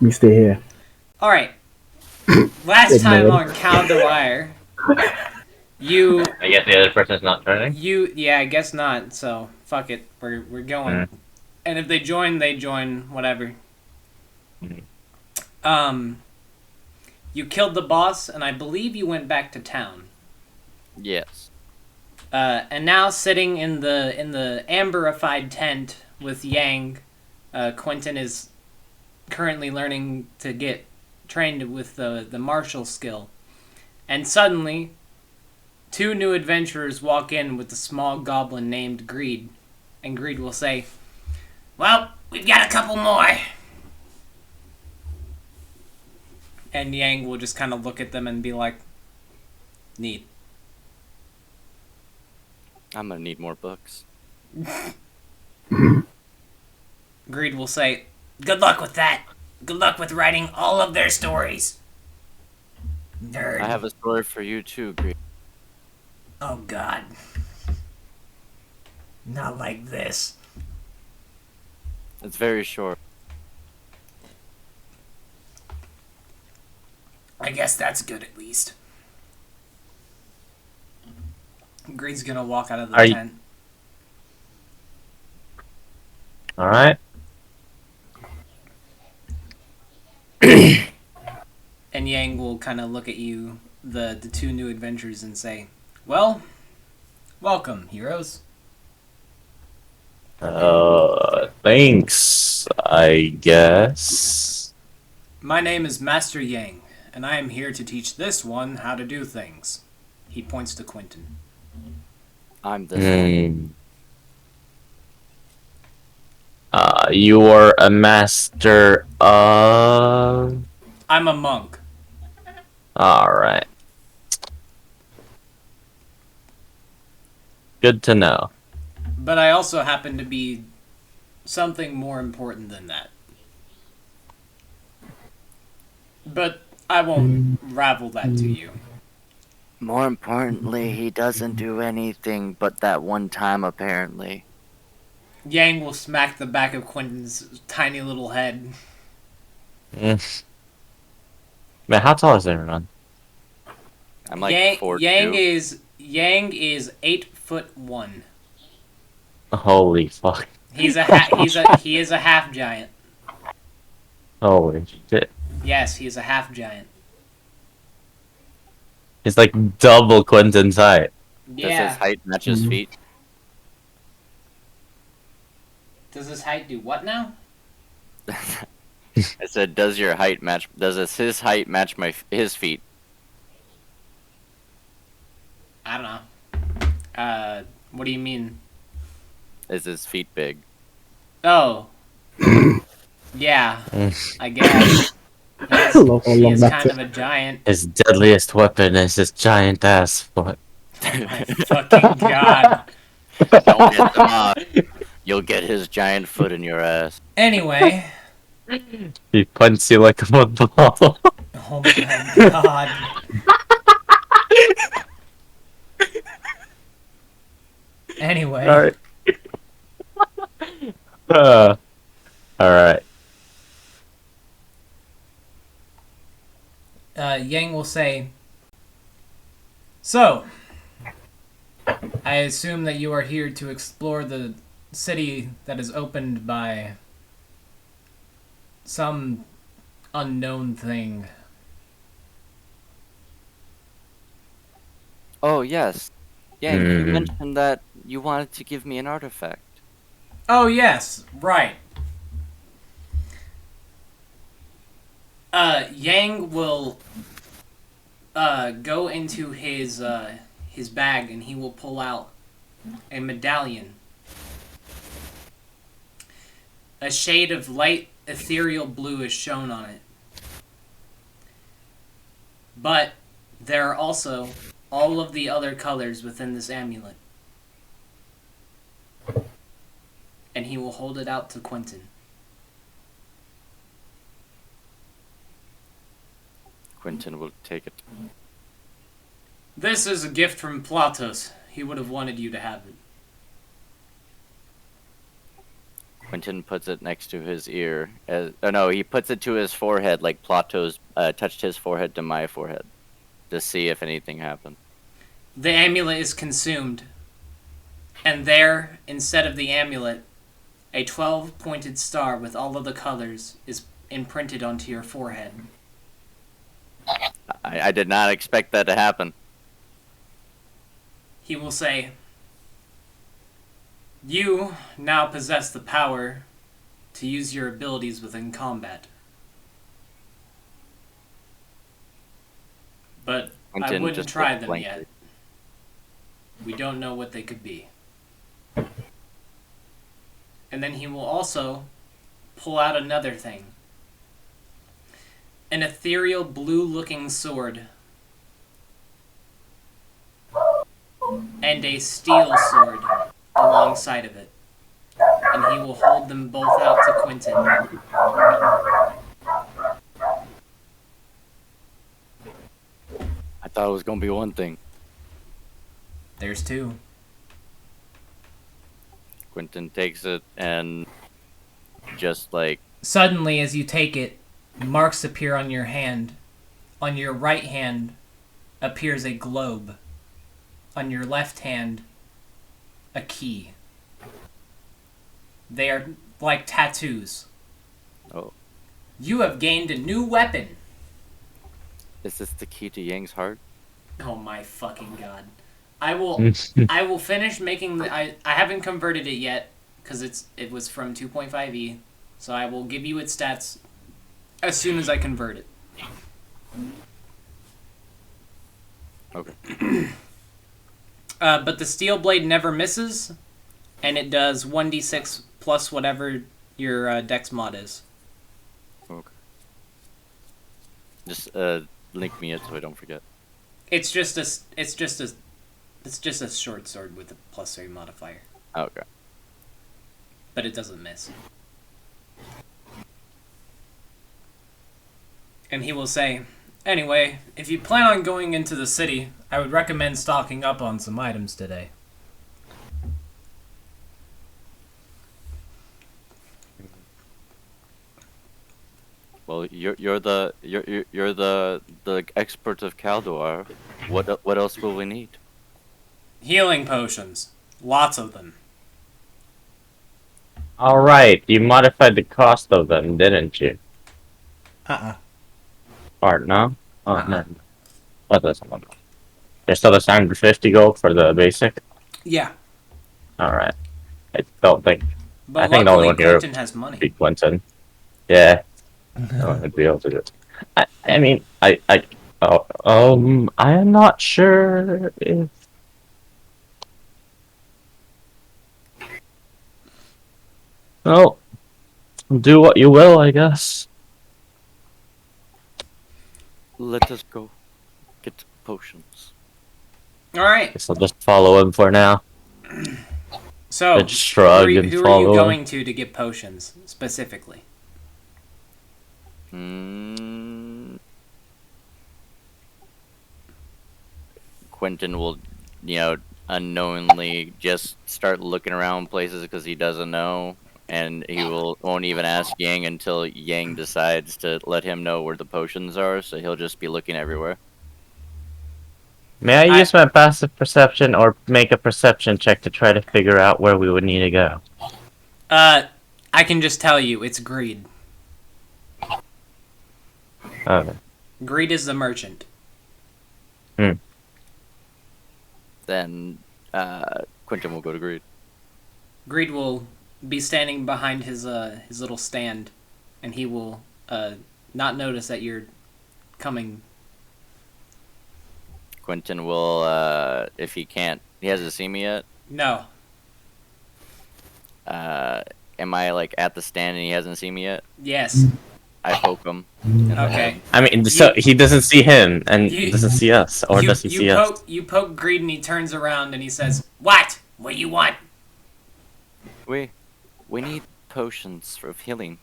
We stay here. Alright. Last time Ignored. on Caldoire, you... I guess the other person's not turning. Yeah, I guess not, so fuck it. We're going. And if they join, whatever. You killed the boss, and I believe you went back to town. Yes. And now sitting in the amberified tent with Yang, Quentin is currently learning to get trained with the martial skill. And suddenly, two new adventurers walk in with a small goblin named Greed. And Greed will say, "Well, we've got a couple more." And Yang will just kind of look at them and be like, "Neat." I'm gonna need more books. Greed will say, "Good luck with that. Good luck with writing all of their stories." Nerd. I have a story for you too, Green. Oh God. Not like this. It's very short. I guess that's good at least. Greed's gonna walk out of the tent. Alright. And Yang will kind of look at you, the two new adventurers, and say, "Well, welcome, heroes." Thanks, I guess. My name is Master Yang, and I am here to teach this one how to do things. He points to Quentin. I'm the You are a master of... I'm a monk. Alright. Good to know. But I also happen to be something more important than that. But I won't ravel that to you. More importantly, he doesn't do anything but that one time, apparently. Yang will smack the back of Quentin's tiny little head. Man, how tall is everyone? I'm like 4'2". Yang is 8'1". Holy fuck. He is a half giant. Holy shit. Yes, he is a half giant. It's like double Quentin's height. Yeah. Does his height match his feet? Does his height do what now? I said, does your height match? His height match his feet? I don't know. What do you mean? Is his feet big? Oh. Yeah, I guess. He is kind of a giant. His deadliest weapon is his giant ass foot. Oh my fucking god. Don't get them off. You'll get his giant foot in your ass. Anyway. He punts you like a football. Oh my god. Anyway. Alright. Alright. Yang will say, "So, I assume that you are here to explore the city that is opened by some unknown thing." Oh, yes. Yeah, you mentioned that you wanted to give me an artifact. Oh, yes, right. Yang will go into his bag and he will pull out a medallion. A shade of light ethereal blue is shown on it. But there are also all of the other colors within this amulet. And he will hold it out to Quentin. Quentin will take it. This is a gift from Platos. He would have wanted you to have it. Quentin puts it next to his ear. No, he puts it to his forehead like Plato's touched his forehead to my forehead to see if anything happened. The amulet is consumed. And there, instead of the amulet, a 12-pointed star with all of the colors is imprinted onto your forehead. I did not expect that to happen. He will say, "You now possess the power to use your abilities within combat. But I wouldn't try them yet. We don't know what they could be." And then he will also pull out another thing. An ethereal blue-looking sword. And a steel sword alongside of it. And he will hold them both out to Quentin. I thought it was gonna be one thing. There's two. Quentin takes it and just like Suddenly, as you take it, marks appear on your hand. On your right hand appears a globe. On your left hand, a key. They are like tattoos. Oh. You have gained a new weapon. Is this the key to Yang's heart? Oh my fucking god. I will finish making the I haven't converted it yet cuz it was from 2.5e. So I will give you its stats as soon as I convert it. Okay. But the steel blade never misses, and it does 1d6 plus whatever your dex mod is. Okay. Just link me it so I don't forget. It's just a short sword with a +3 modifier, Okay. but it doesn't miss. And he will say, "Anyway, if you plan on going into the city, I would recommend stocking up on some items today." Well, you're the expert of Caldoire. What else will we need? Healing potions. Lots of them. Alright, you modified the cost of them, didn't you? Or no? Oh, no. What does one? They're still the 150 gold for the basic? Yeah. Alright. I don't think. But I think the only one here Quentin has money. would be Quentin. Yeah. I'd be able to do it. I mean, I am not sure if. Well, do what you will, I guess. Let us go get potions. All right. Guess I'll just follow him for now. So, I just shrug and who are follow you him. going to get potions specifically? Quentin will, unknowingly just start looking around places because he doesn't know, and he won't even ask Yang until Yang decides to let him know where the potions are. So he'll just be looking everywhere. May I use my passive perception or make a perception check to try to figure out where we would need to go? I can just tell you, it's greed. Okay. Greed is the merchant. Then Quentin will go to Greed. Greed will be standing behind his little stand, and he will not notice that you're coming. Quentin will, if he hasn't seen me yet. No. Am I like at the stand and he hasn't seen me yet? Yes. I poke him. Okay. I mean, so he doesn't see him and doesn't see us, or does he see us? You poke Greed, and he turns around and he says, "What? What do you want?" We need potions for healing.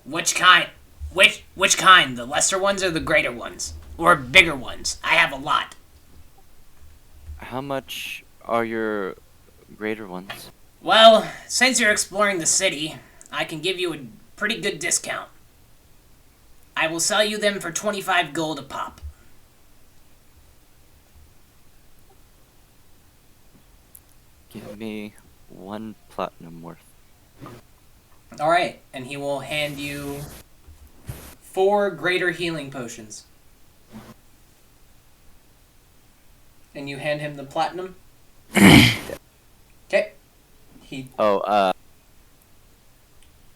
Which kind? Which kind? The lesser ones or the greater ones? Or bigger ones? I have a lot. How much are your greater ones? Well, since you're exploring the city, I can give you a pretty good discount. I will sell you them for 25 gold a pop. Give me 1 platinum worth. Alright, and he will hand you 4 greater healing potions. And you hand him the platinum? Okay.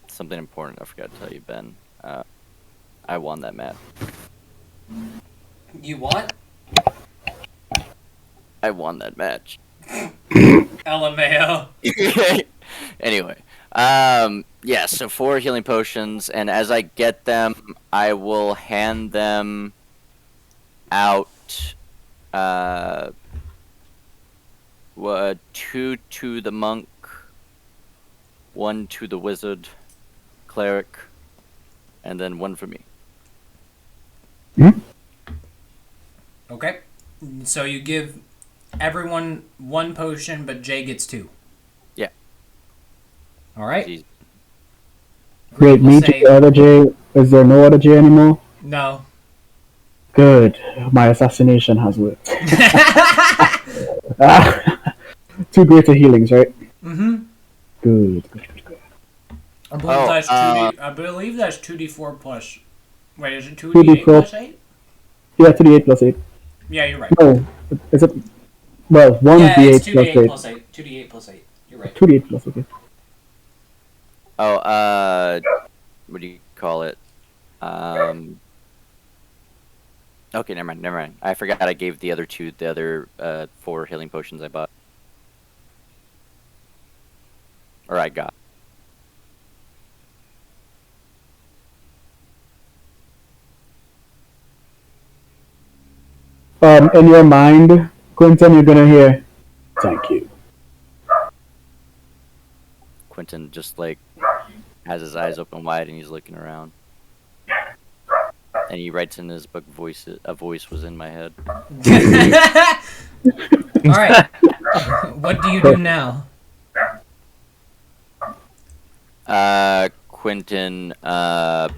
Something important I forgot to tell you, Ben. I won that match. You what? I won that match. LMAO. Anyway, yeah, so 4 healing potions, and as I get them, I will hand them out, 2 to the monk, 1 to the wizard, cleric, and then 1 for me. Okay. So you give everyone 1 potion, but Jay gets 2. Yeah. Alright. Jeez. Wait, me, J, other J. Is there no other J anymore? No. Good. My assassination has worked. 2 greater healings, right? Mm-hmm. Good. I believe that's 2D. I believe that's 2d4 plus. Wait, is it 2d8 2d4 plus 8? Yeah, 2d8 plus 8. Yeah, you're right. No, is it? Well, 1 Yeah, d8 it's 2d8 plus 8. plus 8. 2d8 plus 8. You're right. 2d8 plus, okay. What do you call it? Okay, never mind. I forgot I gave the other 4 healing potions I bought. Or I got. In your mind, Quentin, you're gonna hear, thank you. Quentin just like has his eyes open wide and he's looking around. And he writes in his book, a voice was in my head. Alright. What do you do now? Quentin will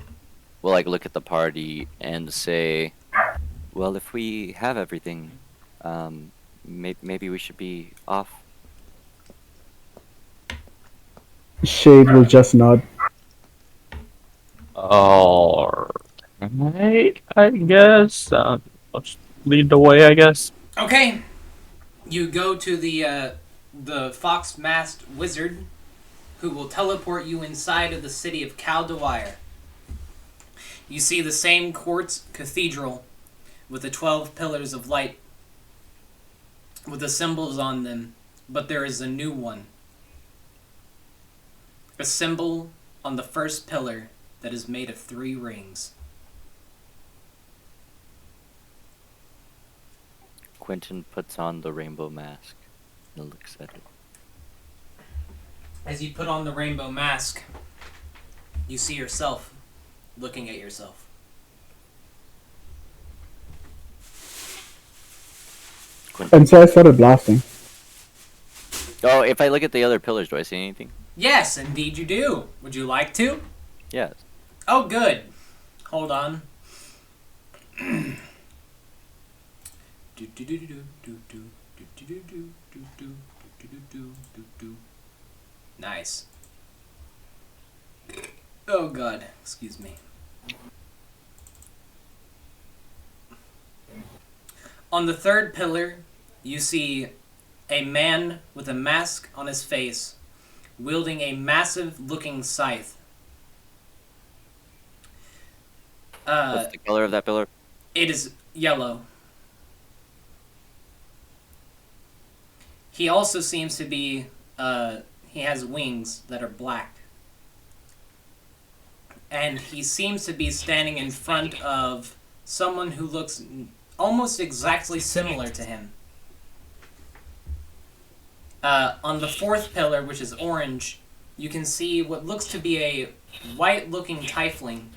like look at the party and say, well, if we have everything, maybe we should be off. Shade will just nod. Alright, I guess. Let's lead the way, I guess. Okay. You go to the fox-masked wizard, who will teleport you inside of the city of Caldoire. You see the same quartz cathedral with the 12 pillars of light with the symbols on them, but there is a new one. A symbol on the first pillar that is made of 3 rings. Quentin puts on the rainbow mask and looks at it. As you put on the rainbow mask, you see yourself looking at yourself. And so I started blasting. Oh, if I look at the other pillars, do I see anything? Yes, indeed you do. Would you like to? Yes. Oh, good. Hold on. Nice. Oh god, excuse me. On the third pillar, you see a man with a mask on his face, wielding a massive-looking scythe. What's the color of that pillar? It is yellow. He also seems to be, he has wings that are black. And he seems to be standing in front of someone who looks almost exactly similar to him. On the fourth pillar, which is orange, you can see what looks to be a white-looking tiefling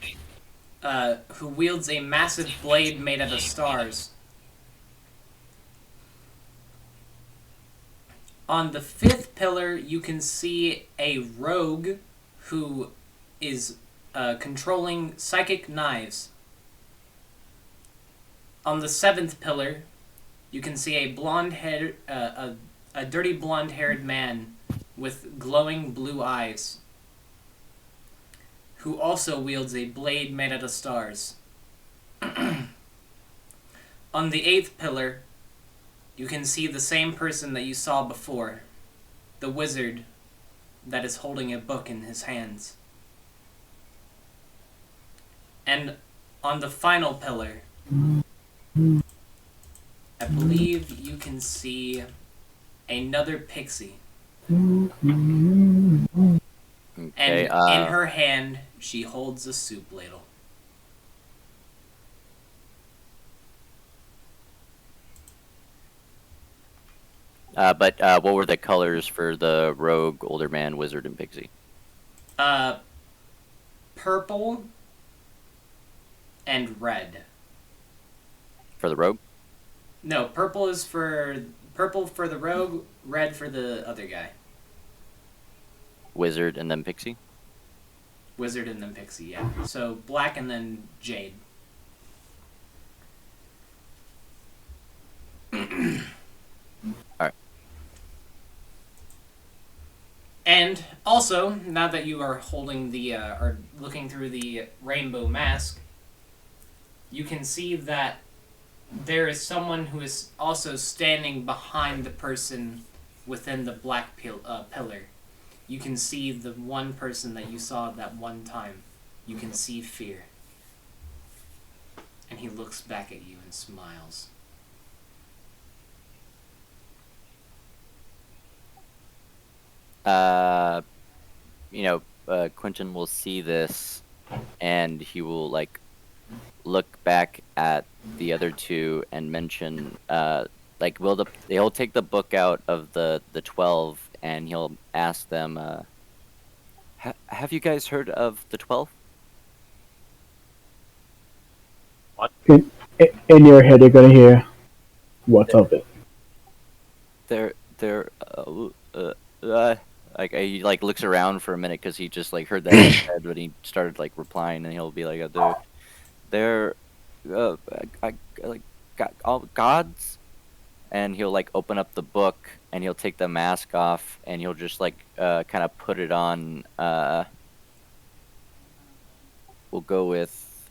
who wields a massive blade made out of stars. On the 5th pillar, you can see a rogue who is controlling psychic knives. On the 7th pillar, you can see a a dirty blonde-haired man with glowing blue eyes, who also wields a blade made out of stars. On the 8th pillar, you can see the same person that you saw before, the wizard that is holding a book in his hands. And on the final pillar, I believe you can see another pixie. Okay, And in her hand, she holds a soup ladle. But what were the colors for the rogue, older man, wizard, and pixie? Purple and red. For the rogue? No, purple for the rogue, red for the other guy. Wizard and then pixie? Wizard and then pixie, yeah. So black and then jade. Alright. And also, now that you are holding the, or looking through the rainbow mask, you can see that there is someone who is also standing behind the person within the black pillar. You can see the one person that you saw that one time. You can see fear. And he looks back at you and smiles. Quentin will see this, and he will look back at the other two and mention, he'll take the book out of the 12, and he'll ask them, have you guys heard of the 12? What? In your head, you're gonna hear, "What's of it?" He looks around for a minute because he just heard that in his head, but he started replying, and he'll be like, they're gods, and he'll open up the book, and he'll take the mask off, and he'll just kind of put it on. We'll go with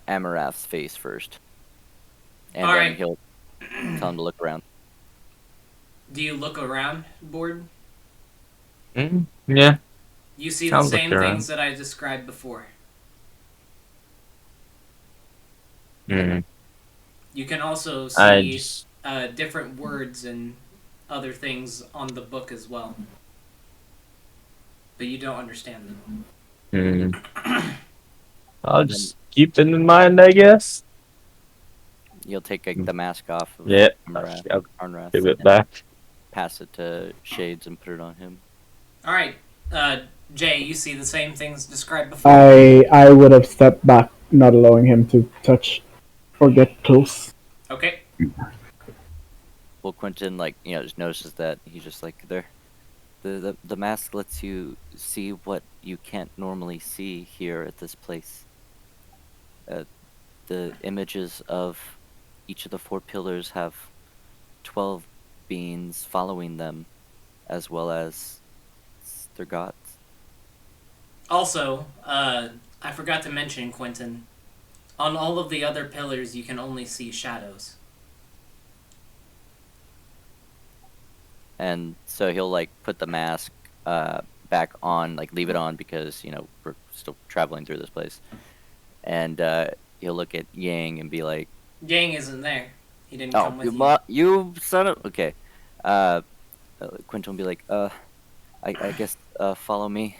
Amarath's face first, and All then right. he'll tell him to look around. Do you look around, Board? Yeah. You see I'll the look same around. things that I described before. Mm. You can also I see just different words and other things on the book as well. But you don't understand them. I'll just keep them in mind, I guess. You'll take the mask off of Yeah. Amarath, I'll Arnrath, give it and back. pass it to Shades and put it on him. Alright, Jay, you see the same things described before? I would have stepped back, not allowing him to touch or get close. Okay. Well, Quentin, just notices that he's just there. The mask lets you see what you can't normally see here at this place. The images of each of the 4 pillars have 12 beings following them, as well as their gods. Also, I forgot to mention, Quentin, on all of the other pillars you can only see shadows. And so he'll put the mask back on, leave it on because we're still traveling through this place. And he'll look at Yang and be like, Yang isn't there. He didn't "Oh, come with you. you son of..." Okay. Quentin will be like, I guess follow me."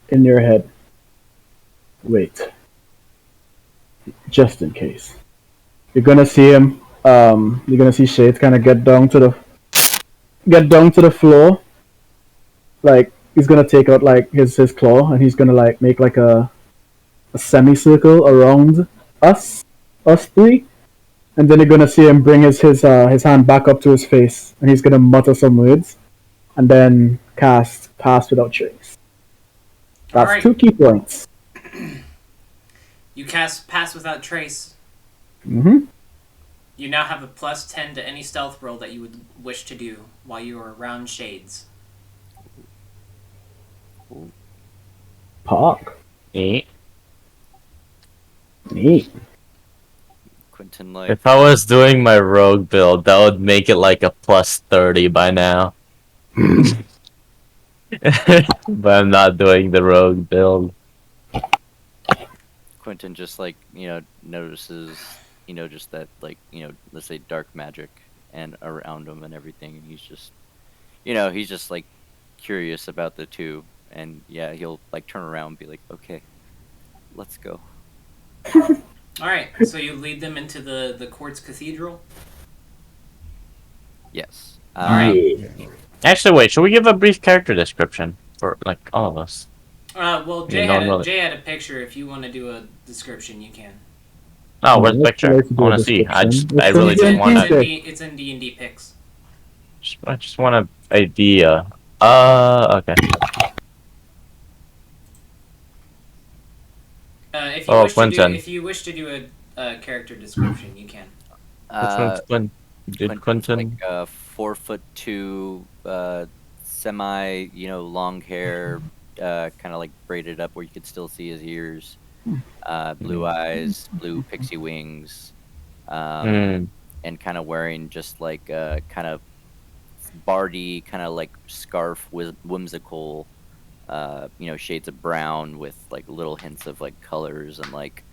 In your head, wait, just in case. You're gonna see him. You're gonna see Shades kind of get down to the floor. He's gonna take out his claw, and he's gonna make a semicircle around us 3, and then you're gonna see him bring his hand back up to his face, and he's gonna mutter some words, and then cast Pass Without Trace. All That's right. 2 key points. You cast Pass Without Trace. Mm-hmm. You now have a +10 to any stealth roll that you would wish to do while you are around shades. Park. Neat. Neat. Quentin, like, If I was doing my rogue build, that would make it like a +30 by now. But I'm not doing the rogue build. Quentin just like notices just that, like, let's say dark magic and around him and everything, and he's just like curious about the two, and yeah, he'll like turn around and be like, okay, let's go. All right. So you lead them into the quartz cathedral. Yes. All right. Yeah. Actually, wait. Should we give a brief character description for like all of us? Well, Yeah, no one really- Jay had a picture. If you want to do a description, you can. Oh, where's the Let's picture? like to do I want a to see. I description. I It's really in just D&D want It's to. pic. it's in D&D pics. I just want an idea. Okay. If you Oh, wish Quentin. if you wish to do a character description, you can. Which one's Quentin? Did Quentin's Quentin? like 4'2", semi, long hair, kind of like braided up where you could still see his ears, blue eyes, blue pixie wings, Hmm. and kind of wearing just like kind of bardy, kind of like scarf, whimsical, shades of brown with like little hints of like colors and like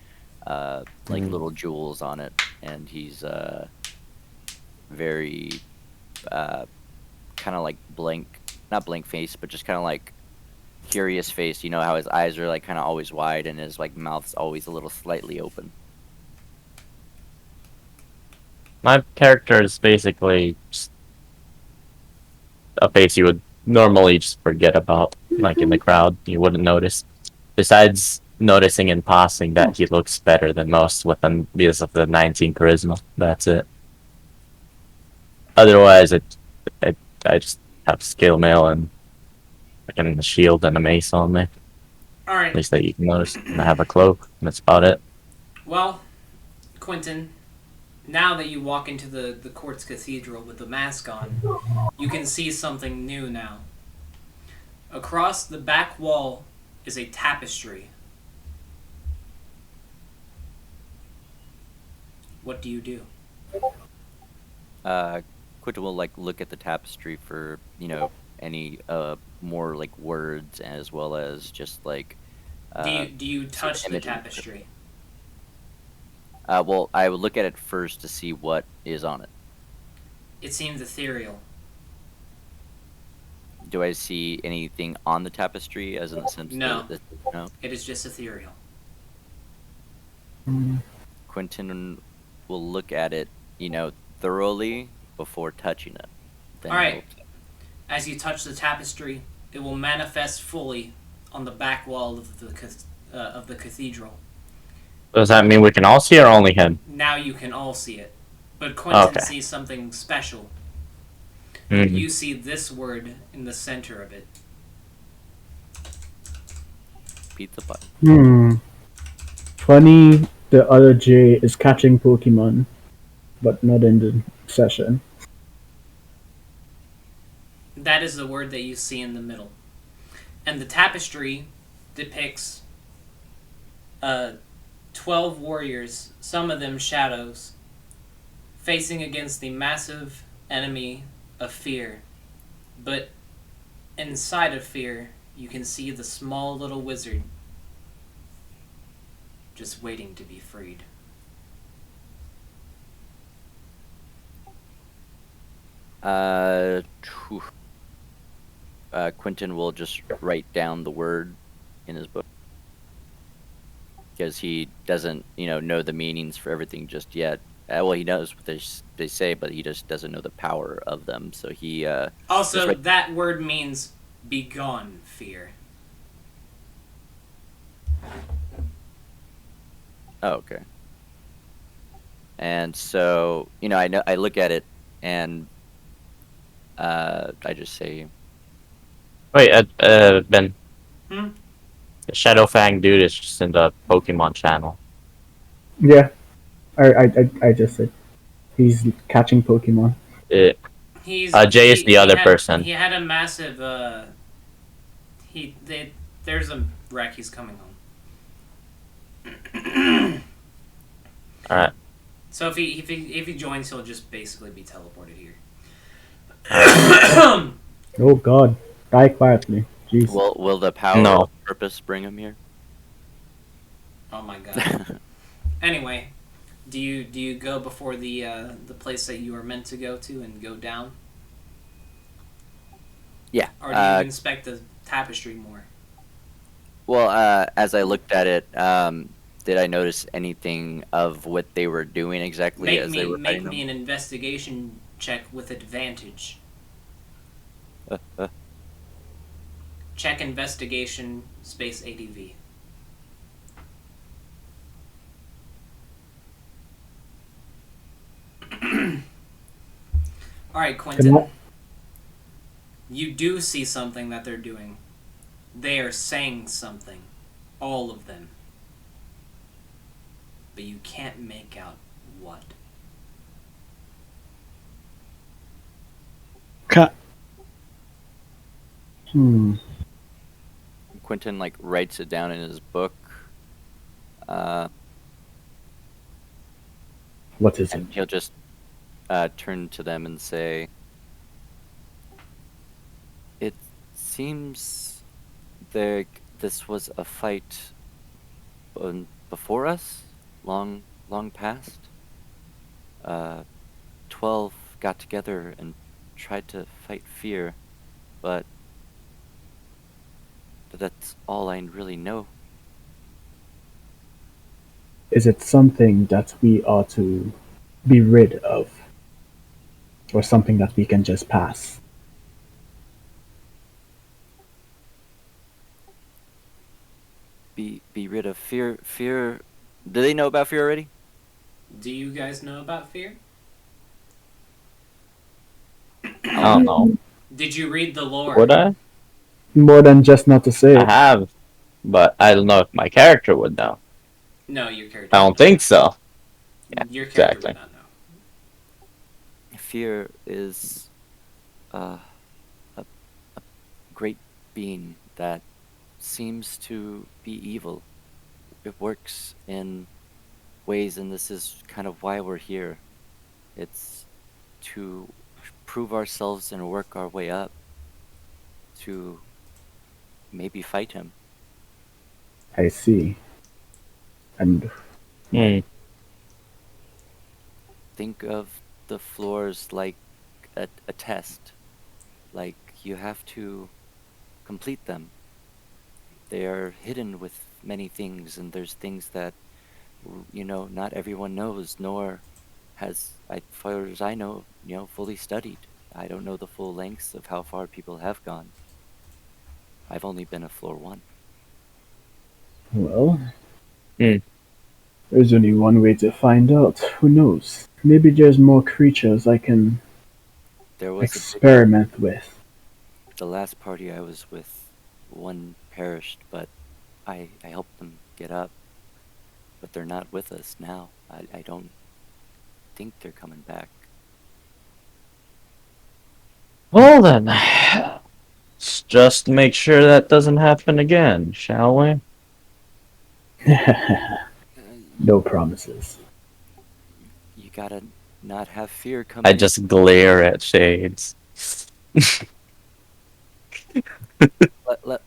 little jewels on it, and he's very kind of like not blank face, but just kind of like curious face. You know how his eyes are like kind of always wide and his like mouth's always a little slightly open. My character is basically just a face you would normally just forget about, like in the crowd. You wouldn't notice. Besides noticing in passing that he looks better than most with them because of the 19 charisma. That's it. Otherwise, I just have scale mail and fucking a shield and a mace on me. All At right. least that you can notice. And I have a cloak, and that's about it. Well, Quentin, now that you walk into the quartz cathedral with the mask on, you can see something new now. Across the back wall is a tapestry. What do you do? Quentin will like look at the tapestry for any more like words, as well as just like Do you touch the images. tapestry? Well, I would look at it first to see what is on it. It seems ethereal. Do I see anything on the tapestry, as in the sense No. no? It is just ethereal. Quentin will look at it, thoroughly before touching it. Then All right. he'll- As you touch the tapestry, it will manifest fully on the back wall of the cathedral. Does that mean we can all see or only him? Now you can all see it, but Quentin Okay. sees something special. Mhm. You see this word in the center of it. Pizza pie. Funny, the other J is catching Pokemon, but not in the session. That is the word that you see in the middle. And the tapestry depicts 12 warriors, some of them shadows, facing against the massive enemy of fear. But inside of fear, you can see the small little wizard just waiting to be freed. Quentin will just write down the word in his book, because he doesn't, know the meanings for everything just yet. Well, he knows what they say, but he just doesn't know the power of them. So he Also, Just that word means begone fear. oh, okay. And so, I look at it and I just say, Wait, Ben, Hmm? the Shadow Fang dude is just in the Pokemon channel. Yeah, I just said he's catching Pokemon. It, He's Jay is the other person. he had a massive there's a wreck. He's coming home. Alright. So if he joins, he'll just basically be teleported here. Oh God, die quietly. Jeez. will the power No. of purpose bring him here? Oh my god. Anyway, do you go before the place that you are meant to go to and go down, Yeah. or do you inspect the tapestry more? Well, as I looked at it, did I notice anything of what they were doing exactly as they were Make fighting me an investigation check with advantage. them? Check investigation space ADV. All right, Quentin. You do see something that they're doing. They are saying something, all of them, but you can't make out what. Quentin writes it down in his book. What is it? And he'll just turn to them and say, "It seems this was a fight before us, long past. 12 got together and tried to fight fear, but that's all I really know." Is it something that we are to be rid of, or something that we can just pass? Be rid of fear. Fear. Do they know about fear already? Do you guys know about fear? I don't know. Did you read the lore? Would I? More than just not to say I it. have, but I don't know if my character would know. No, your character. I don't think so. Yeah, Your character exactly. would not know. Fear is a great being that seems to be evil. It works in ways, and this is kind of why we're here. It's to prove ourselves and work our way up to maybe fight him. I see. And Think of the floors like a test. Like you have to complete them. They are hidden with many things, and there's things that not everyone knows, nor has, as far as I know, fully studied. I don't know the full lengths of how far people have gone. I've only been at floor 1. well, there's only one way to find out. Who knows? Maybe there's more creatures I can There was experiment with. the last party I was with, one perished, but I helped them get up. But they're not with us now. I don't think they're coming back. Well then, let's just make sure that doesn't happen again, shall we? No promises. You gotta not have fear come I in. just glare at Shades.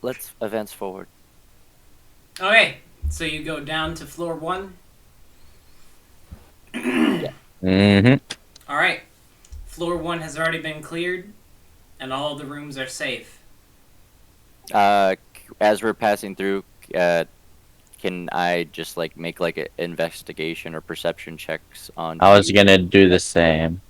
Let's advance forward. Okay, so you go down to floor 1. Mm-hmm. All right, floor 1 has already been cleared, and all the rooms are safe. As we're passing through, can I just make an investigation or perception checks on? I was gonna do the same.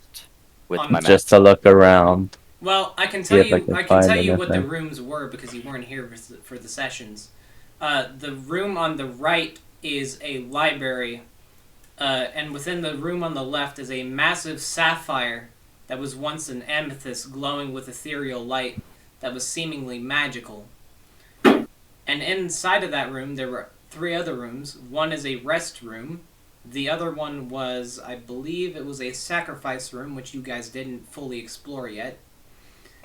With On my the- map. Just to look around. Well, I can See tell if I you. can I can find tell you what the anything. rooms were because you weren't here for the sessions. The room on the right is a library And within the room on the left is a massive sapphire that was once an amethyst glowing with ethereal light that was seemingly magical. And inside of that room, there were 3 other rooms. One is a rest room. The other one was, I believe, it was a sacrifice room, which you guys didn't fully explore yet.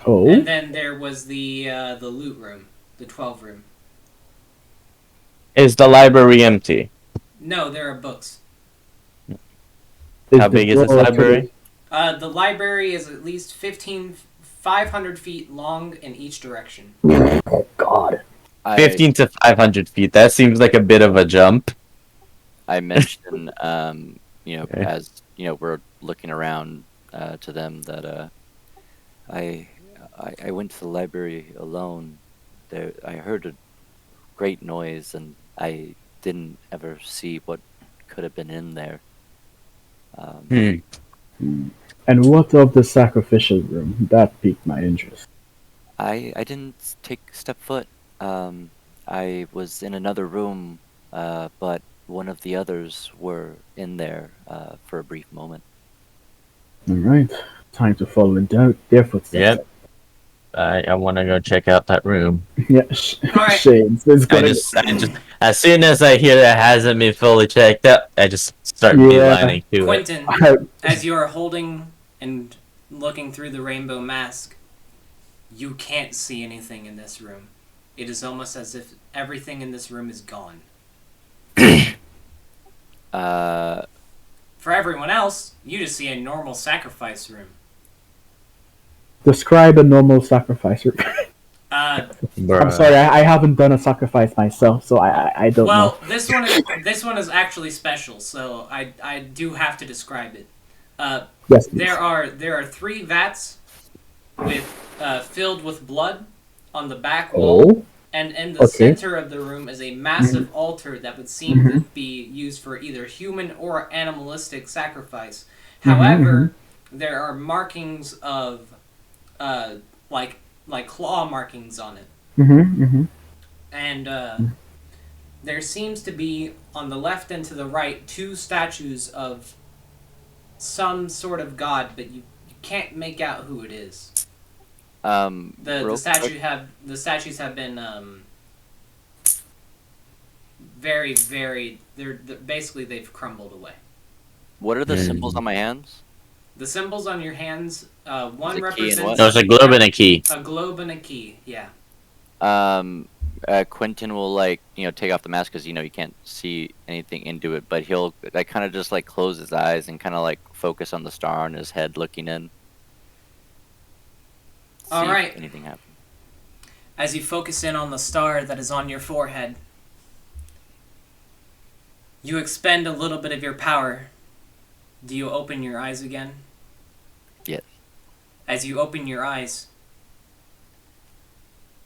Oh. And then there was the loot room, the 12 room. Is the library empty? No, there are books. Is How the big is this door to library? The library is at least 500 feet long in each direction. Oh God. 15 to 500 feet. That seems like a bit of a jump. I mentioned, Okay. as we're looking around to them that I went to the library alone. There, I heard a great noise, and I didn't ever see what could have been in there. And what of the sacrificial room? That piqued my interest. I didn't step foot. I was in another room, but one of the others were in there for a brief moment. All right, time to follow in their footsteps. Yep. I want to go check out that room. Yeah, right. Shades. It's I gonna. just, as soon as I hear that it hasn't been fully checked out, I just start beelining to it. Quentin, as you are holding and looking through the rainbow mask, you can't see anything in this room. It is almost as if everything in this room is gone. For everyone else, you just see a normal sacrifice room. Describe a normal sacrifice room. I'm Bruh. sorry, I haven't done a sacrifice myself, so I don't know. Well, this one is actually special, so I do have to describe it. Yes, please. There are 3 vats with filled with blood on the back wall, Oh, and in the okay. center of the room is a massive altar that would seem to be used for either human or animalistic sacrifice. However, there are markings of like claw markings on it. And there seems to be on the left and to the right 2 statues of some sort of god, but you can't make out who it is. The statues have been very they're basically they've crumbled away. What are the symbols on my hands? The symbols on your hands, one There's a key and represents what? There's a globe and a key. a globe and a key. Yeah. Quentin will take off the mask because you can't see anything into it, but he'll kind of just close his eyes and kind of focus on the star on his head, looking in. All See right. if anything happens. As you focus in on the star that is on your forehead, you expend a little bit of your power. Do you open your eyes again? Yes. As you open your eyes,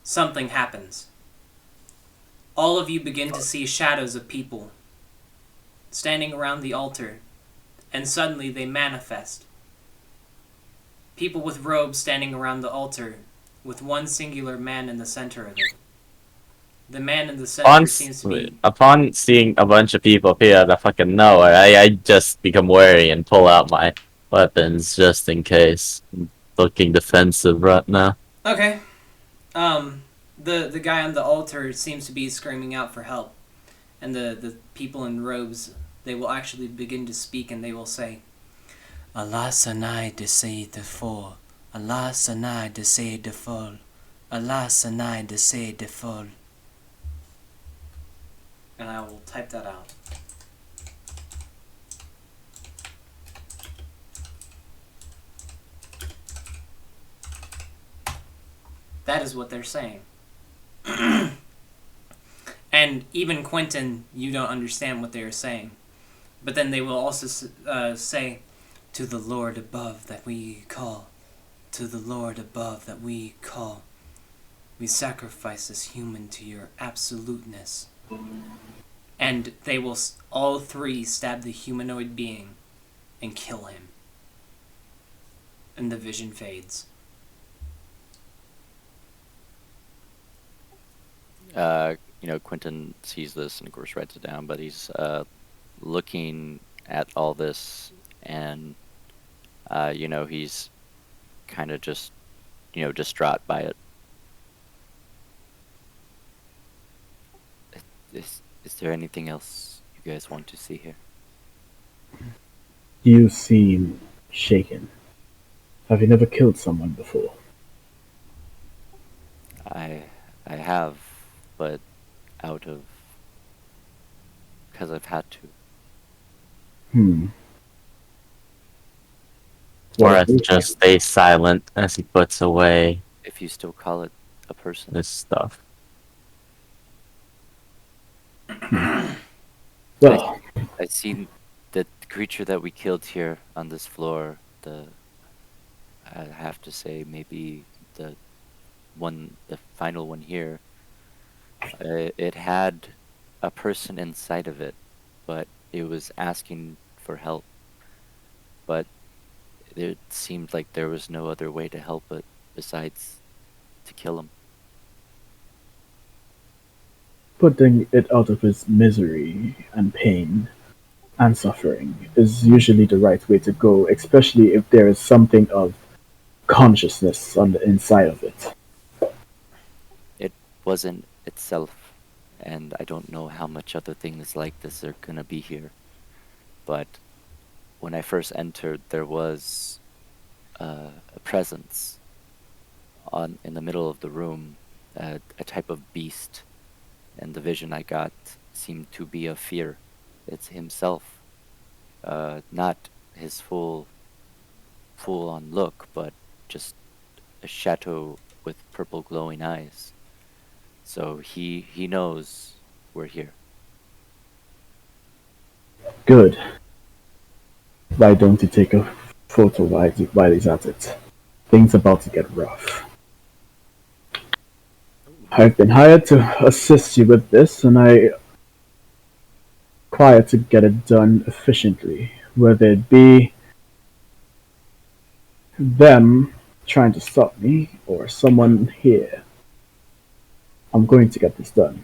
something happens. All of you begin to see shadows of people standing around the altar, and suddenly they manifest. People with robes standing around the altar, with one singular man in the center of it. The man in the center seems to be... Upon seeing a bunch of people appear out of fucking nowhere, I just become wary and pull out my weapons just in case. I'm looking defensive right now. Okay. The guy on the altar seems to be screaming out for help. And the people in robes, they will actually begin to speak and they will say, Allah sanai de say de fall. Allah sanai de say de fall. Allah sanai de say de fall. And I will type that out. That is what they're saying. And even Quentin, you don't understand what they are saying. But then they will also say, to the Lord above that we call. To the Lord above that we call. We sacrifice this human to your absoluteness. And they will all 3 stab the humanoid being and kill him. And the vision fades. Quentin sees this and of course writes it down, but he's looking at all this, and he's kind of just distraught by it. Is there anything else you guys want to see here? You seem shaken. Have you never killed someone before? I have, but out of because I've had to. Hmm. What Or have you just stay silent as he puts away If you still call it a person. this stuff. Well, I seen the creature that we killed here on this floor. I have to say maybe the final one here. It had a person inside of it, but it was asking for help. But it seemed like there was no other way to help it besides to kill him. putting it out of its misery and pain and suffering is usually the right way to go, especially if there is something of consciousness on the inside of it. It wasn't itself, and I don't know how much other things like this are gonna be here. But when I first entered, there was a presence in the middle of the room, a type of beast, and the vision I got seemed to be of fear. It's himself, not his full-on look, but just a shadow with purple glowing eyes. So he knows we're here. Good. Why don't you take a photo while he's at it? Things about to get rough. I've been hired to assist you with this, and I require to get it done efficiently, whether it be them trying to stop me or someone here. I'm going to get this done.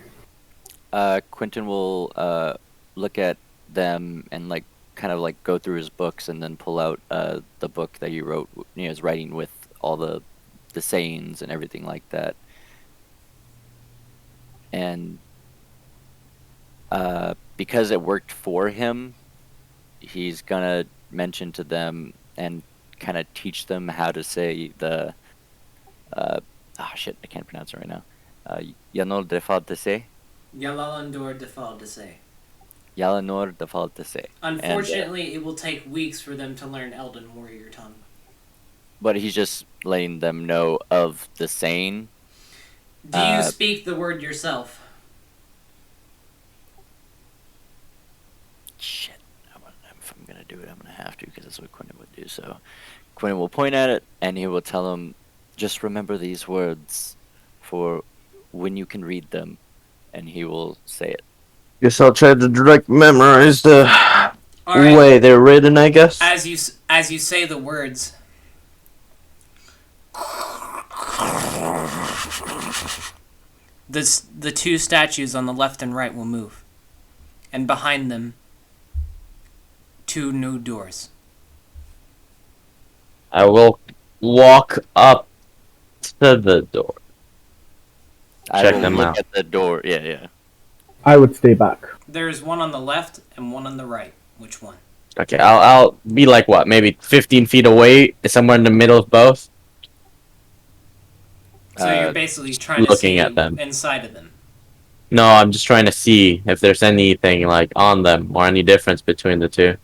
Quentin will look at them and kind of go through his books and then pull out the book that he wrote. His writing with all the sayings and everything like that. And because it worked for him, he's gonna mention to them and kind of teach them how to say the shit, I can't pronounce it right now. Yanol defal de se. Yalandor defal de se. Yalanor defal de se. Unfortunately, it will take weeks for them to learn Elden Warrior tongue. But he's just letting them know of the saying. Do you speak the word yourself? Shit. If I'm going to do it, I'm going to have to, because that's what Quentin would do. So Quentin will point at it, and he will tell him, just remember these words for when you can read them. And he will say it. Guess I'll try to direct memorize the way they're written, I guess. As you say the words, the two statues on the left and right will move, and behind them, two new doors. I will walk up to the door. Check them look out. at the door. Yeah. I would stay back. There's one on the left and one on the right. Which one? Okay, I'll be like what, maybe 15 feet away, somewhere in the middle of both. So you're basically trying to looking see at them. inside of them. No, I'm just trying to see if there's anything on them or any difference between the two.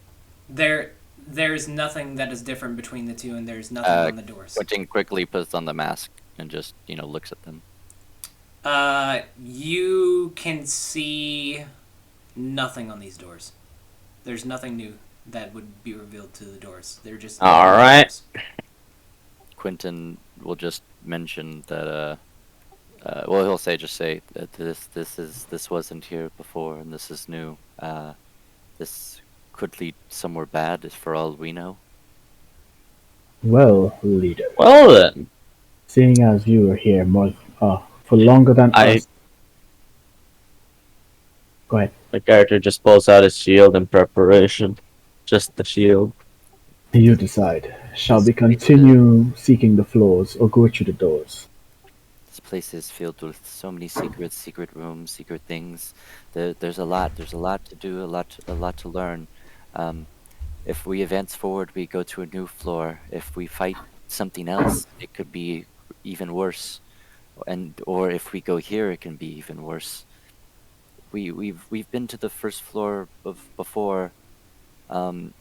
There's nothing that is different between the two, and there's nothing on the doors. Quentin quickly puts on the mask and just looks at them. You can see nothing on these doors. There's nothing new that would be revealed to the doors. They're just all right. doors. Quentin will just mention that. He'll say that this wasn't here before, and this is new. This could lead somewhere bad, is for all we know. Well, leader. Well then, Seeing as you were here for longer than us. Go ahead. the character just pulls out his shield in preparation. Just the shield. You decide. Shall we This place, continue seeking the floors or go through the doors? this place is filled with so many secrets, secret rooms, secret things. There's a lot. There's a lot to do. A lot to learn. Um, if we advance forward, we go to a new floor. If we fight something else, it could be even worse. Or if we go here, it can be even worse. We've been to the first floor of before, um,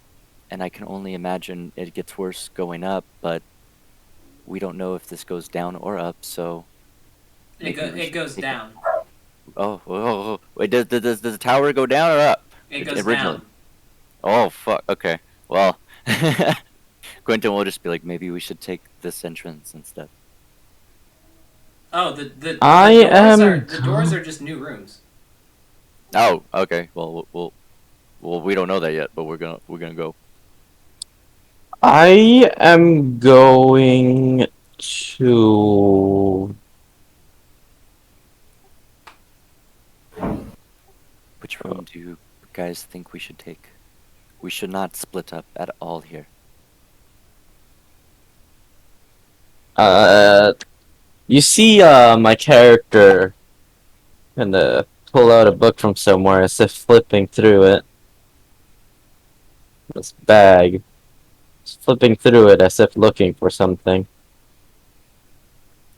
and I can only imagine it gets worse going up. But we don't know if this goes down or up. So maybe we It should goes take it. down. Oh. Wait, does the tower go down or up? It goes Originally. down. Oh fuck. Okay. Well, Quentin will just be like, maybe we should take this entrance instead. Oh, the I doors are am. the doors are just new rooms. Oh, okay. Well, we don't know that yet, but we're gonna go. I am going to. Which room do you guys think we should take? We should not split up at all here. You see, my character kind of pull out a book from somewhere as if flipping through it. This bag. Just flipping through it as if looking for something.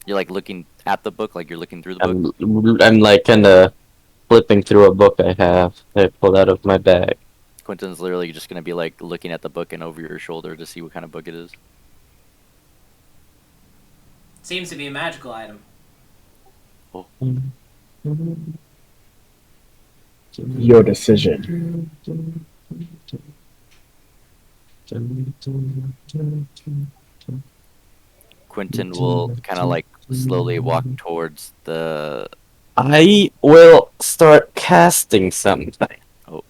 You're like looking at the book, like you're looking through the book. I'm like kind of flipping through a book I have. I pulled out of my bag. Quentin's literally just gonna be like looking at the book and over your shoulder to see what kind of book it is. Seems to be a magical item. Your decision. Quentin will kind of like slowly walk towards the. I will start casting something. Oh.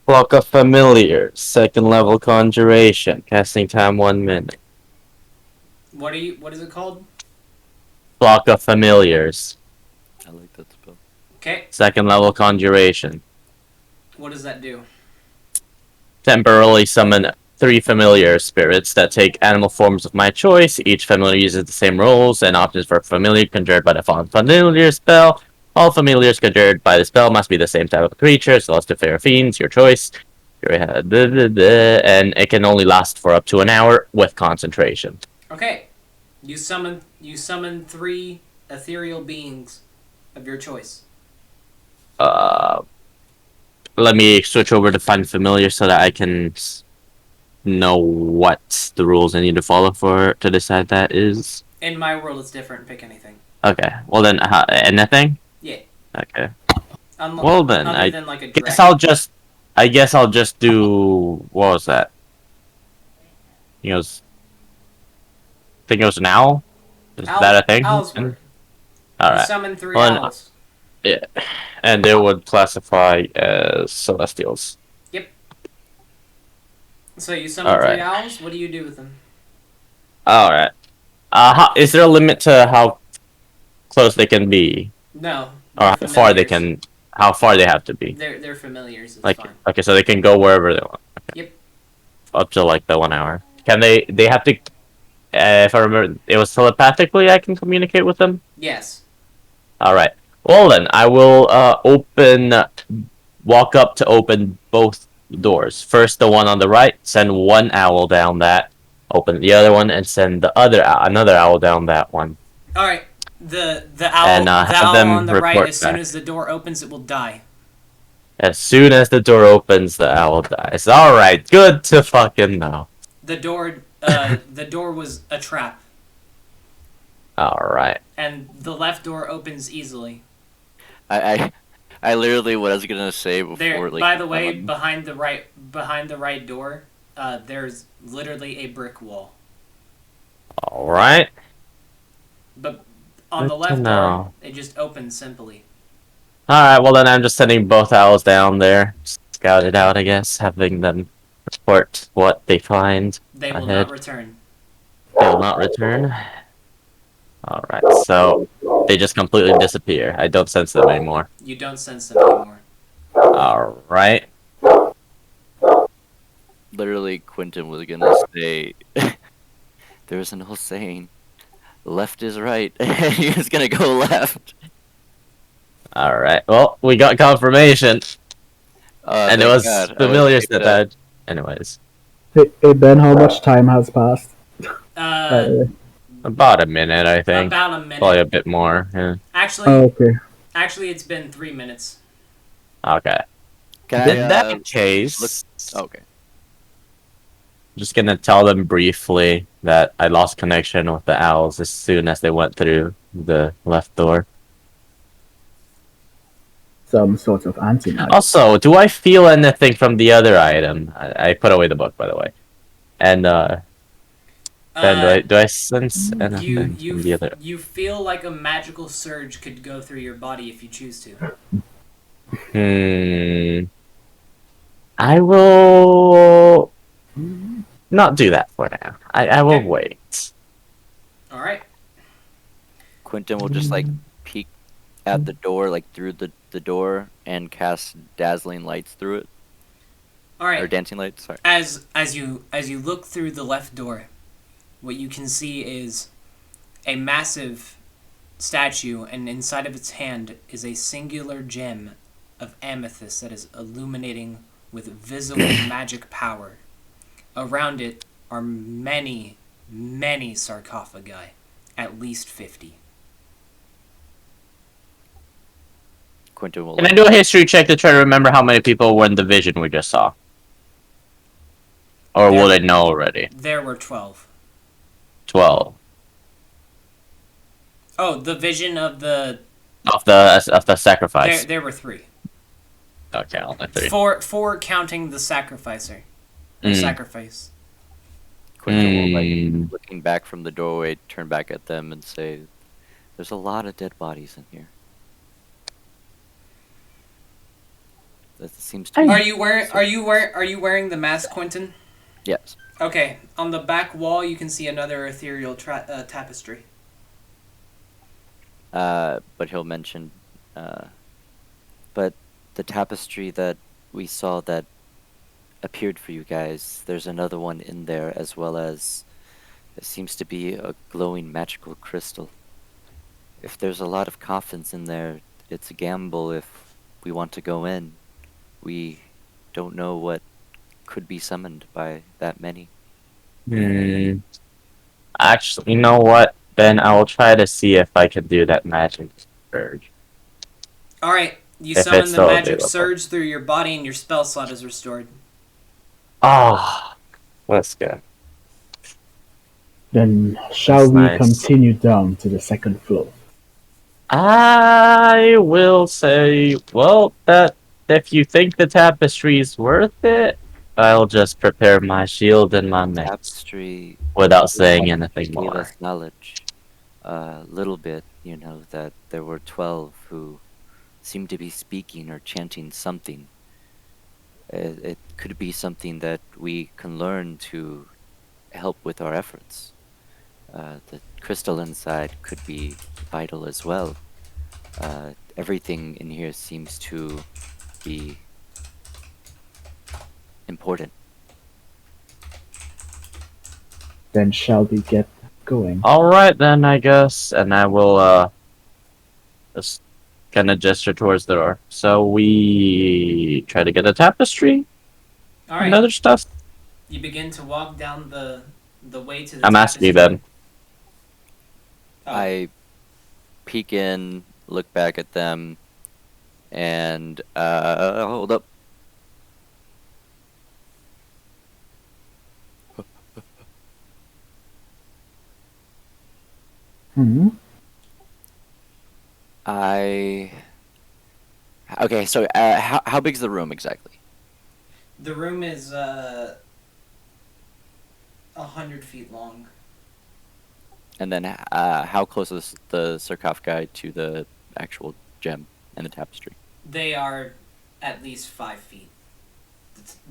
Flock of Familiars, second level conjuration, casting time 1 minute. What is it called? Flock of Familiars, I like that spell. Okay. second level conjuration. What does that do? Temporarily summon 3 familiar spirits that take animal forms of my choice. Each familiar uses the same rules and options for a familiar conjured by the following familiar spell. All familiars conjured by the spell must be the same type of creature, so let's do fair fiends, your choice. And it can only last for up to an hour with concentration. Okay. You summon 3 ethereal beings of your choice. Let me switch over to find familiar so that I can know what the rules I need to follow to decide that is. In my world, it's different. Pick anything. Okay. Well then, anything. Yeah. Okay. Well then, other than like a dragon. I guess I'll just do. What was that? I think it was an owl. Is that a thing? Owls work. All You right. summon 3 Well, owls. Yeah, and they would classify as celestials. Yep. So you summon 3 owls. What do you do with them? All right. Is there a limit to how close they can be, No. or how far they can? How far they have to be? They're familiars. It's Like, fine. okay, so they can go wherever they want. Okay. Yep. Up to like the 1 hour. Can they? They have to. If I remember, it was telepathically I can communicate with them. Yes. All right. Well then, I will walk up to open both doors. First, the one on the right. Send 1 owl down that. Open the other one and send the another owl down that one. All right. The owl, And, have the owl them on the right. report As soon back. as the door opens, it will die. As soon as the door opens, the owl dies. All right. Good to fucking know. The door was a trap, All right. and the left door opens easily. I literally what I was gonna say before. There. Like, By the way, behind the right door, there's literally a brick wall. All right. But on the Good to left door, know. it just opens simply. All right. Well then, I'm just sending both owls down there. Scout it out, I guess, having them report what they find. They will Ahead. not return. They will not return. Alright, so they just completely disappear. I don't sense them anymore. You don't sense them anymore. Alright. Literally, Quentin was gonna say, "There's an old saying, left is right," and he was gonna go left. All right. Well, we got confirmation, and it Thank was God. I was familiar saved that up. that. Anyways, Hey Ben, how much time has passed? By Uh, the way. about a minute, I think. about a minute. Probably a bit more. Yeah. Actually, Oh, okay. it's been 3 minutes. Okay. Can In I that case, look? Okay. I'm just gonna tell them briefly that I lost connection with the owls as soon as they went through the left door. Some sort of anti-magic. Also, do I feel anything from the other item? I put away the book, by the way. And Ben, do I sense anything from the other? You feel like a magical surge could go through your body if you choose to. I will not do that for now. I will Okay. wait. All right. Quentin will just like peek at the door, like through the door, and cast dazzling lights through it, All or right. dancing lights. Sorry. As you look through the left door, what you can see is a massive statue, and inside of its hand is a singular gem of amethyst that is illuminating with visible magic power. Around it are many, many sarcophagi, at least 50. Quentin will. Can I do a history check to try to remember how many people were in the vision we just saw? Or will they know already? There were 12. 12. Oh, the vision of the... Of the sacrifice. There were 3. Okay, only 3. Four counting the sacrificer. Or sacrifice. Quentin will, like, looking back from the doorway, turn back at them and say, "There's a lot of dead bodies in here." That seems to. Are you wearing the mask, Quentin? Yes. Okay. On the back wall, you can see another ethereal tapestry. But he'll mention, but the tapestry that we saw that appeared for you guys, there's another one in there, as well as it seems to be a glowing magical crystal. If there's a lot of coffins in there, it's a gamble if we want to go in. We don't know what could be summoned by that many. Actually, you know what? Then I will try to see if I can do that magic surge. Alright, you If summon it's the still magic available. surge through your body and your spell slot is restored. Ah, let's go. Then shall That's we nice. continue down to the second floor? I will say, well, that if you think the tapestry is worth it, I'll just prepare my shield and my mace Tapestry without saying anything gave more. us knowledge, a little bit, that there were 12 who seemed to be speaking or chanting something. It could be something that we can learn to help with our efforts. The crystal inside could be vital as well. Everything in here seems to be important. Then shall we get going? Alright then, I guess, and I will, just kind of gesture towards the door. So we try to get a tapestry Alright, and other stuff. you begin to walk down the way to the I'm tapestry. asking them. Oh. I peek in, look back at them, and hold up. Hmm? Okay, so how big is the room exactly? The room is 100 feet long. And then how close is the sarcophagi to the actual gem and the tapestry? They are at least 5 feet.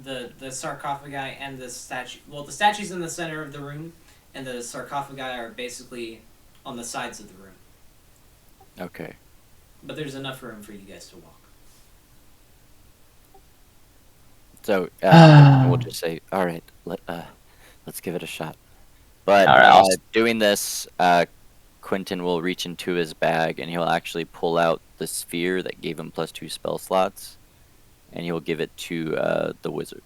The sarcophagi and the statue. Well, the statue's in the center of the room, and the sarcophagi are basically on the sides of the room. Okay. But there's enough room for you guys to walk. So we'll just say, all right, let's give it a shot. But All right, doing this, Quentin will reach into his bag and he'll actually pull out the sphere that gave him +2 spell slots, and he'll give it to the wizard.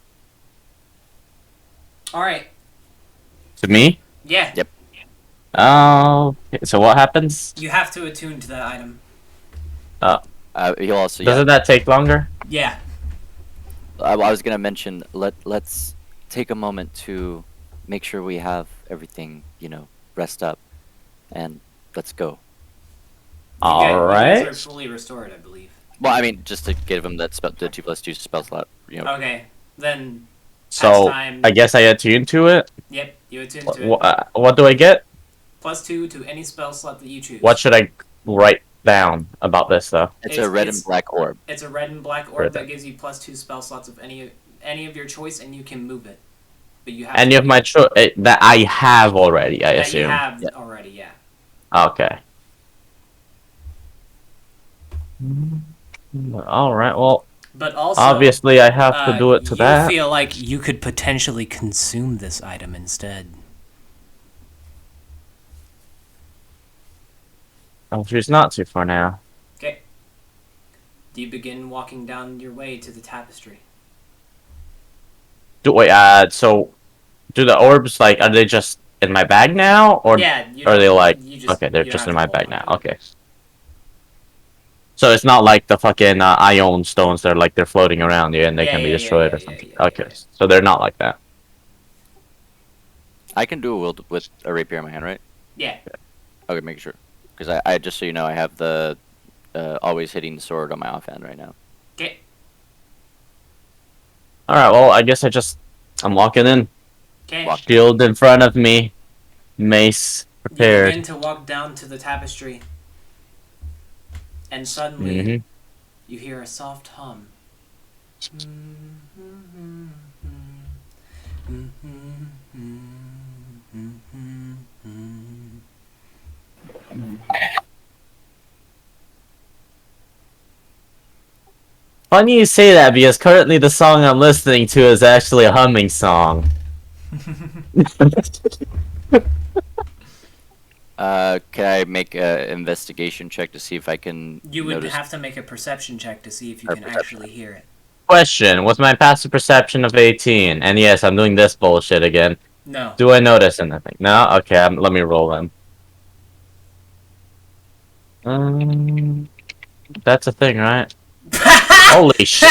All right. to me. Yeah. Yep. Oh, so what happens? You have to attune to that item. He'll also Doesn't that take longer? Yeah. I was gonna mention let's take a moment to make sure we have everything, rest up, and let's go. All You guys right. are fully restored, I believe. Well, I mean, just to give him the 2+2 spell slot. Okay. Then. So time. I guess I attune to it. Yep. You attune to it. What do I get? +2 to any spell slot that you choose. What should I write down about this though? It's a red and black orb. It's a red and black orb that gives you +2 spell slots of any of your choice, and you can move it. But you have Any of my choice that I have already, I that assume. you have already, yeah. Okay. All right. Well, But also, obviously, I have to do it to that. You feel like you could potentially consume this item instead. I'll choose not to for now. Okay. Do you begin walking down your way to the tapestry? So do the orbs are they just in my bag now, or Yeah, are they okay? They're just in my bag now. Okay. So it's not like the fucking ion stones. They're floating around you and they can be destroyed or something. Okay, so they're not like that. I can do a wield with a rapier in my hand, right? Yeah. Okay, make sure. Because I just so you know, I have the always hitting the sword on my offhand right now. Okay. All right. Well, I guess I'm walking in. Okay. Shield in front of me. Mace You prepared. begin to walk down to the tapestry, and suddenly you hear a soft hum. Funny you say that because currently the song I'm listening to is actually a humming song. Can I make an investigation check to see if I can You would notice? have to make a perception check to see if you can actually hear it. Question: with my passive perception of 18, and yes, I'm doing this bullshit again. No. Do I notice anything? No. Okay, let me roll them. That's a thing, right? Holy shit!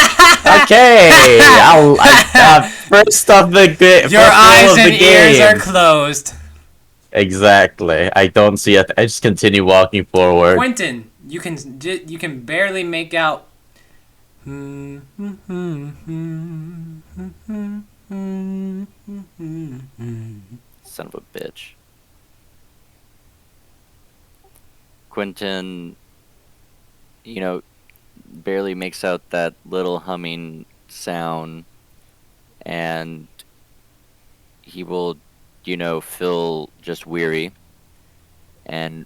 Okay, first of the game. Your eyes and ears are closed. Exactly. I don't see it. I just continue walking forward. Quentin, you can barely make out. Son of a bitch. Quentin, barely makes out that little humming sound, and he will, feel just weary and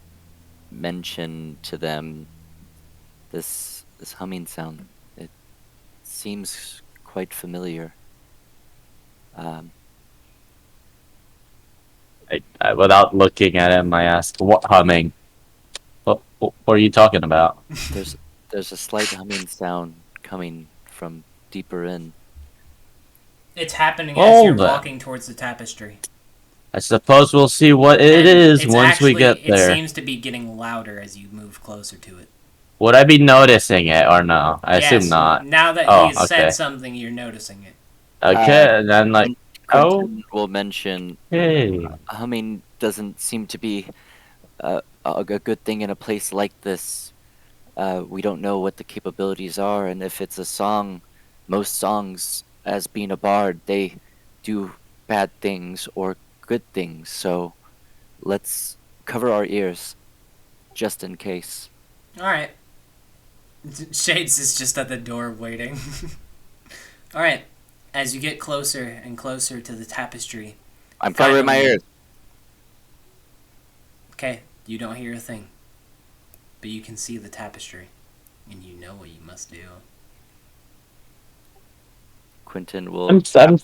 mention to them this humming sound. It seems quite familiar. Without looking at him, I ask, "What humming? What are you talking about?" There's a slight humming sound coming from deeper in. It's happening as you're Hold on. walking towards the tapestry. I suppose we'll see what it And is it's once we get there. It seems to be getting louder as you move closer to it. Would I be noticing it or no? I assume not. Now that Oh, he's okay. said something, you're noticing it. Okay, and then Quentin will mention, hey. humming doesn't seem to be a good thing in a place like this. We don't know what the capabilities are, and if it's a song, most songs, as being a bard, they do bad things or good things, so let's cover our ears, just in case. Alright. Shades is just at the door waiting. Alright. As you get closer and closer to the tapestry. I'm covering my ears. Okay, you don't hear a thing. But you can see the tapestry. And you know what you must do. Quentin will.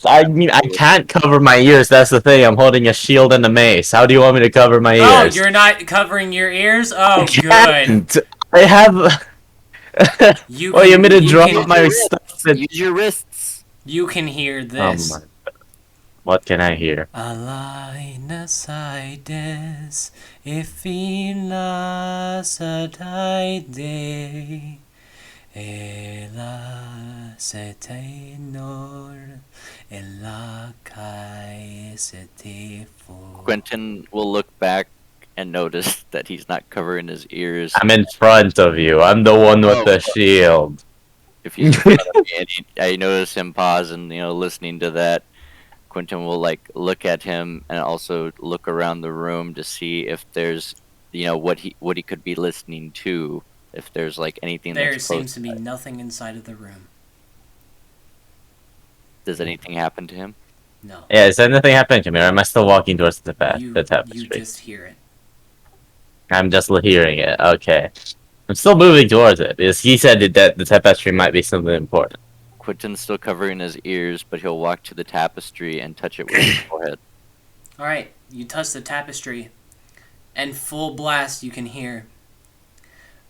I mean, I can't cover my ears. That's the thing. I'm holding a shield and a mace. How do you want me to cover my Oh, ears? you're not covering your ears? Oh, I good. can't. I have. You Well, you can, want me to you drop can, my stuff? Use your wrists. you can hear Oh this. my. What can I hear? Alainas ifinas adaide ela setenor ela kai setefo. Quentin will look back and notice that he's not covering his ears. I'm in front of you. I'm the one with Oh, the shield. if he's in front of me, and I notice him pause and listening to that. Quentin will like look at him and also look around the room to see if there's what he could be listening to, if there's like anything There that's close. seems to be nothing inside of the room. Does anything happen to him? No. Yeah, is anything happening to me, or am I still walking towards the path? You The tapestry. just hear it. I'm just hearing it. Okay. I'm still moving towards it because he said that the tapestry might be something important. Quentin's still covering his ears, but he'll walk to the tapestry and touch it with his forehead. All right, you touch the tapestry, and full blast you can hear.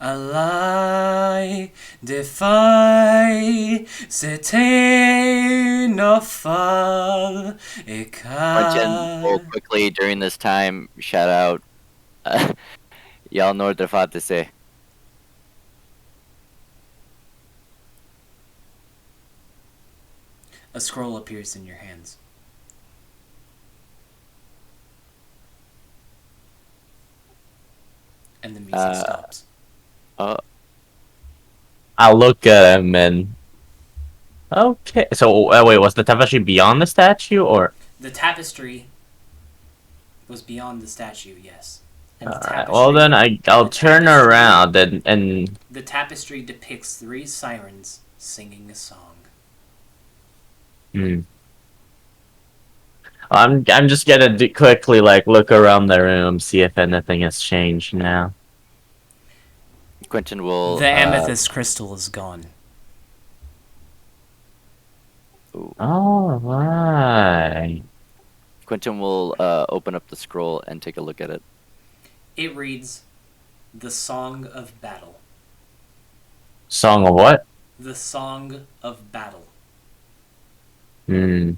Alai defy sete nafal Quentin will eka. quickly during this time shout out, "Y'all know what they're about to say." A scroll appears in your hands. And the music stops. I'll look at him and. Okay. So, wait, was the tapestry beyond the statue, or? The tapestry was beyond the statue, yes. And the Alright, well then I'll turn around and. The tapestry depicts 3 sirens singing a song. I'm just gonna quickly look around the room, see if anything has changed now. Quentin will. The amethyst crystal is gone. All right. Quentin will open up the scroll and take a look at it. It reads, "The Song of Battle." Song of what? The Song of Battle. And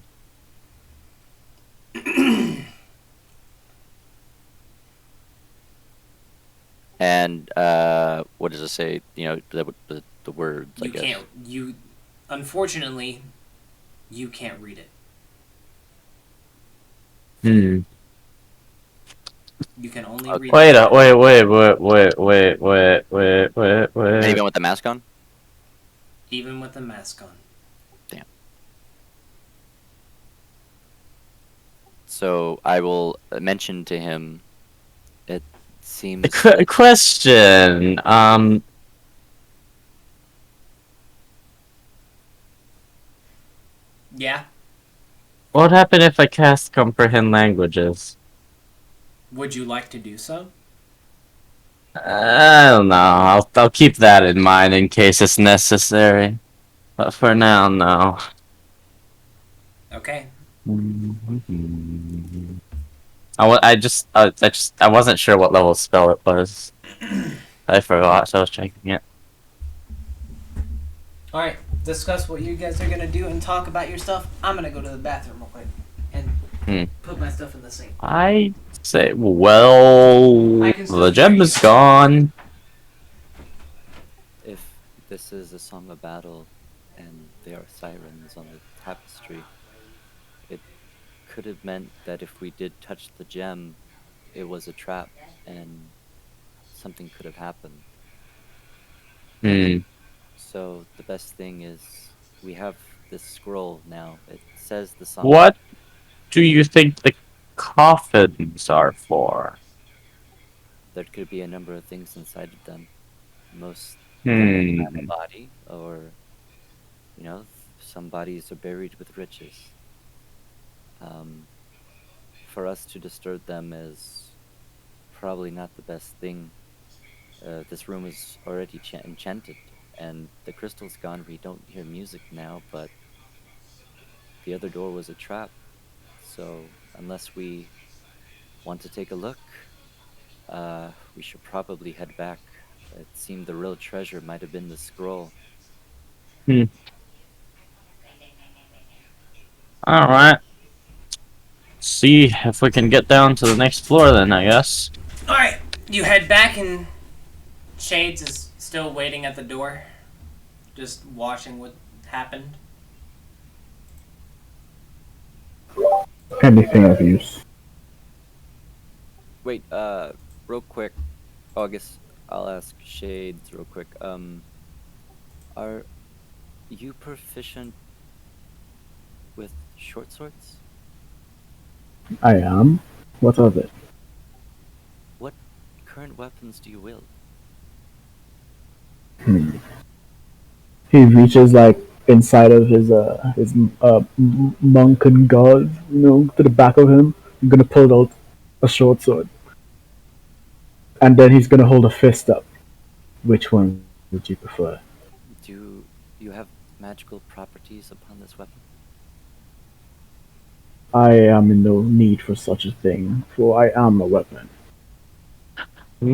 what does it say? The words. You can't. Unfortunately, you can't read it. You can only read. Wait. Even with the mask on. Even with the mask on. Damn. So I will mention to him. It seems. Question. Yeah. What happened if I cast comprehend languages? Would you like to do so? I don't know. I'll keep that in mind in case it's necessary. But for now, no. Okay. I wasn't sure what level spell it was. I forgot, so I was checking it. All right. Discuss what you guys are gonna do and talk about your stuff. I'm gonna go to the bathroom real quick and put my stuff in the sink. I say, well, the gem is gone. If this is a song of battle, and there are sirens on the tapestry, it could have meant that if we did touch the gem, it was a trap, and something could have happened. So the best thing is we have this scroll now. It says the song. What do you think the coffins are for? There could be a number of things inside of them. Most have a body, or some bodies are buried with riches. For us to disturb them is probably not the best thing. This room is already enchanted, and the crystal's gone. We don't hear music now, but the other door was a trap. So unless we want to take a look, we should probably head back. It seemed the real treasure might have been the scroll. Alright. See if we can get down to the next floor then, I guess. Alright, you head back and Shades is still waiting at the door. Just watching what happened. Anything of use. Wait, real quick, August, I'll ask Shades real quick. Are you proficient with short swords? I am. What of it? What current weapons do you wield? He reaches like inside of his monk and god, to the back of him. I'm gonna pull out a short sword, and then he's gonna hold a fist up. Which one would you prefer? Do you have magical properties upon this weapon? I am in no need for such a thing, for I am a weapon. I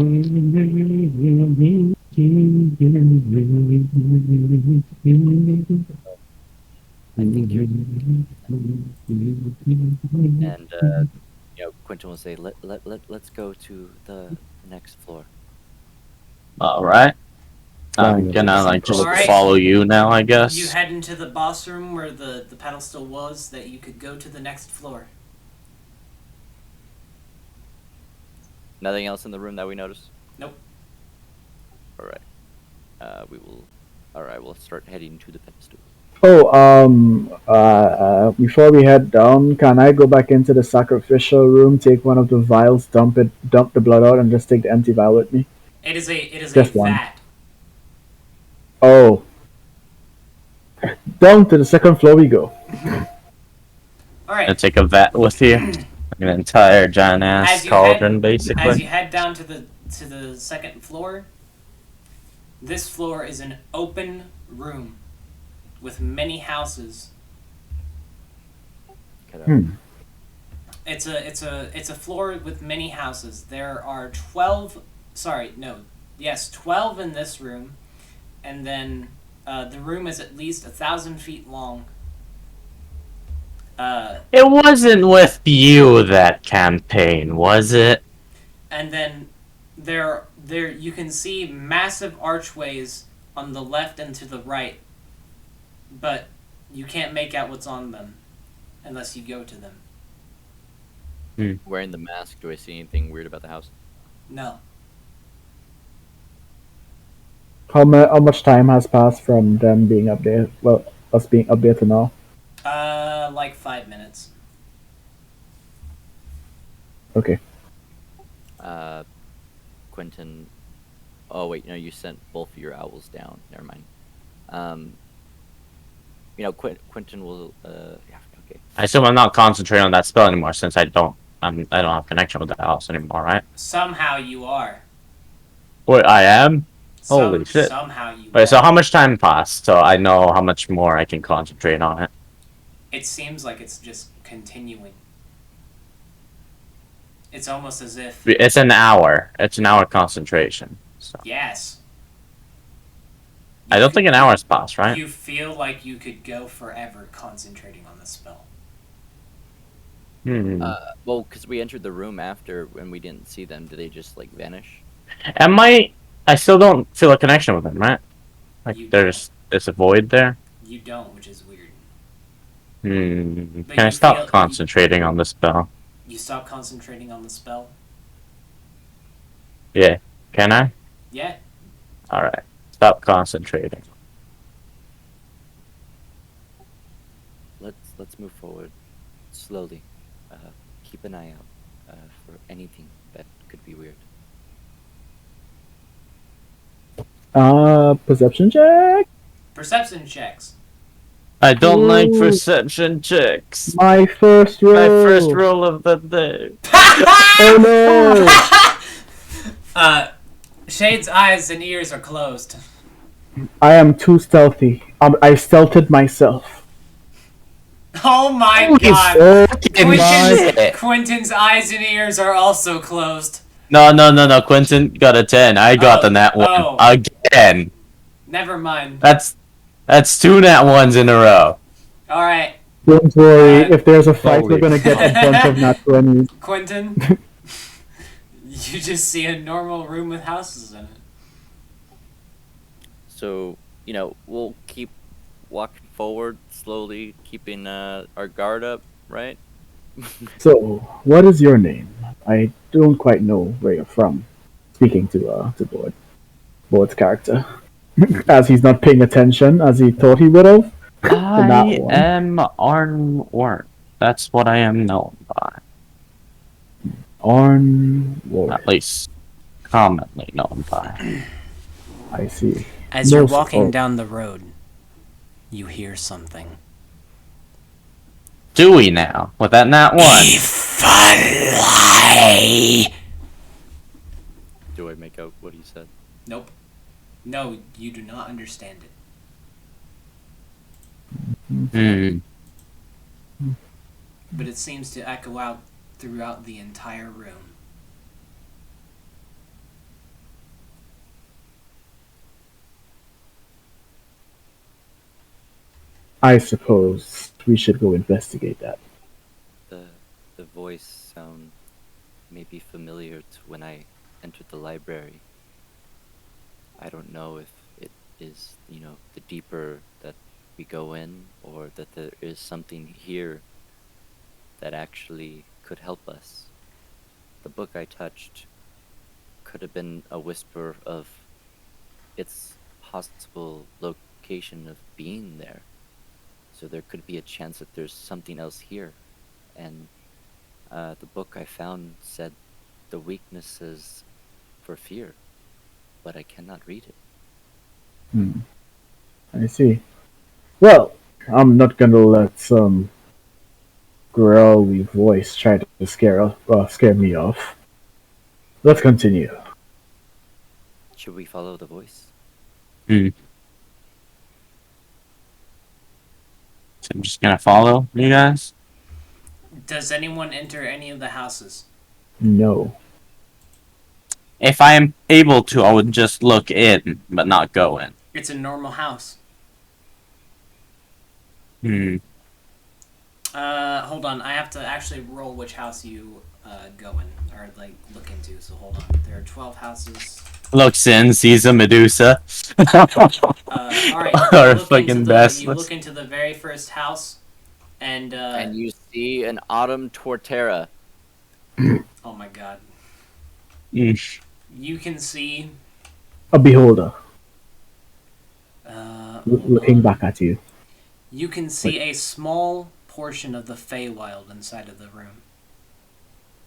think you're. And Quentin will say, let's go to the next floor. Alright. I'm Fine, gonna like just- just Alright. follow you now, I You guess. head into the boss room where the pedestal was, that you could go to the next floor. Nothing else in the room that we noticed? Nope. All right. We will. All right, we'll start heading to the pedestal. Oh, before we head down, can I go back into the sacrificial room, take one of the vials, dump the blood out, and just take the empty vial with me? It is a Just one. vat. Oh. Down to the second floor we go. Alright. Gonna take a vat with you. An entire giant ass As you cauldron, As basically. you head down to the second floor, this floor is an open room with many houses. It's a floor with many houses. There are 12 in this room, and then the room is at least 1,000 feet long. It wasn't with you, that campaign, was it? And then there you can see massive archways on the left and to the right, but you can't make out what's on them unless you go to them. Wearing the mask, do I see anything weird about the house? No. How much time has passed from them being up there? Well, us being up there to now. Like 5 minutes. Okay. Quentin. Oh wait, no, you sent both of your owls down. Never mind. Quentin will. Yeah. Okay. I assume I'm not concentrating on that spell anymore since I don't have connection with the house anymore, right? Somehow you are. Wait, I am? Holy shit. Somehow you are. Wait, so how much time passed so I know how much more I can concentrate on it? It seems like it's just continuing. It's almost as if... It's an hour. It's an hour concentration. So Yes. I don't think an hour's passed, right? You feel like you could go forever concentrating on the spell. Well, because we entered the room after when we didn't see them. Did they just like vanish? I still don't feel a connection with them, right? Like You there's a void there. You don't, which is weird. But Can I you stop feel- concentrating on the spell? You stop concentrating on the spell? Yeah. Can I? Yeah. Alright. Stop concentrating. Let's move forward slowly. Keep an eye out for anything that could be weird. Perception check. Perception checks. I don't like Ooh. perception checks. My first roll. My first roll of the day. Oh no! Shade's eyes and ears are closed. I am too stealthy. I stealthed myself. Oh my Holy god! fucking shit. Quentin's eyes and ears are also closed. No. Quentin got a 10. I got the nat 1 oh. again. Never mind. That's 2 nat 1s in a row. Alright. Don't worry, if there's a fight, Holy we're gonna get a bunch of nat 20s. Quentin, you just see a normal room with houses in it. So, we'll keep walking forward slowly, keeping our guard up, right? So, what is your name? I don't quite know where you're from. Speaking to Board's character, as he's not paying attention as he thought he would have. I am Arn. That's what I am known by. Arn Warren. At least commonly known by. I see. As you're walking down the road, you hear something. Do we now? With that nat 1? Do I make out what he said? Nope. No, you do not understand it. But it seems to echo out throughout the entire room. I suppose we should go investigate that. The voice sound maybe familiar to when I entered the library. I don't know if it is, the deeper that we go in, or that there is something here that actually could help us. The book I touched could have been a whisper of its possible location of being there. So there could be a chance that there's something else here. And the book I found said the weaknesses for fear, but I cannot read it. I see. Well, I'm not gonna let some growly voice try to scare me off. Let's continue. Should we follow the voice? So I'm just gonna follow you guys. Does anyone enter any of the houses? No. If I am able to, I would just look in, but not go in. It's a normal house. Hold on. I have to actually roll which house you go in or look into. So hold on. There are 12 houses. Looks in, sees a Medusa. All right. Or fucking You look into the very first house, and you see an autumn torterra. Oh my god. Mm. You can see a beholder hold looking on. back at you. You can see a small portion of the Feywild inside of the room.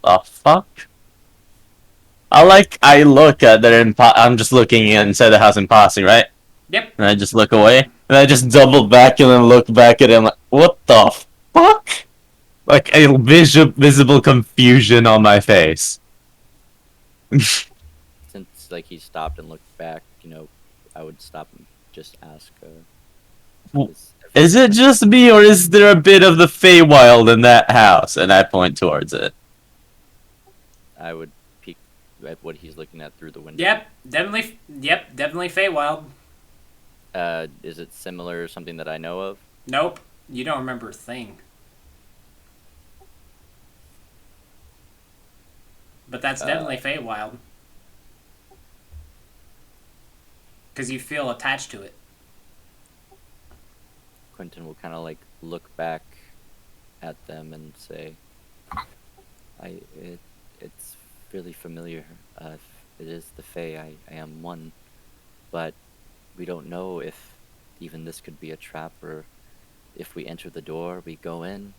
The fuck? I look at their I'm just looking inside the house and passing, right? Yep. And I just look away, and I just double back and then look back at him like, what the fuck? Like a visible confusion on my face. Since he stopped and looked back, I would stop and just ask. Is it just me, or is there a bit of the Feywild in that house? And I point towards it. I would peek at what he's looking at through the window. Yep, definitely Feywild. Is it similar or something that I know of? Nope, you don't remember a thing. But that's definitely Feywild. Because you feel attached to it. Quentin will kind of look back at them and say, it's really familiar. If it is the Fae, I am one. But we don't know if even this could be a trap, or if we enter the door, we go in,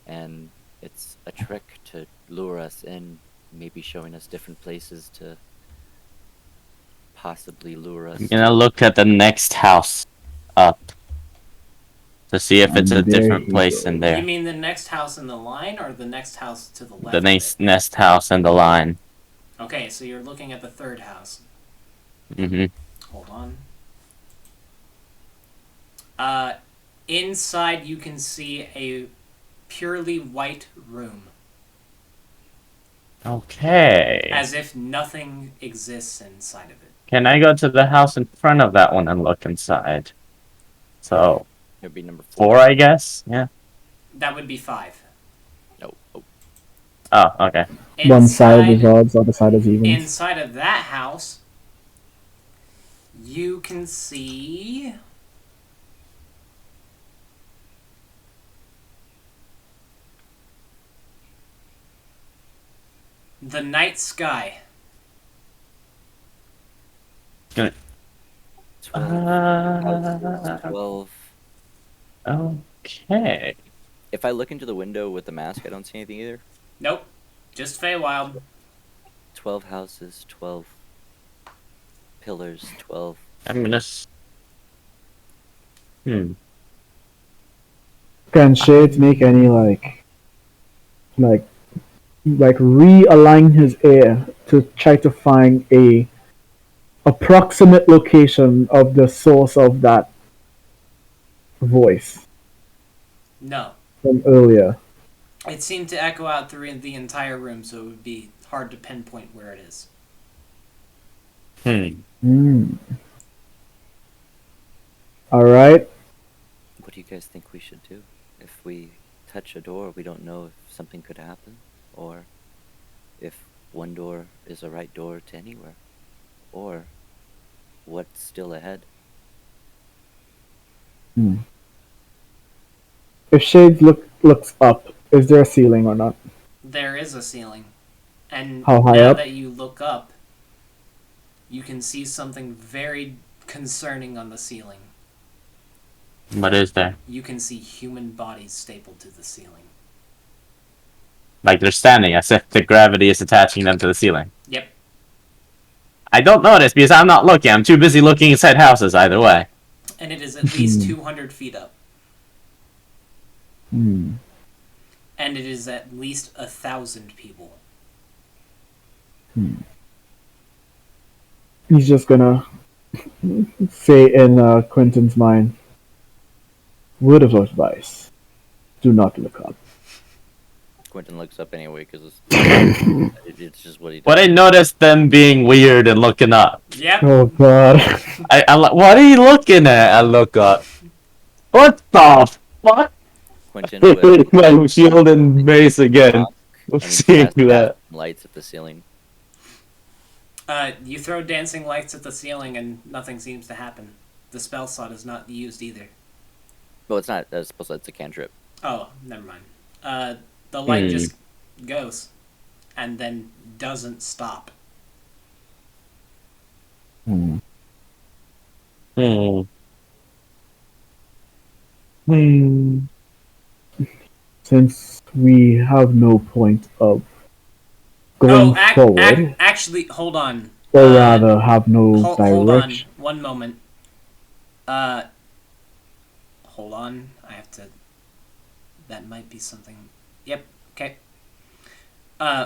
and it's a trick to lure us in, maybe showing us different places to possibly lure us. I'm gonna look at the next house up to see if it's a different place in there. You mean the next house in the line, or the next house to the left? The next house in the line. Okay, so you're looking at the third house. Mm-hmm. Hold on. Inside, you can see a purely white room, Okay. as if nothing exists inside of it. Can I go to the house in front of that one and look inside? So, It would be number 4, I guess? Yeah. That would be 5. No. Oh, Oh, okay. One side is Inside, odds, other side is evens. inside of that house, you can see the night sky. 12. Uh, 12. Okay. If I look into the window with the mask, I don't see anything either. Nope, just Feywild. 12 houses, 12 pillars, 12. I'm gonna. Can Shades make any like realign his ear to try to find a approximate location of the source of that voice No. from earlier? It seemed to echo out through the entire room, so it would be hard to pinpoint where it is. All right. What do you guys think we should do? If we touch a door, we don't know if something could happen, or if one door is the right door to anywhere, or what's still ahead. If Shades looks up, is there a ceiling or not? There is a ceiling. And How high now up? that you look up, you can see something very concerning on the ceiling. What is there? You can see human bodies stapled to the ceiling. Like they're standing as if the gravity is attaching them to the ceiling. Yep. I don't notice because I'm not looking. I'm too busy looking inside houses either way. And it is at least 200 feet up. And it is at least 1,000 people. He's just gonna say in Quentin's mind, word of advice, do not look up. Quentin looks up anyway because it's just what he does. But I noticed them being weird and looking up. Yep. Oh god. What are you looking at? I look up. What the fuck? Quentin with My shield and mace again. and he Seeing casts that. lights at the ceiling. You throw dancing lights at the ceiling and nothing seems to happen. The spell slot is not used either. Well, it's not. It's a cantrip. Oh, never mind. The light just goes and then doesn't stop. Since we have no point of going forward, actually, hold on. or rather have no Hold on, direction. one moment. Hold on. I have to. That might be something. Yep. Okay.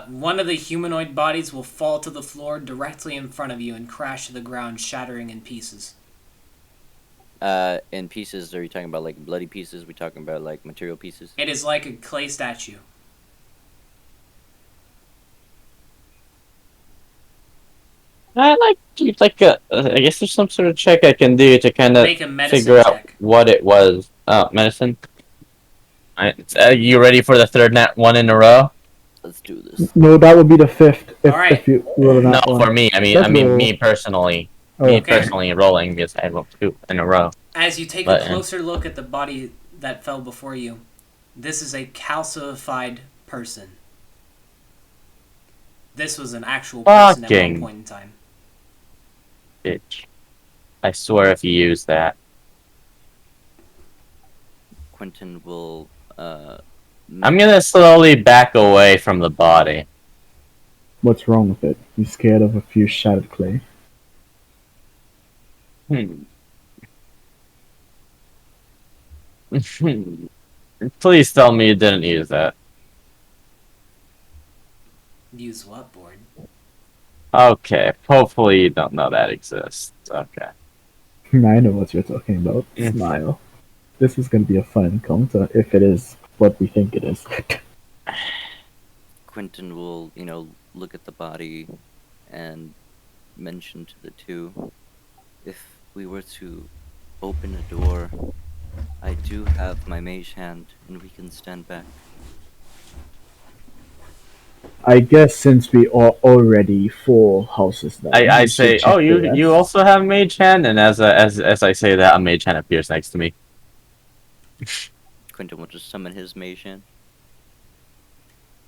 One of the humanoid bodies will fall to the floor directly in front of you and crash to the ground, shattering in pieces. In pieces, are you talking about like bloody pieces? We talking about like material pieces? It is like a clay statue. I guess there's some sort of check I can do to kind of Make a medicine figure out check. what it was. Oh, medicine. Alright, you ready for the third nat one in a row? Let's do this. No, that would be the fifth Alright. if you roll No, that one. for me. I mean, Let's roll. me personally. Oh, Me okay. personally rolling because I rolled 2 in a row. As you take But, a closer look at the body that fell before you, this is a calcified person. This was an actual person at one Fucking point in time. bitch. I swear if you use that. Quentin will. I'm gonna slowly back away from the body. What's wrong with it? You scared of a few shattered clay? Please tell me you didn't use that. Use what board? Okay, hopefully you don't know that exists. Okay. I know what you're talking about. Yeah. Smile. This is going to be a fun encounter if it is what we think it is. Quentin will, look at the body and mention to the two, if we were to open a door, I do have my mage hand, and we can stand back. I guess since we are already 4 houses down, I we should say, check oh, the you rest. also have mage hand, and as I say that, a mage hand appears next to me. Quentin will just summon his mage hand.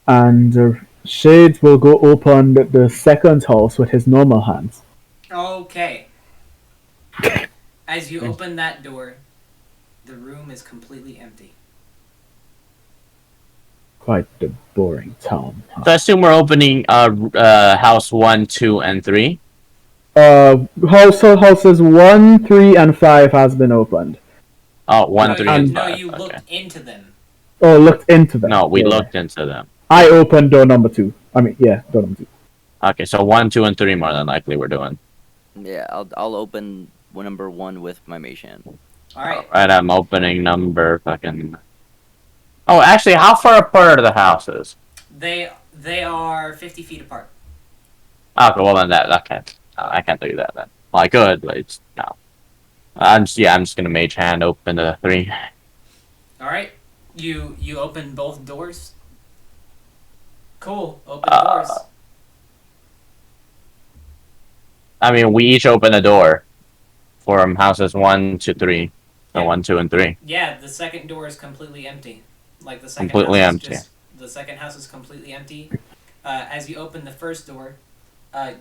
And Shades will go open the second house with his normal hands. Okay. As you open that door, the room is completely empty. Quite the boring town. So I assume we're opening house 1, 2, and 3. Houses 1, 3, and 5 has been opened. Oh, 1, No, 3, you, and no, 5. you Okay. looked into them. Oh, looked into them. No, we Yeah. looked into them. I opened door number 2. Door number 2. Okay, so 1, 2, and 3 more than likely we're doing. Yeah, I'll open number 1 with my mage hand. Alright. Alright, I'm opening number fucking... Oh, actually, how far apart are the houses? They are 50 feet apart. Okay, well then I can't do that then. Well, I could, but it's no. I'm just gonna mage hand open the 3. Alright. You open both doors. Cool. Open doors. I mean, we each open a door from houses 1 to 3. So Yeah. 1, 2, and 3. Yeah, the second door is completely empty. Like the second Completely house empty. The second house is completely empty. As you open the first door,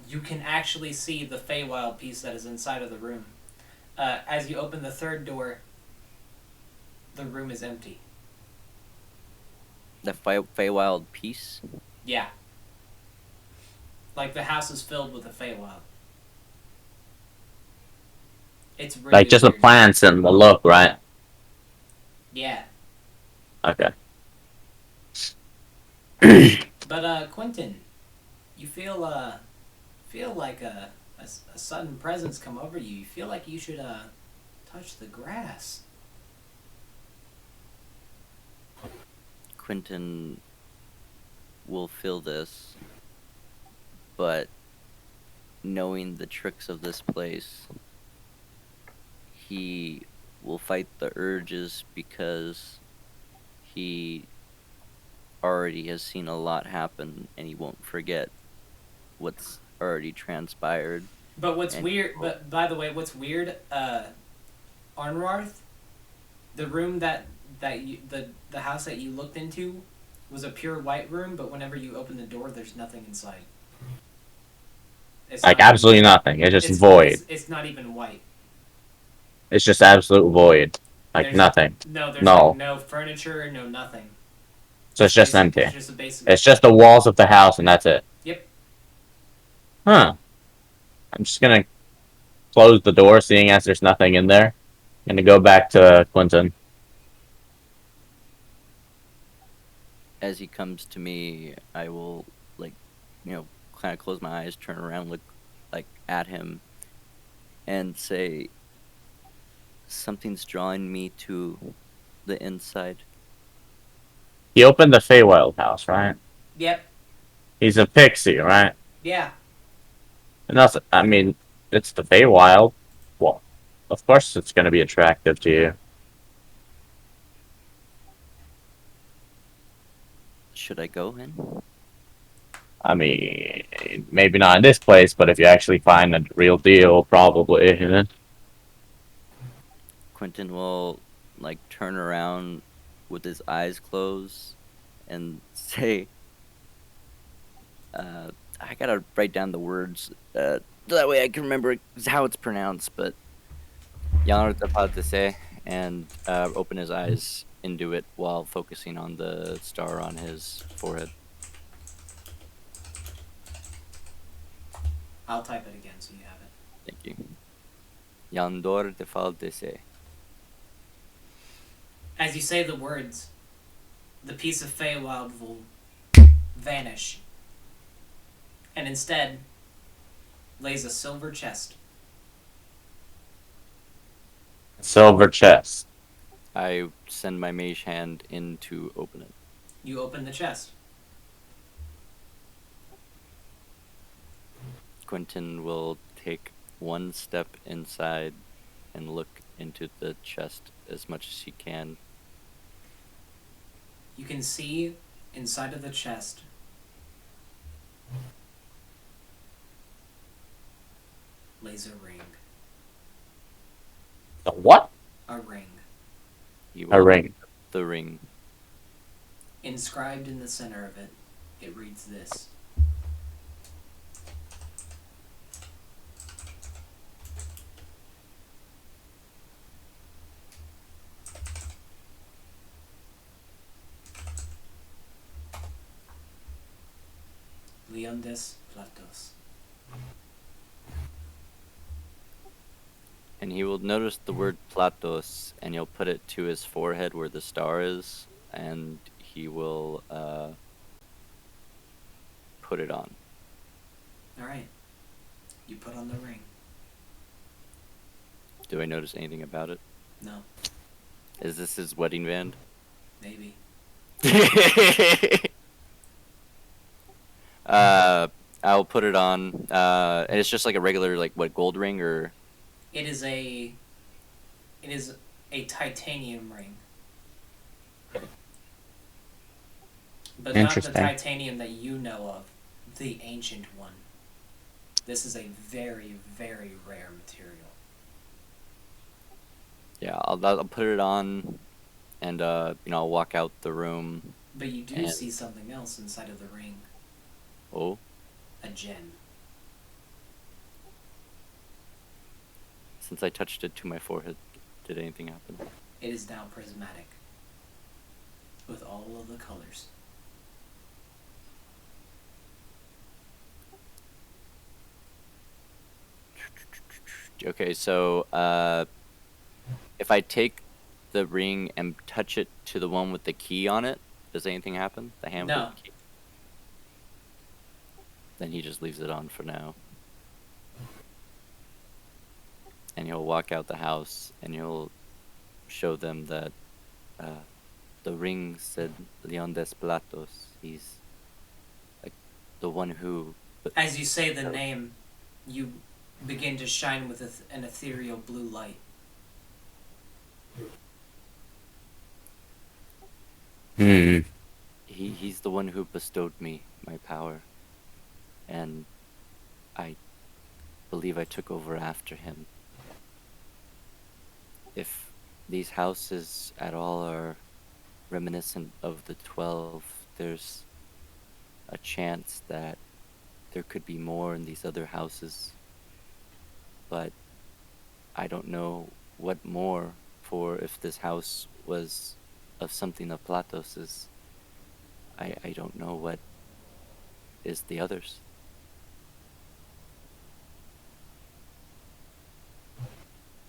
you can actually see the Feywild piece that is inside of the room. As you open the third door, the room is empty. The Feywild piece? Yeah. Like the house is filled with the Feywild. It's really Like just the weird. plants and the look, right? Yeah. Okay. But Quentin, you feel like a sudden presence come over you. You feel like you should touch the grass. Quentin will feel this, but knowing the tricks of this place, he will fight the urges because he already has seen a lot happen and he won't forget what's already transpired. But what's weird? But by the way, what's weird? Arnwarth, the room the house that you looked into was a pure white room, but whenever you open the door, there's nothing inside. It's Like not absolutely nothing. It's just it's, void. It's not even white. It's just absolute void. Like There's- nothing. No, there's No. like no furniture, no nothing. So it's just empty. It's just a basic. It's just the walls of the house and that's it. Yep. Huh. I'm just gonna close the door, seeing as there's nothing in there. I'm gonna go back to Quentin. As he comes to me, I will, kind of close my eyes, turn around, look, at him, and say, something's drawing me to the inside. He opened the Feywild house, right? Yep. He's a pixie, right? Yeah. And that's, I mean, it's the Feywild. Well, of course it's gonna be attractive to you. Should I go in? I mean, maybe not in this place, but if you actually find the real deal, probably. You know? Quentin will, turn around with his eyes closed and say, I gotta write down the words, that way I can remember how it's pronounced, but Jan about to say, and open his eyes into it while focusing on the star on his forehead. I'll type it again so you have it. Thank you. Yandor de Faldese. As you say the words, the piece of Feywild will vanish, and instead lays a silver chest. Silver chest. I send my mage hand in to open it. You open the chest. Quentin will take one step inside and look into the chest as much as he can. You can see inside of the chest lays a ring. A what? A ring. He A will ring. the ring. Inscribed in the center of it, it reads this. Leondes Platos. And he will notice the word Platos, and he'll put it to his forehead where the star is, and he will put it on. Alright. You put on the ring. Do I notice anything about it? No. Is this his wedding band? Maybe. I'll put it on. And it's just like a regular, like, what, gold ring, or? It is a titanium ring. But not the Interesting. titanium that you know of, the ancient one. This is a very, very rare material. Yeah, I'll put it on, and I'll walk out the room. But you do see something else inside of the ring. Oh, A gem. since I touched it to my forehead, did anything happen? It is now prismatic. With all of the colors. Okay, so if I take the ring and touch it to the one with the key on it, does anything happen? The hand No. with the key? Then he just leaves it on for now. And he'll walk out the house and he'll show them that the ring said Leon des Platos. He's like the one who. As you say the name, you begin to shine with an ethereal blue light. He's the one who bestowed me my power, and I believe I took over after him. If these houses at all are reminiscent of the 12, there's a chance that there could be more in these other houses. But I don't know what more, for if this house was of something of Platos's, I don't know what is the others.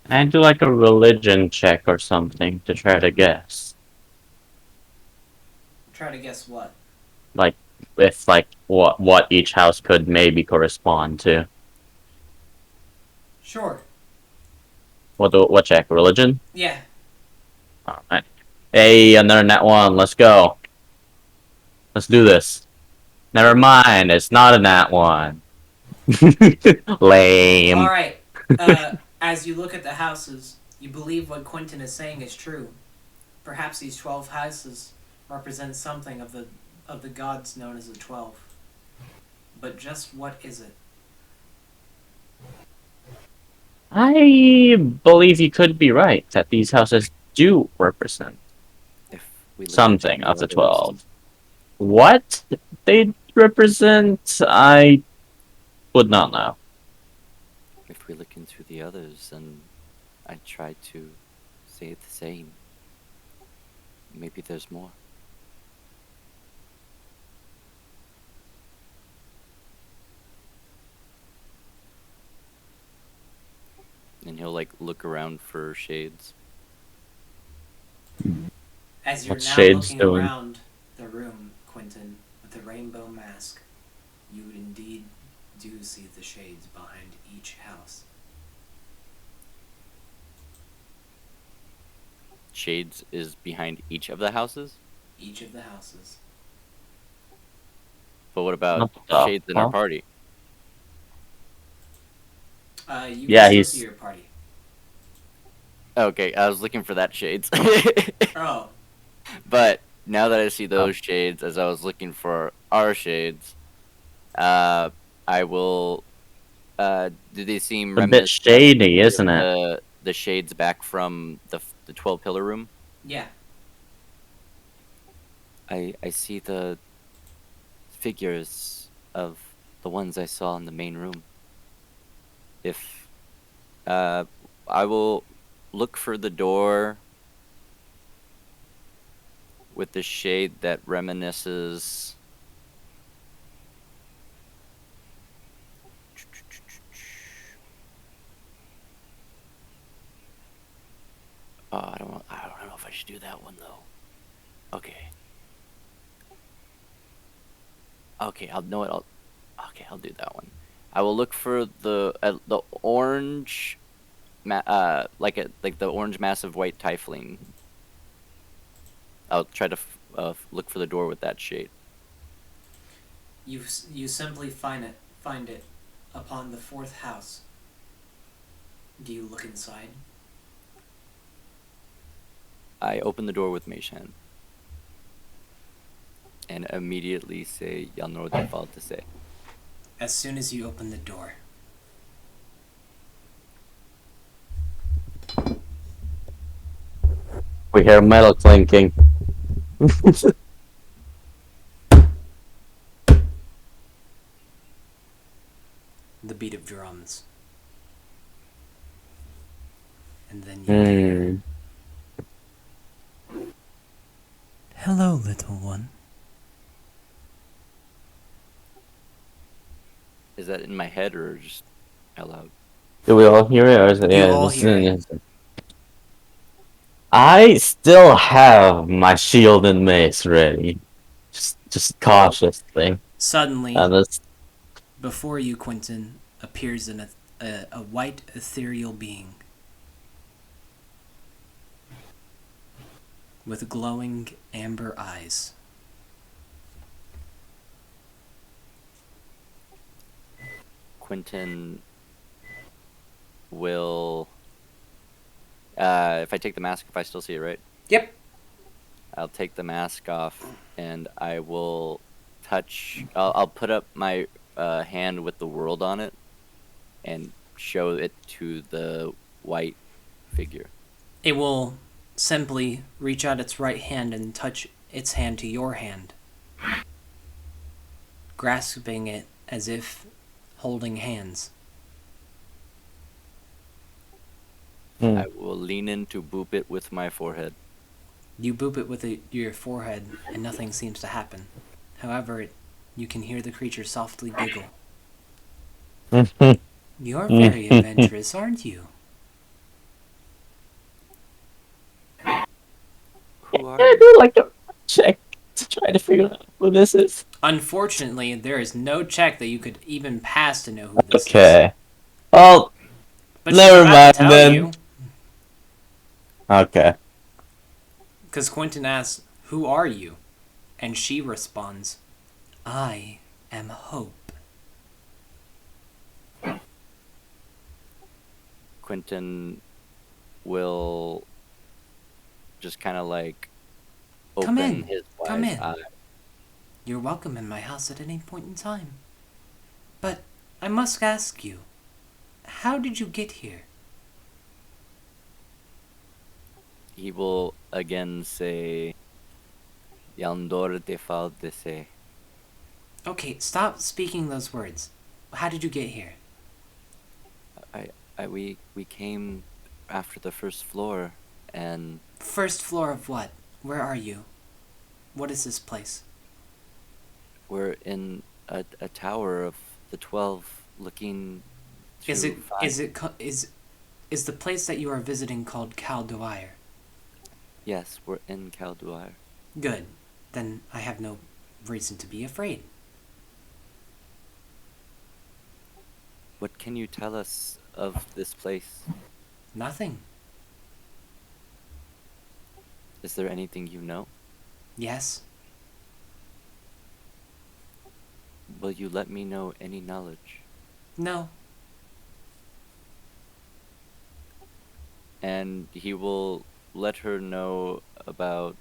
And do like a religion check or something to try to guess. Try to guess what? Like, if like what each house could maybe correspond to. Sure. What check? Religion? Yeah. Alright. Hey, another net one. Let's go. Let's do this. Never mind. It's not a nat one. Lame. Alright. As you look at the houses, you believe what Quentin is saying is true. Perhaps these 12 houses represent something of the gods known as the 12. But just what is it? I believe you could be right that these houses do represent If we look something into of the others, 12. What they represent, I would not know. If we look into the others and I try to say the same, maybe there's more. And he'll like look around for shades. As you're What's now Shades looking doing? around the room, Quentin, with the rainbow mask, you indeed do see the shades behind each house. shades is behind each of the houses. Each of the houses. But what about What the shades in our fuck? party? You Yeah, can still he's- see your party. Okay, I was looking for that shades. Oh, But now that I see those shades, as I was looking for our shades, I will. Do they seem a bit reminiscent of shady, any isn't it? the shades back from the 12 pillar room? yeah. I see the figures of the ones I saw in the main room. If I will look for the door with the shade that reminisces. Oh, I don't know if I should do that one though. Okay. Okay, I'll know it. I'll do that one. I will look for the orange, like the orange massive white tiefling. I'll try to look for the door with that shade. You simply find it upon the 4th house. Do you look inside? I open the door with Mage Hand and immediately say, "Y'all know what they failed to say." As soon as you open the door, We hear metal clinking. the beat of drums. And then you hear, "Hello, little one." Is that in my head or just out loud? Do we all hear it, or is it? You Yeah, all it's- hear it. I still have my shield and mace ready, just cautiously. Suddenly, And this, before you, Quentin, appears a white ethereal being with glowing amber eyes. Quentin will. If I take the mask, if I still see it, right? Yep. I'll take the mask off and I will touch. I'll put up my hand with the world on it and show it to the white figure. It will simply reach out its right hand and touch its hand to your hand, grasping it as if holding hands. I will lean in to boop it with my forehead. You boop it with your forehead, and nothing seems to happen. However, you can hear the creature softly giggle. You're very adventurous, aren't you? Who are can I you? do like a check to try to figure out who this is? Unfortunately, there is no check that you could even pass to know who this is. Okay. Well, But she's never about mind to tell then. you, okay. because Quentin asks, "Who are you?" And she responds, "I am Hope." Quentin will just kind of like Come open in. his wide Come in. eye. You're welcome in my house at any point in time. But I must ask you, how did you get here? He will again say, "Yandor de fal de se." Okay, stop speaking those words. How did you get here? We came after the first floor, and First floor of what? Where are you? What is this place? we're in a tower of the 12, looking to Is it find- is it co- is the place that you are visiting called Caldoire? Yes, we're in Caldoire. Good. Then I have no reason to be afraid. What can you tell us of this place? Nothing. Is there anything you know? Yes. Will you let me know any knowledge? No. And he will let her know about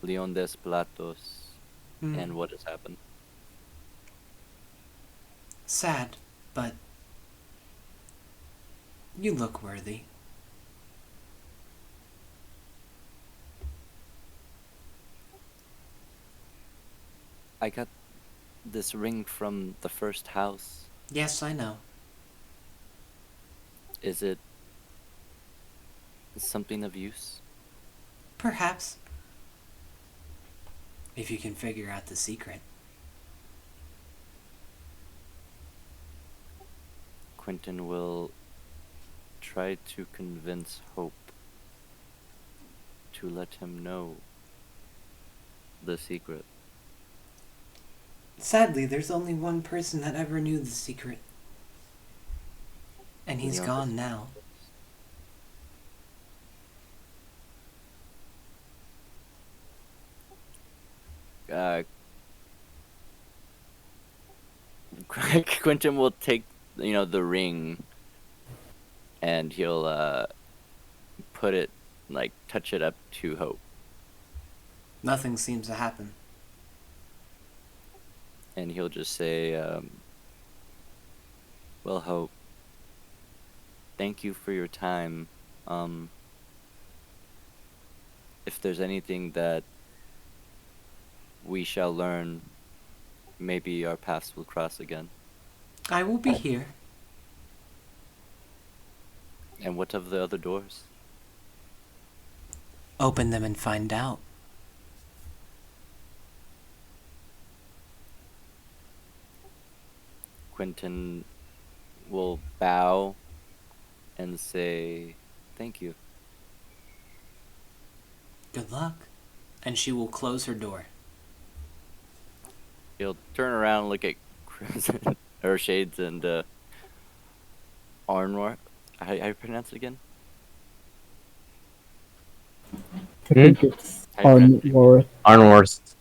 Leon des Platos Hmm. and what has happened. Sad, but you look worthy. I got this ring from the first house. Yes, I know. Is it something of use? Perhaps. If you can figure out the secret. Quentin will try to convince Hope to let him know the secret. Sadly, there's only one person that ever knew the secret. And he's Leon gone des- now. Uh, Quentin will take, the ring, and he'll put it, touch it up to Hope, Nothing seems to happen. and he'll just say, "Well, Hope, thank you for your time. If there's anything that we shall learn, maybe our paths will cross again." I will be here. And what of the other doors? Open them and find out. Quentin will bow and say, "Thank you." Good luck. And she will close her door. He'll turn around, look at Crimson, or Shades, and Arnor. How you pronounce it again? I think it's How you pronounce it? Arnworth. Arnworth.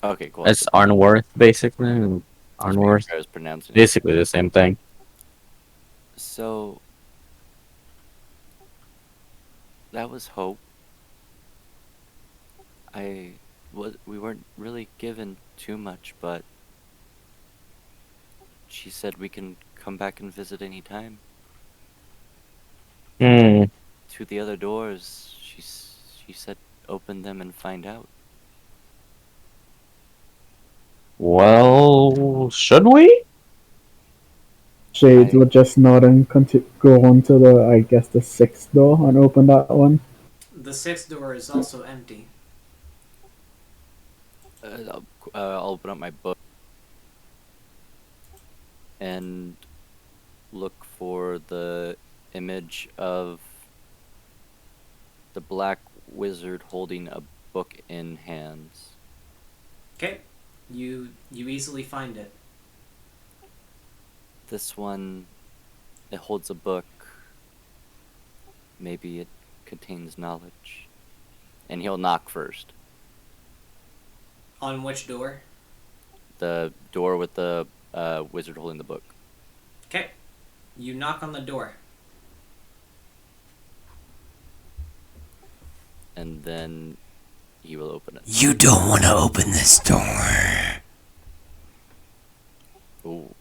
Okay, cool. It's Arnworth, basically. And Just making Arnworth. sure I was pronouncing it. Basically the same thing. So that was Hope. We weren't really given too much, but she said we can come back and visit anytime. Hmm. To the other doors, she said open them and find out. Well, should we? Shades I- would just nod and go on to I guess, the sixth door and open that one. The sixth door is also empty. I'll open up my book and look for the image of the black wizard holding a book in hands. Okay. You easily find it. This one, it holds a book. Maybe it contains knowledge. And he'll knock first. On which door? The door with the wizard holding the book. Okay. You knock on the door. And then he will open it. You don't want to open this door. Ooh.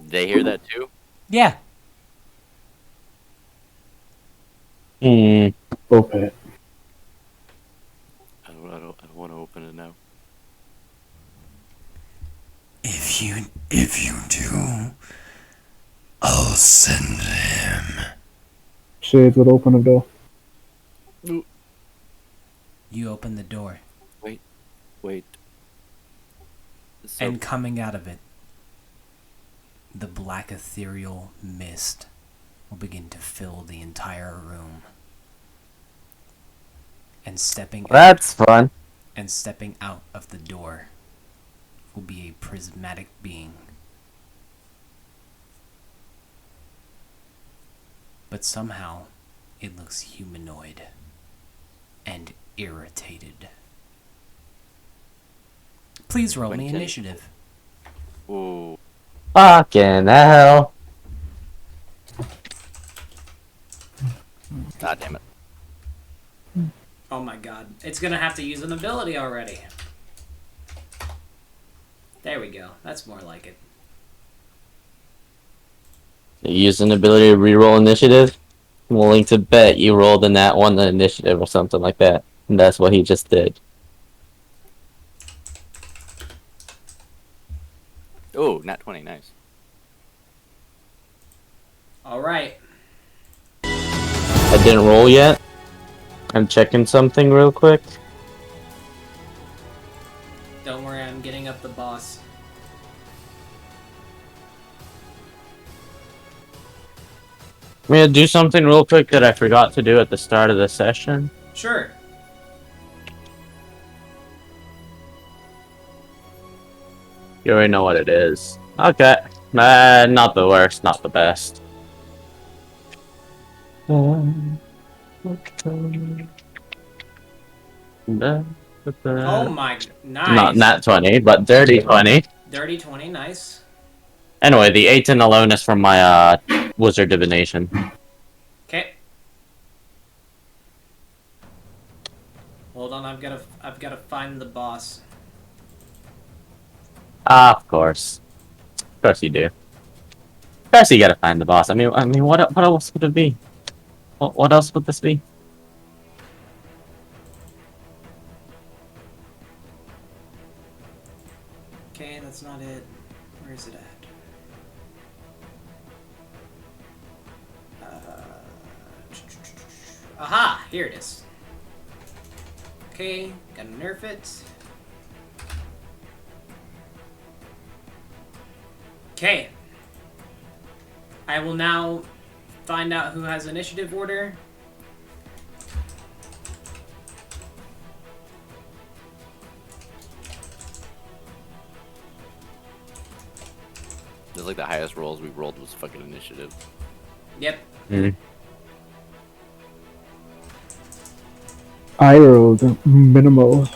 They hear that too? Yeah. Hmm. Open it. I don't want to open it now. If you do, I'll send him. Shades would open the door. You open the door, Wait. So, and coming out of it, the black ethereal mist will begin to fill the entire room. And That's fun. stepping out of the door will be a prismatic being. But somehow, It looks humanoid and irritated. Please roll me Quentin. initiative. Ooh. Fucking hell. God damn it. Oh my god. It's gonna have to use an ability already. There we go. That's more like it. You use an ability to reroll initiative. I'm willing to bet you rolled in that one the initiative or something like that. And that's what he just did. Ooh, nat 20, nice. Alright. I didn't roll yet. I'm checking something real quick. Don't worry, I'm getting up the boss. I'm gonna do something real quick that I forgot to do at the start of the session. Sure. You already know what it is. Okay. Not the worst, not the best. Oh my... Nice. Not nat 20, but dirty 20. Dirty 20, nice. Anyway, the 8 and alone is from my wizard divination. Okay. Hold on, I've gotta find the boss. Ah, of course. Of course you do. Of course you gotta find the boss. I mean, what else would it be? What else would this be? Okay, that's not it. Where is it at? Aha! Here it is. Okay, gotta nerf it. Okay. I will now find out who has initiative order. Just like the highest rolls we rolled was fucking initiative. Yep. I rolled minimal.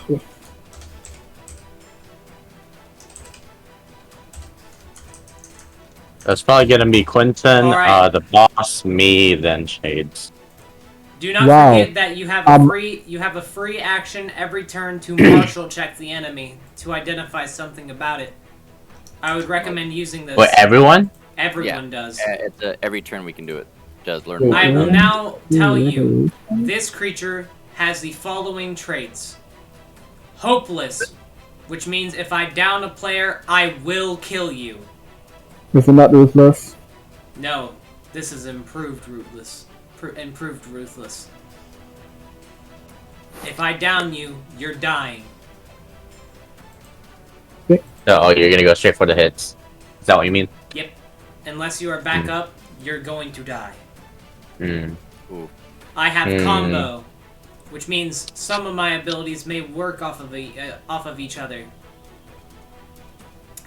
That's probably gonna be Quentin, Alright. the boss, me, then Shades. Do not Wow. forget that you have a free action every turn to martial check the enemy to identify something about it. I would recommend using this. Wait, everyone? Everyone does. It's every turn we can do it. Just learn. I will now tell you, this creature has the following traits. Hopeless, which means if I down a player, I will kill you. This is not ruthless. No, this is improved ruthless. Improved ruthless. If I down you, you're dying. Oh, you're gonna go straight for the hits. Is that what you mean? Yep. Unless you are back up, you're going to die. Hmm. Ooh. I have combo, which means some of my abilities may work off of each other.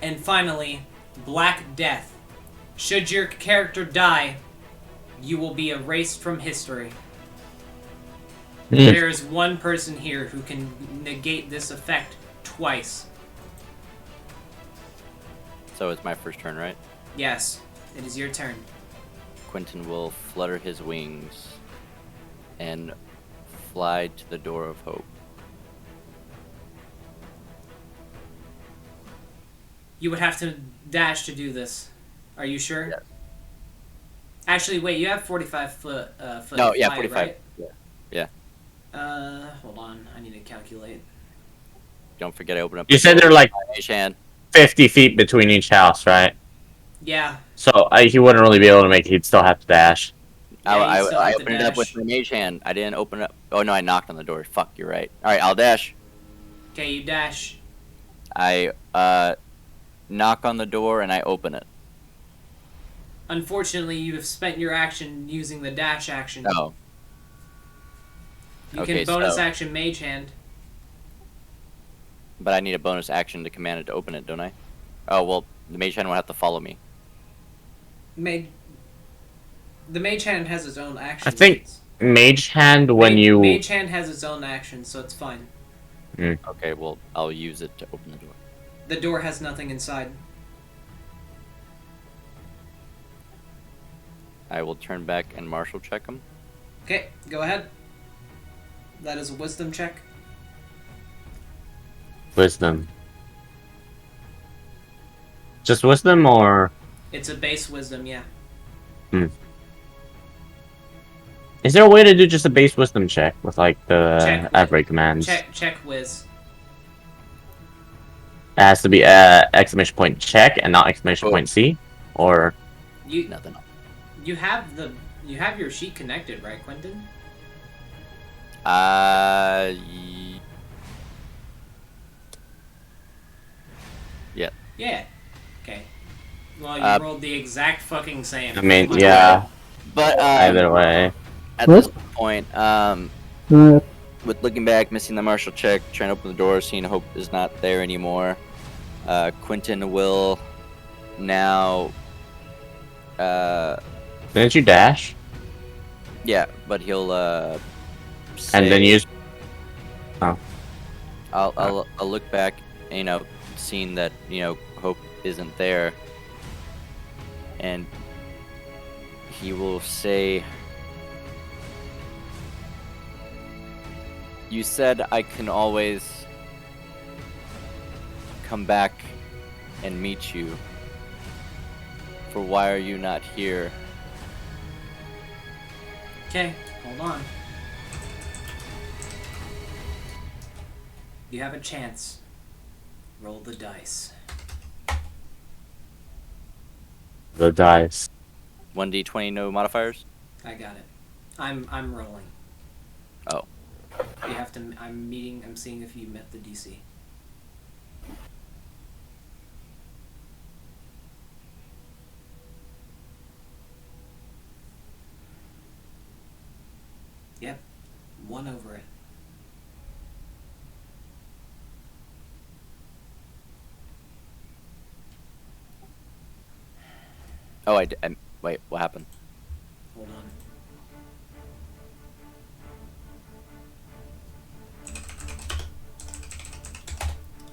And finally, Black Death. Should your character die, you will be erased from history. There is one person here who can negate this effect twice. So it's my first turn, right? Yes, it is your turn. Quentin will flutter his wings and fly to the door of hope. You would have to dash to do this. Are you sure? Yes. Actually, wait. You have 45 foot. No, yeah, flight, 45. Right? Yeah. Hold on. I need to calculate. Don't forget I open up. You said they're like Mage hand. 50 feet between each house, right? Yeah. So he wouldn't really be able to make it. He'd still have to dash. Yeah, you still I have to opened it up with dash. my mage hand. I didn't open it up. Oh no, I knocked on the door. Fuck, you're right. All right, I'll dash. Okay, you dash. I knock on the door and I open it. Unfortunately, you have spent your action using the dash action. Oh. You Okay, can bonus so- action mage hand. But I need a bonus action to command it to open it, don't I? Oh well, the mage hand will have to follow me. The mage hand has its own action. I think- Mage hand when you. Mage Hand has its own action, so it's fine. Okay, well, I'll use it to open the door. The door has nothing inside. I will turn back and martial check him. Okay, go ahead. That is a wisdom check. Wisdom. Just wisdom or. It's a base wisdom, yeah. Is there a way to do just a base wisdom check with like the every commands? Check whiz. It has to be exclamation point check and not exclamation point C, or Nothing. You have your sheet connected, right, Quentin? Yeah. Yeah. Okay. Well, you rolled the exact fucking same. I mean, yeah. But Either way. at this point, Uh, with looking back, missing the martial check, trying to open the door, seeing Hope is not there anymore, Quentin will now. Didn't you dash? Yeah, but he'll And then use. I'll look back, seeing that Hope isn't there, and he will say, "You said I can always come back and meet you. For why are you not here?" Okay, hold on. You have a chance. Roll the dice. The dice. 1d20, no modifiers. I got it. I'm rolling. Oh. You have to. I'm seeing if you met the DC. Yep. 1 over it. Oh, wait, what happened? Hold on.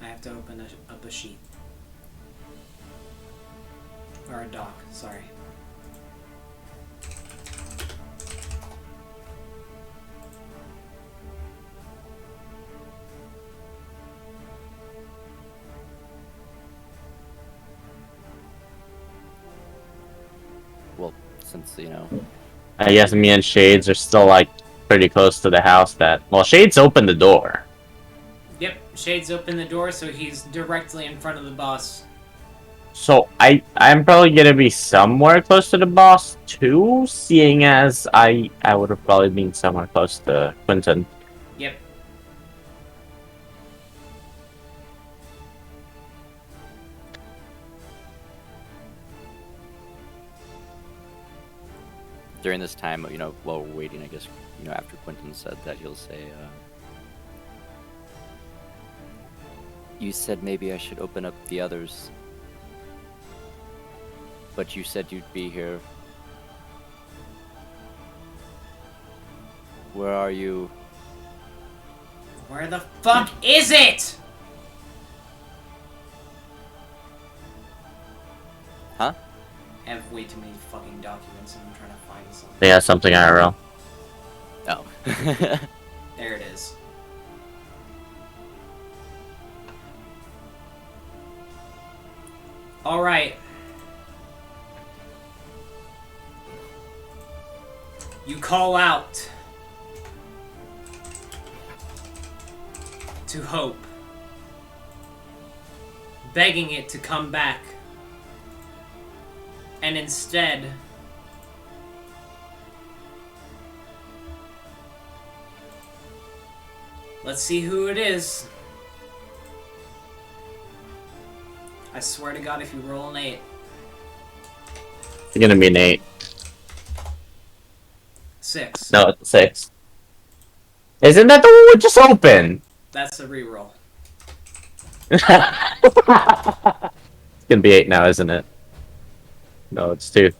I have to open up a sheet. Or a doc, sorry. Well, since I guess me and Shades are still like pretty close to the house. Well, Shades opened the door. Yep, Shades opened the door, so he's directly in front of the boss. So I'm probably gonna be somewhere close to the boss too, seeing as I would have probably been somewhere close to Quentin. Yep. during this time, while we're waiting, I guess, after Quentin said that, he'll say, "You said maybe I should open up the others, but you said you'd be here. Where are you?" Where the fuck is it? Huh? I have way too many fucking documents and I'm trying to find something. Yeah, something IRL. Oh. There it is. Alright. You call out to Hope, begging it to come back. And instead, let's see who it is. I swear to God, if you roll an 8. It's gonna be an 8. 6. No, it's a 6. Isn't that the one we just opened? That's a reroll. It's gonna be 8 now, isn't it? No, it's 2.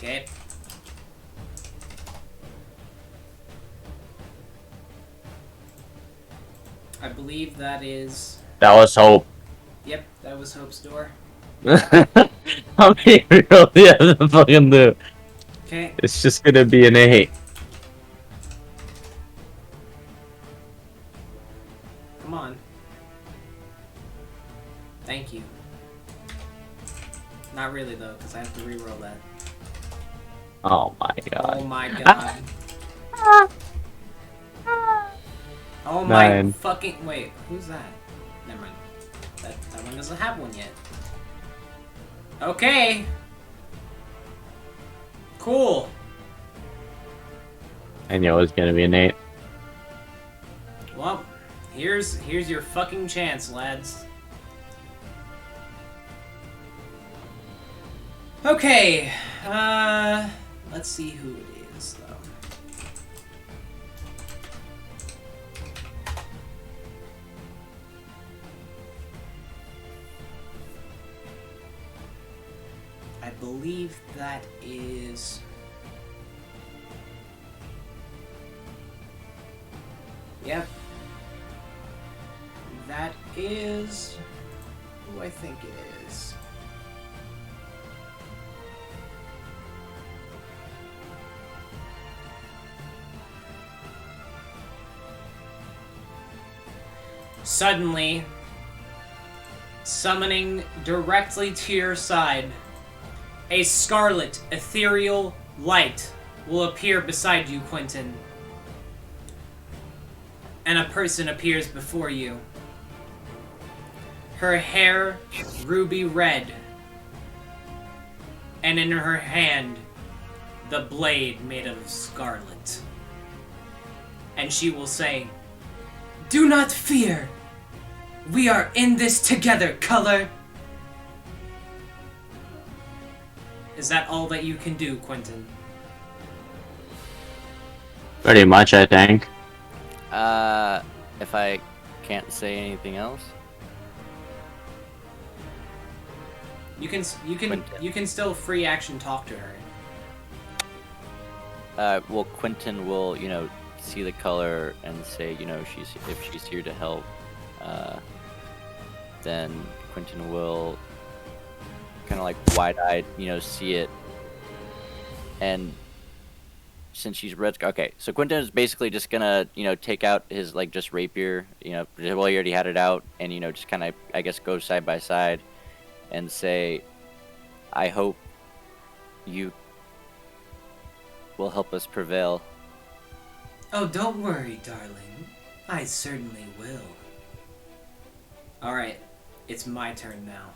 Okay. I believe that is... That was hope. Yep, that was Hope's door. How many real do you have to fucking do? Okay. It's just gonna be an 8. Come on. Thank you. Not really, though, because I have to reroll that. Oh my god. Oh my god. Oh my 9. fucking... Wait, who's that? Never mind. That one doesn't have one yet. Okay. Cool. I knew it was gonna be an 8. Well, here's your fucking chance, lads. Okay. Let's see who it is, though. I believe that is... Yep. That is... who I think it is. Suddenly, summoning directly to your side, a scarlet, ethereal light will appear beside you, Quentin. And a person appears before you. Her hair ruby red, and in her hand, the blade made of scarlet. And she will say, "Do not fear! We are in this together, Color!" Is that all that you can do, Quentin? Pretty much, I think. If I can't say anything else, You can Quentin. you can still free action talk to her. well, Quentin will, see the color and say, if she's here to help, then Quentin will kind of like wide-eyed, see it. And since she's red, okay, so Quentin is basically just gonna, take out his just rapier, well, he already had it out, and just kind of, I guess, go side by side and say, "I hope you will help us prevail." Oh, don't worry, darling. I certainly will. Alright, it's my turn now.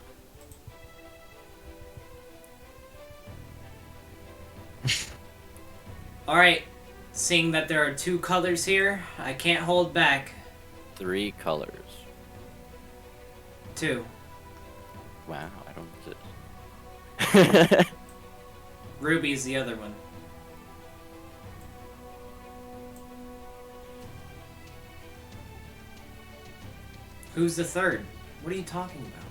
Alright, seeing that there are 2 colors here, I can't hold back. 3 colors. 2. Wow, I don't. Ruby's the other one. Who's the third? What are you talking about?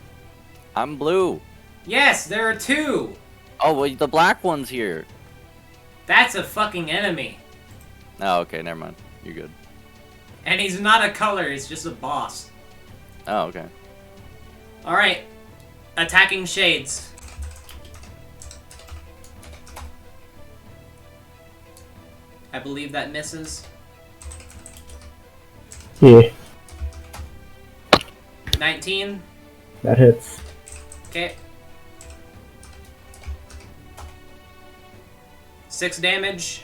I'm blue. Yes, there are 2! Oh, well, the black one's here. That's a fucking enemy. Oh, okay, never mind. You're good. And he's not a color, he's just a boss. Oh, okay. Alright. Attacking Shades. I believe that misses. Yeah, 19. that hits. Okay. 6 damage.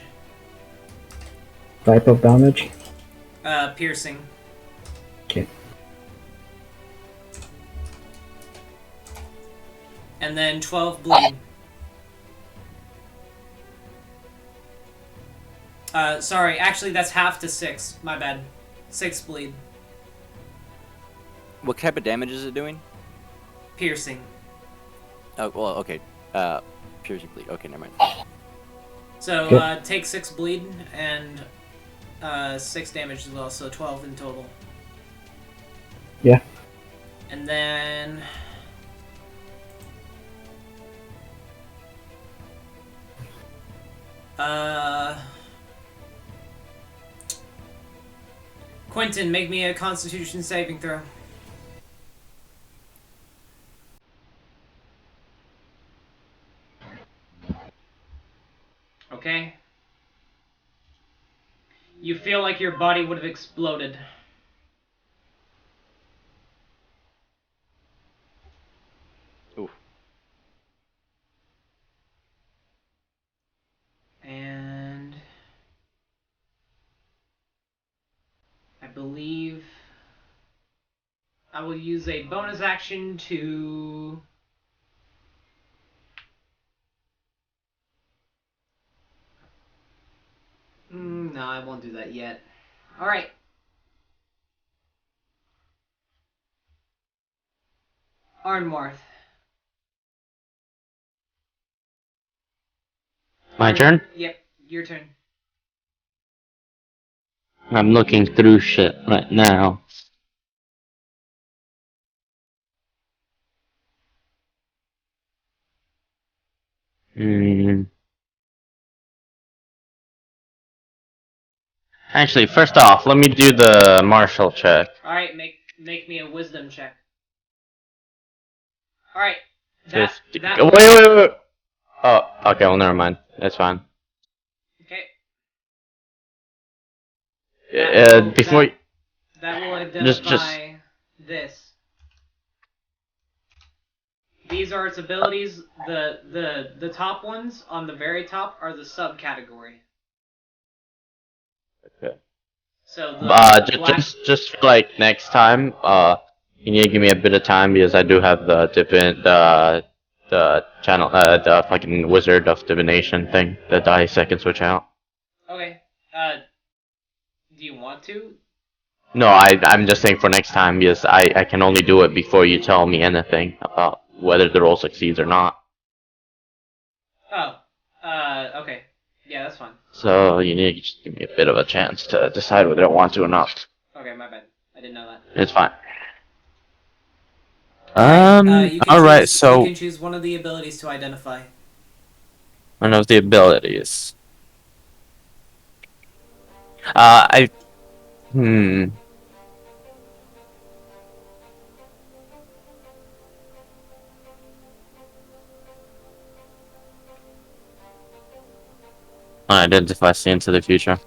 Type of damage. Piercing. Okay. And then 12 bleed. Sorry, actually that's half to 6. My bad. 6 bleed. What type of damage is it doing? Piercing. Oh, well, okay. Piercing bleed. Okay, never mind. So, take 6 bleed and 6 damage as well, so 12 in total. Yeah. And then... Quentin, make me a Constitution saving throw. Okay. You feel like your body would have exploded. Oof. And I believe I will use a bonus action to... no, I won't do that yet. Alright. Arnmarth. My turn? Yep, your turn. I'm looking through shit right now. Hmm. Actually, first off, let me do the martial check. Alright, make me a wisdom check. Alright. That Wait. Oh, okay, well, never mind. That's fine. Okay. Before... That will identify this. These are its abilities. The top ones on the very top are the subcategory. Okay. So the black... just for, like, next time, you need to give me a bit of time because I do have the channel, the fucking Wizard of Divination thing, the dice I can switch out. Okay. Do you want to? No, I'm just saying for next time because I can only do it before you tell me anything about whether the roll succeeds or not. Oh. Okay. Yeah, that's fine. So you need to just give me a bit of a chance to decide whether I want to or not. Okay, my bad. I didn't know that. It's fine. You Alright, so you can choose one of the abilities to identify. one of the abilities. Identify see into the future.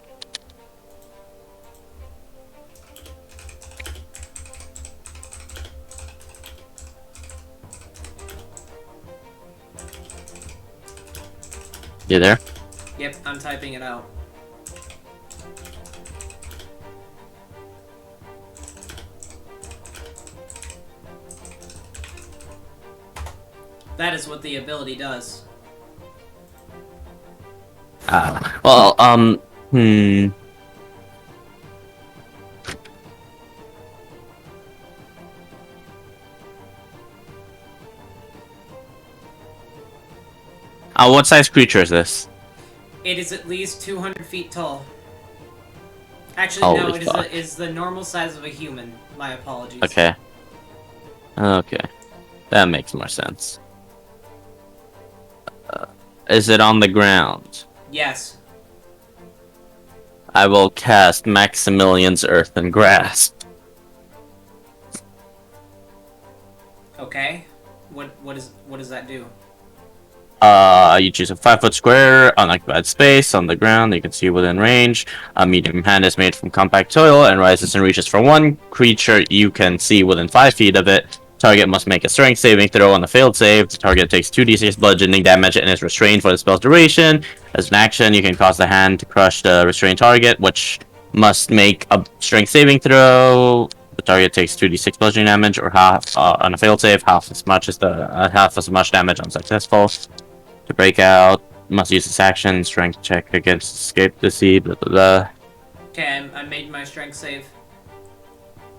You there? Yep, I'm typing it out. That is what the ability does. Well, what size creature is this? It is at least 200 feet tall. Actually, no, it is the normal size of a human. My apologies. Okay. Okay. That makes more sense. Is it on the ground? Yes. I will cast Maximilian's Earthen Grasp. Okay. What does that do? You choose a 5-foot square, unoccupied space on the ground. You can see within range. A medium hand is made from compact soil and rises and reaches for one creature you can see within 5 feet of it. Target must make a strength saving throw on a failed save. The target takes 2d6 bludgeoning damage and is restrained for the spell's duration. As an action, you can cause the hand to crush the restrained target, which must make a strength saving throw. The target takes 2d6 bludgeoning damage, or half on a failed save, half as much damage on successful. To break out, must use this action. Strength check against escape DC. Blah blah blah. Okay, I made my strength save.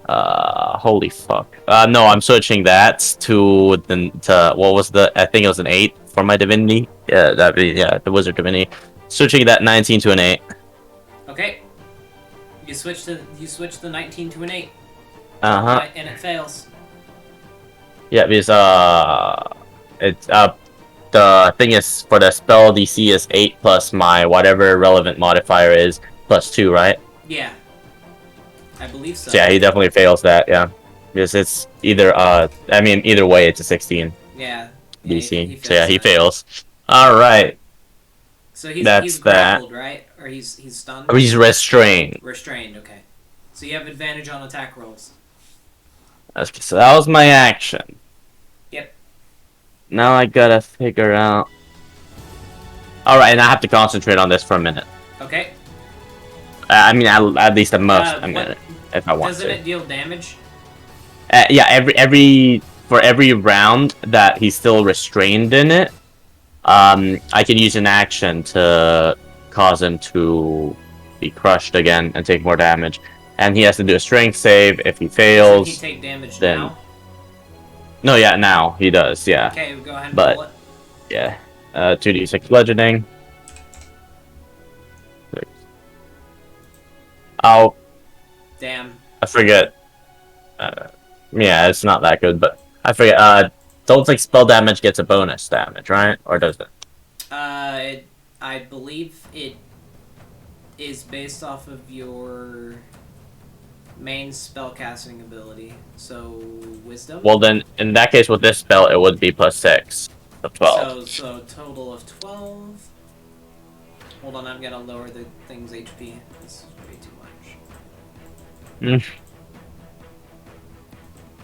Holy fuck. No, I'm switching that to what was I think it was an 8 for my divinity. Yeah, the wizard divinity. Switching that 19 to an 8. Okay. You switch the 19 to an 8. And it fails. Yeah, because the thing is, for the spell DC is 8 plus my whatever relevant modifier is plus 2, right? Yeah. I believe so. So yeah, he definitely fails that. Yeah, because it's either I mean either way, it's a 16 Yeah. DC. He So yeah, he that. fails. All right, So he's that's that. grappled, right? Or he's stunned. Or he's restrained. Restrained. Okay. So you have advantage on attack rolls. Okay, so that was my action. Yep. Now I gotta figure out. All right, and I have to concentrate on this for a minute. Okay. I mean, at least at most a What- minute, if I want Doesn't to. it deal damage? Yeah, for every round that he's still restrained in it, I can use an action to cause him to be crushed again and take more damage. And he has to do a strength save. If he fails, Doesn't he take damage then- now? no, yeah, now he does, yeah, Okay, go ahead and But- roll it. yeah. 2d6 bludgeoning. Oh, Damn. I forget. Yeah, it's not that good, but I forget. Don't think spell damage gets a bonus damage, right? Or does it? I believe it is based off of your main spellcasting ability. So wisdom. Well, then, in that case, with this spell, it would be plus 6. So 12. So total of 12. Hold on, I'm gonna lower the thing's HP. This is way too much. Mm.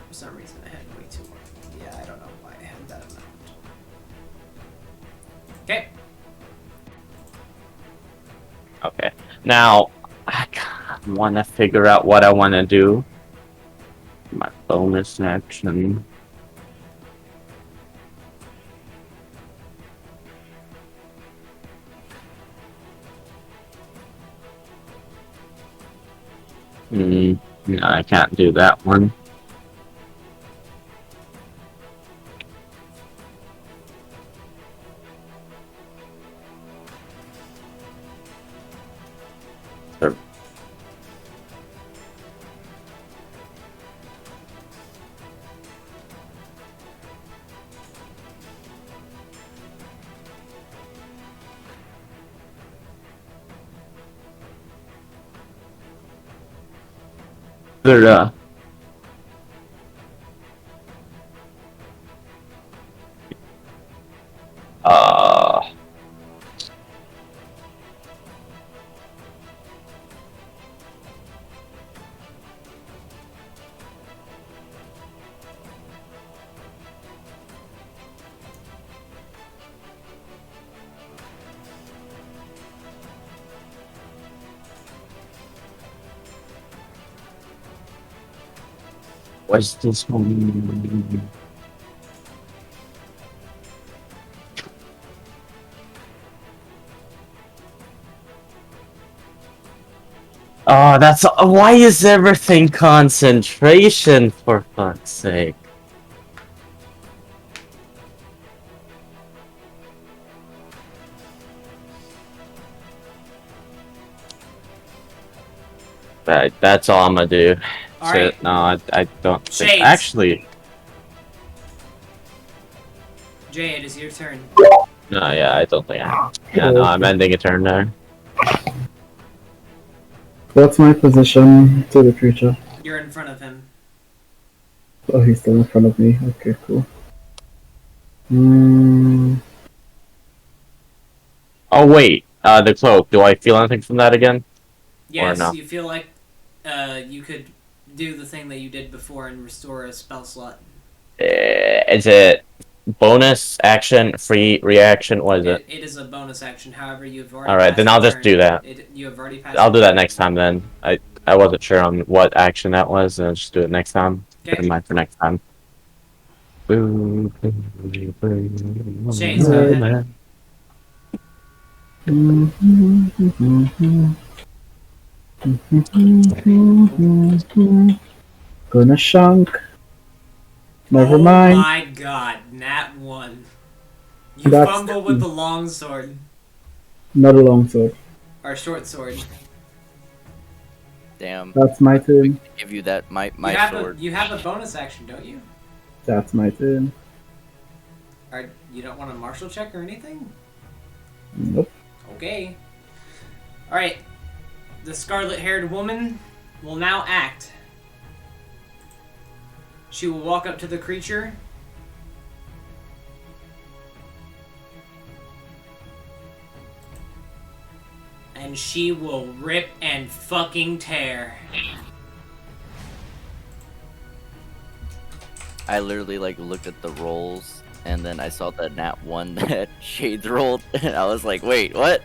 For some reason, I had way too much. Yeah, I don't know why I had that amount. Okay. Okay. Now, I want to figure out what I want to do. My bonus action. No, I can't do that one. Sure. There, uh, what's this one? Oh, that's why is everything concentration, for fuck's sake? Right, that's all I'm gonna do. All right. No, I don't think. Shades. Actually, Jay, it is your turn. no, yeah, I don't think I have. Yeah, no, I'm ending a turn there. What's my position to the creature? You're in front of him. Oh, he's still in front of me. Okay, cool. Oh, wait, the cloak. Do I feel anything from that again? Yes, no? you feel like you could do the thing that you did before and restore a spell slot. Is it bonus action, free reaction? What is it? It is a bonus action. However, you've already. Alright, then passed I'll your just do that. You have already passed. I'll do your that turn. next time then. I wasn't sure on what action that was, and I'll just do it next time. Okay. Put in mind for next time. Shades, go ahead. Gonna shunk. Never Oh mind. my god, nat 1. You That's- fumble with the long sword. Not a long sword. Or short sword. Damn. That's my turn. Give you that my you have sword. you have a bonus action, don't you? That's my turn. You don't want a martial check or anything? Nope. Okay. Alright. The scarlet-haired woman will now act. She will walk up to the creature. And she will rip and fucking tear. I literally like looked at the rolls, and then I saw the nat 1 that Shades rolled, and I was like, wait, what?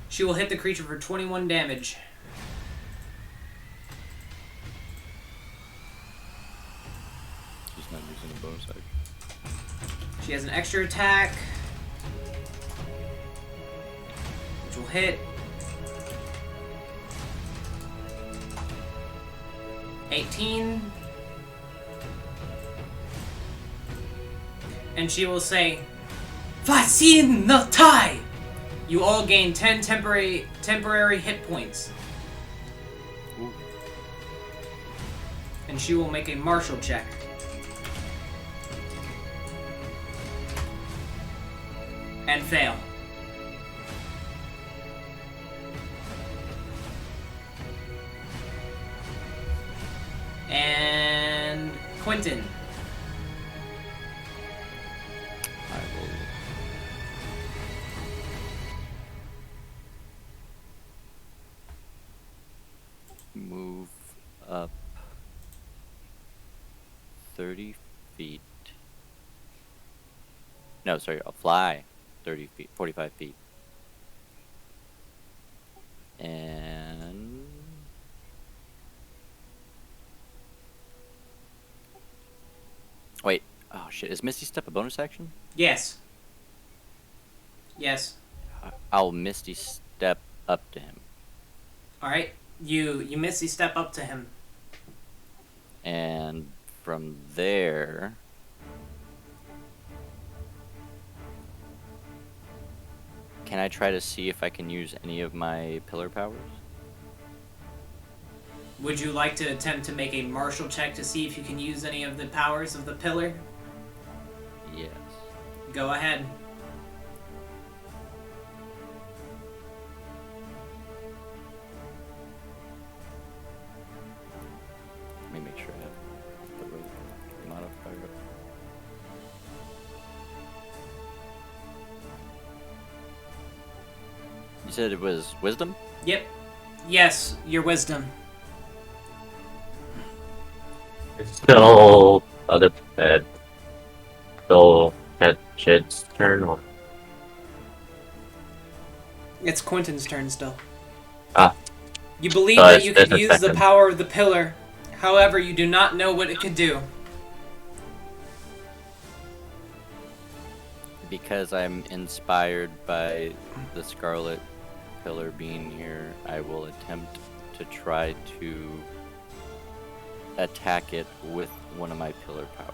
She will hit the creature for 21 damage. She's not using a bonus action. She has an extra attack, which will hit. 18. And she will say, Vaccine no Tai! You all gain 10 temporary hit points. Ooh. And she will make a martial check. And fail. And Quentin. I will move up 30 feet. No, sorry, I'll fly 30 feet, 45 feet. And wait, oh shit, is Misty Step a bonus action? Yes. Yes. I'll Misty Step up to him. Alright. You Misty step up to him. And from there, can I try to see if I can use any of my pillar powers? Would you like to attempt to make a martial check to see if you can use any of the powers of the pillar? Yes. Go ahead. Let me make sure I have the right modifier. You said it was wisdom? Yep. Yes, your wisdom. It's still other bed. Still at Jed's turn. Or... It's Quentin's turn still. Ah. You believe So that it's you could a use the second. power of the pillar. However, you do not know what it could do. Because I'm inspired by the Scarlet Pillar being here, I will attempt to try to attack it with one of my pillar powers.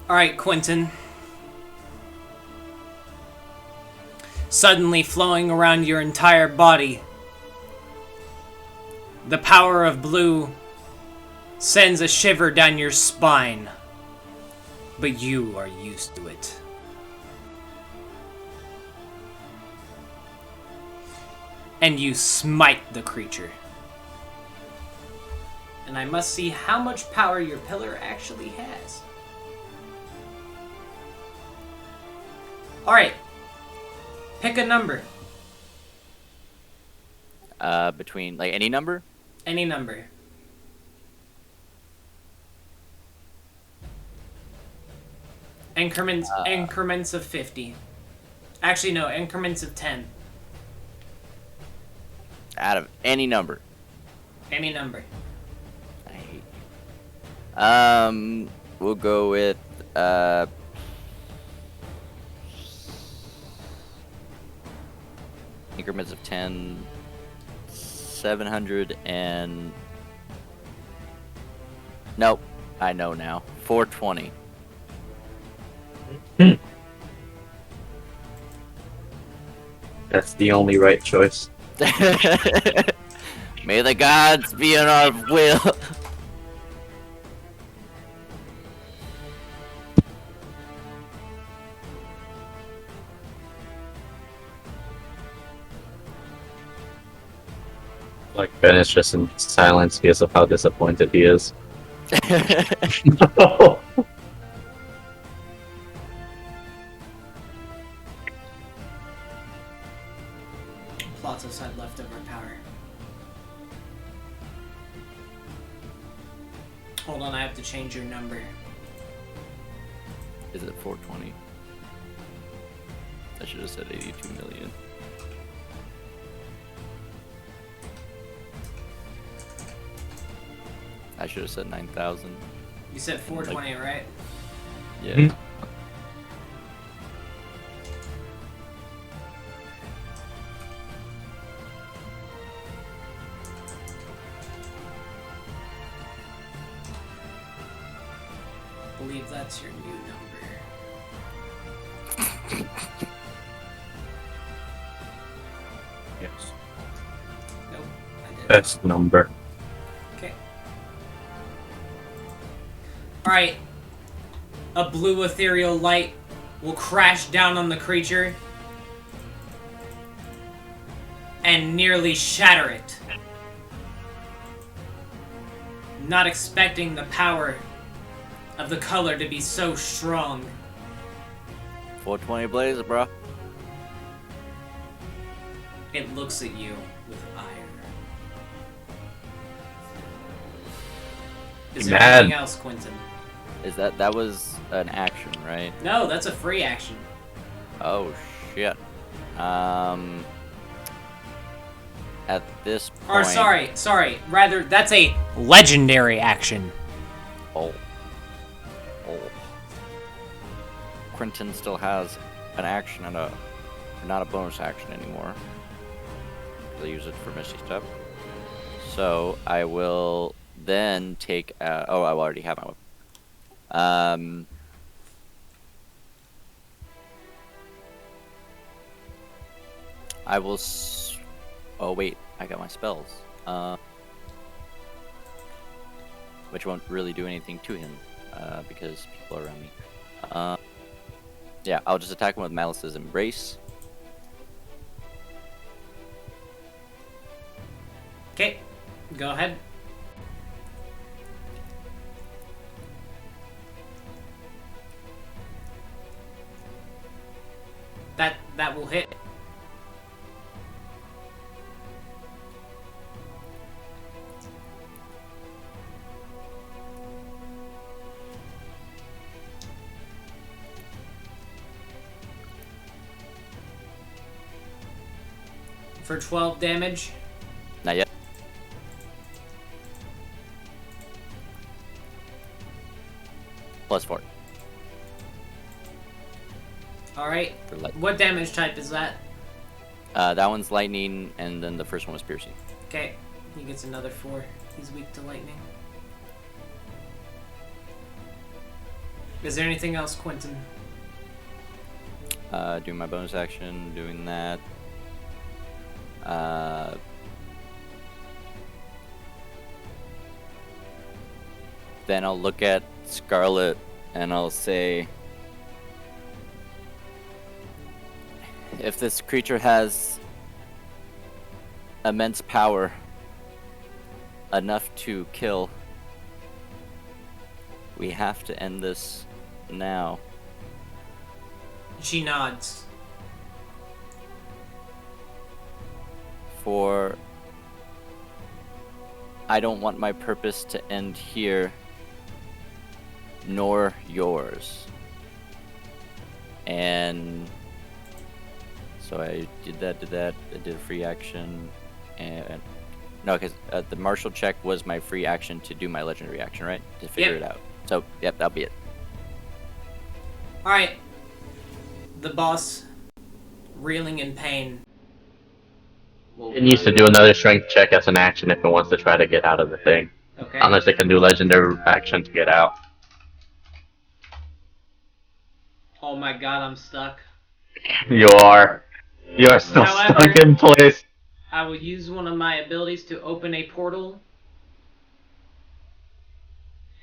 Alright, Quentin. Suddenly flowing around your entire body, the power of blue sends a shiver down your spine. But you are used to it. And you smite the creature. And I must see how much power your pillar actually has. Alright. Pick a number. Between, like, any number? Any number. Increments of 50. Actually, no, increments of 10. Out of any number. Any number. I hate you. We'll go with, increments of 10, 700 and... Nope, I know now. 420. That's the only right choice. May the gods be in our will. Like Ben is just in silence because of how disappointed he is. Platos had leftover power. Hold on, I have to change your number. Is it 420? I should have said 82 million. I should have said 9,000. You said 420, right? Yeah. Mhm. I believe that's your new number. Yes. Nope, I didn't. Best number. Okay. Alright. A blue ethereal light will crash down on the creature and nearly shatter it. Not expecting the power of the color to be so strong. 420 blaze, bro. It looks at you with ire. Is there Mad. anything else, Quentin? Is that was an action, right? No, that's a free action. Oh shit. At this Or point. sorry. Rather, that's a legendary action. Oh. Quentin still has an action and not a bonus action anymore. They'll use it for Misty Step. So I will then take. I already have my weapon. I will. Oh wait, I got my spells. Which won't really do anything to him, because people are around me. Yeah, I'll just attack him with Malice's Embrace. Okay, go ahead. That will hit. For 12 damage. Not yet. +4. Alright. For light. What damage type is that? That one's lightning, and then the first one was piercing. Okay. He gets another 4. He's weak to lightning. Is there anything else, Quentin? Doing my bonus action, doing that. Then I'll look at Scarlet and I'll say, if this creature has immense power, enough to kill, we have to end this now. She nods. For I don't want my purpose to end here, nor yours. And so I did that, I did a free action, and no, because the martial check was my free action to do my legendary action, right? To figure Yep. it out. So, yep, that'll be it. Alright. The boss, reeling in pain, Well, It needs to do another strength check as an action if it wants to try to get out of the thing. okay. Unless it can do legendary action to get out. Oh my god, I'm stuck. You are still However- stuck in place. I will use one of my abilities to open a portal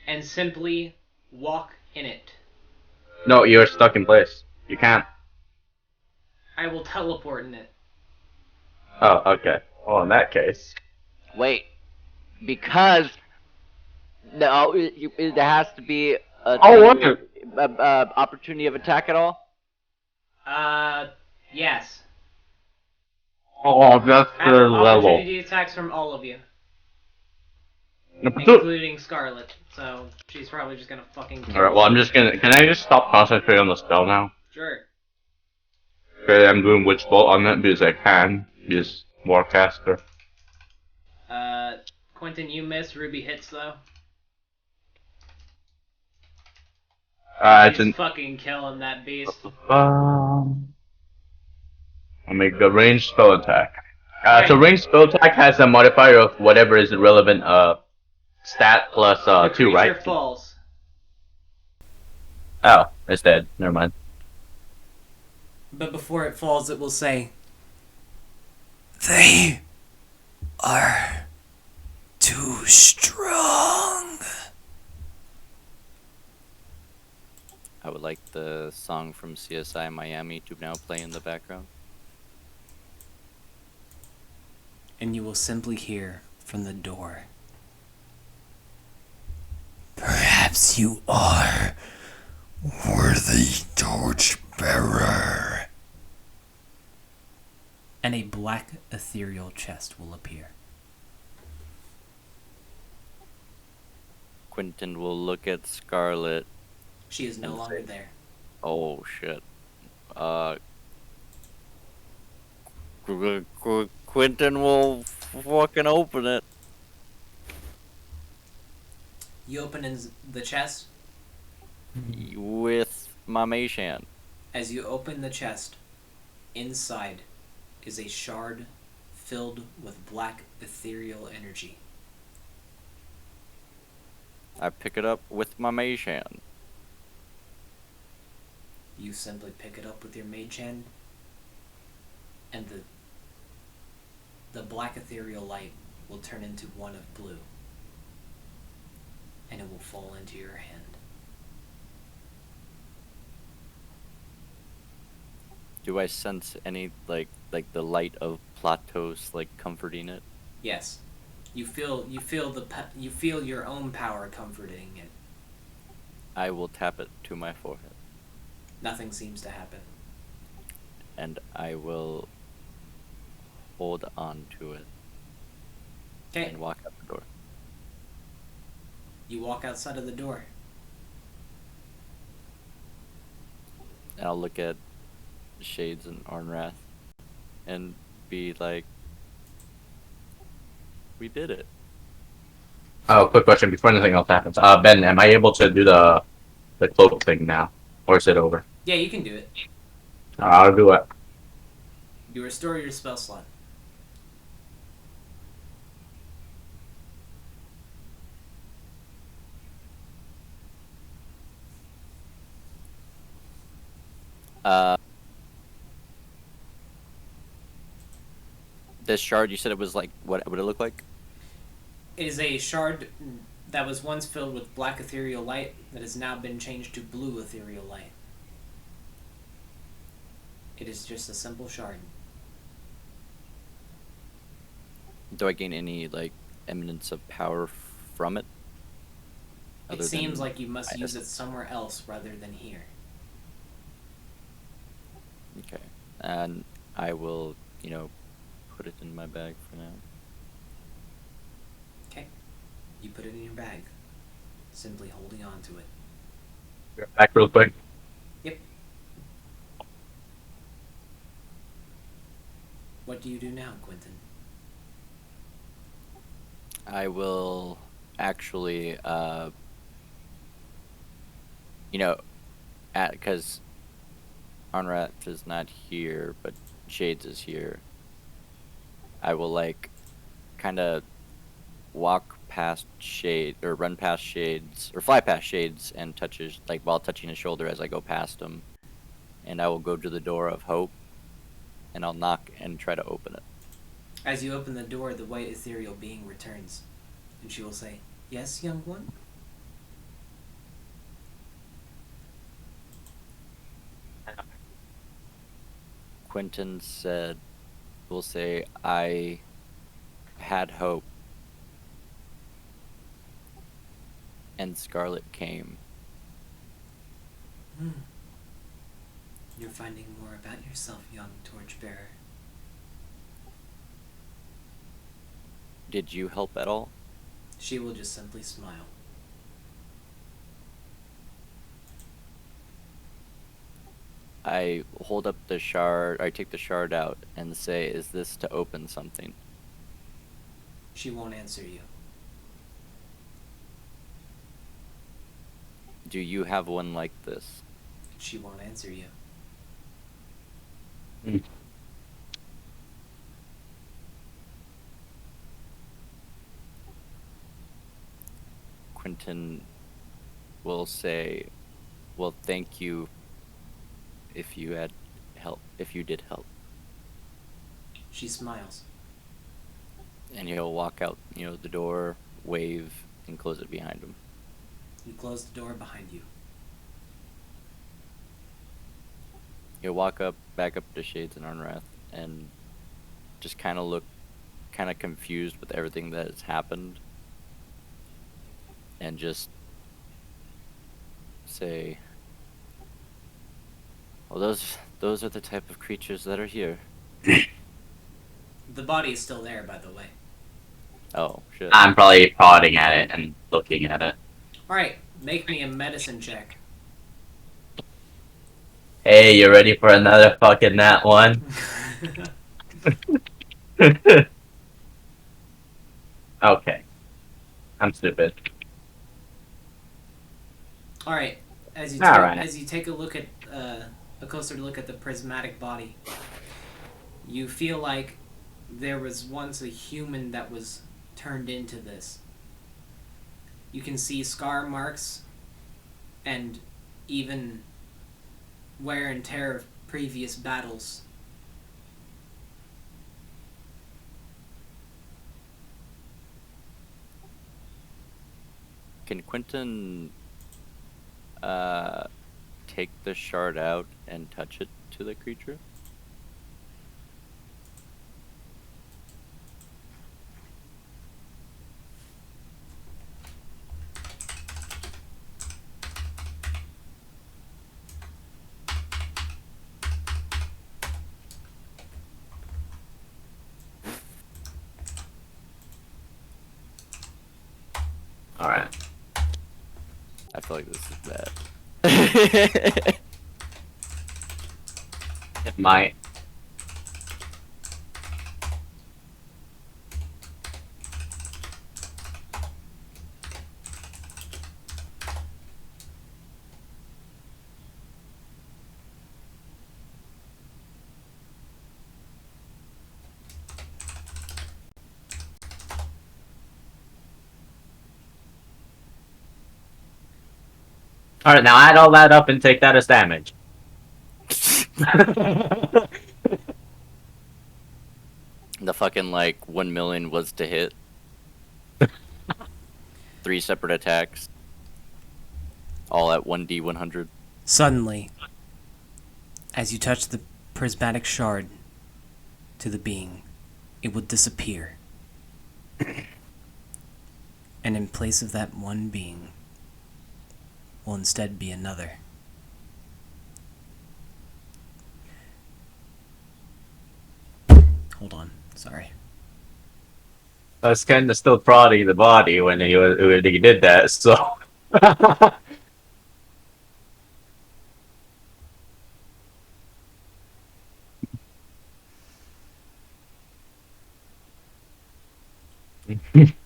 and simply walk in it. No, you're stuck in place. You can't. I will teleport in it. Oh, okay. Well, in that case. Wait, because no, it has to be a Oh, thing- what? opportunity of attack at all. Yes. Oh, that's I have the level. opportunity attacks from all of you, Number 2. including Scarlet. So she's probably just gonna fucking kill Alright, well, I'm just gonna. Can I just stop concentrating on the spell now? Sure. Okay, I'm doing Witch Bolt on it because I can. Use Warcaster. Quentin, you miss. Ruby hits though. I She's didn't. fucking killing that beast. I'll make a ranged spell attack. So Right. ranged spell attack has a modifier of whatever is the relevant stat plus The 2, creature right? falls. Oh, it's dead. Never mind. But before it falls, it will say, "They are too strong." I would like the song from CSI Miami to now play in the background. And you will simply hear from the door, "Perhaps you are worthy torchbearer." And a black ethereal chest will appear. Quentin will look at Scarlet. She is no And longer say- there. Oh shit. Quentin will fucking open it. You open the chest. With my mage hand. As you open the chest, inside is a shard filled with black ethereal energy. I pick it up with my mage hand. You simply pick it up with your mage hand, and the black ethereal light will turn into one of blue, and it will fall into your hand. Do I sense any like the light of Platos like comforting it? Yes, you feel your own power comforting it. I will tap it to my forehead. Nothing seems to happen. And I will hold on to it Okay, and walk out the door. you walk outside of the door. And I'll look at Shades and Arnrath and be like, we did it. Oh, quick question before anything else happens. Ben, am I able to do the cloak thing now, or is it over? Yeah, you can do it. I'll do it. You restore your spell slot. This shard, you said it was like, what would it look like? It is a shard that was once filled with black ethereal light that has now been changed to blue ethereal light. It is just a simple shard. Do I gain any like eminence of power from it? It seems like you must use it somewhere else rather than here. Okay. And I will, put it in my bag for now. Okay. You put it in your bag, simply holding on to it. Back real quick. Yep. What do you do now, Quentin? I will actually, because Arnrath is not here, but Shades is here. I will like kind of walk past Shade or run past Shades or fly past Shades and touch his like while touching his shoulder as I go past him, and I will go to the door of hope, and I'll knock and try to open it. As you open the door, the white ethereal being returns, and she will say, "Yes, young one?" Quentin will say, I had hope, and Scarlet came. You're finding more about yourself, young torchbearer. Did you help at all? She will just simply smile. I hold up the shard, I take the shard out and say, is this to open something? She won't answer you. Do you have one like this? She won't answer you. Quentin will say, well, thank you if you had help, if you did help. She smiles. And he'll walk out, the door, wave, and close it behind him. You close the door behind you. He'll walk back up to Shades and Arnrath, and just kind of look kind of confused with everything that has happened. And just say, well, those are the type of creatures that are here. The body is still there, by the way. Oh, shit. I'm probably prodding at it and looking at it. Alright, make me a medicine check. Hey, you ready for another fucking nat one? Okay. I'm stupid. Alright, as you take a look at a closer look at the prismatic body, you feel like there was once a human that was turned into this. You can see scar marks and even wear and tear of previous battles. Can Quentin take the shard out and touch it to the creature? Alright. I feel like this is bad. It might. Alright, now add all that up and take that as damage. The fucking, 1 million was to hit. 3 separate attacks. All at 1d100. Suddenly, as you touch the prismatic shard to the being, it will disappear. And in place of that one being will instead be another. Hold on, sorry. I was kind of still prodding the body when he did that, so.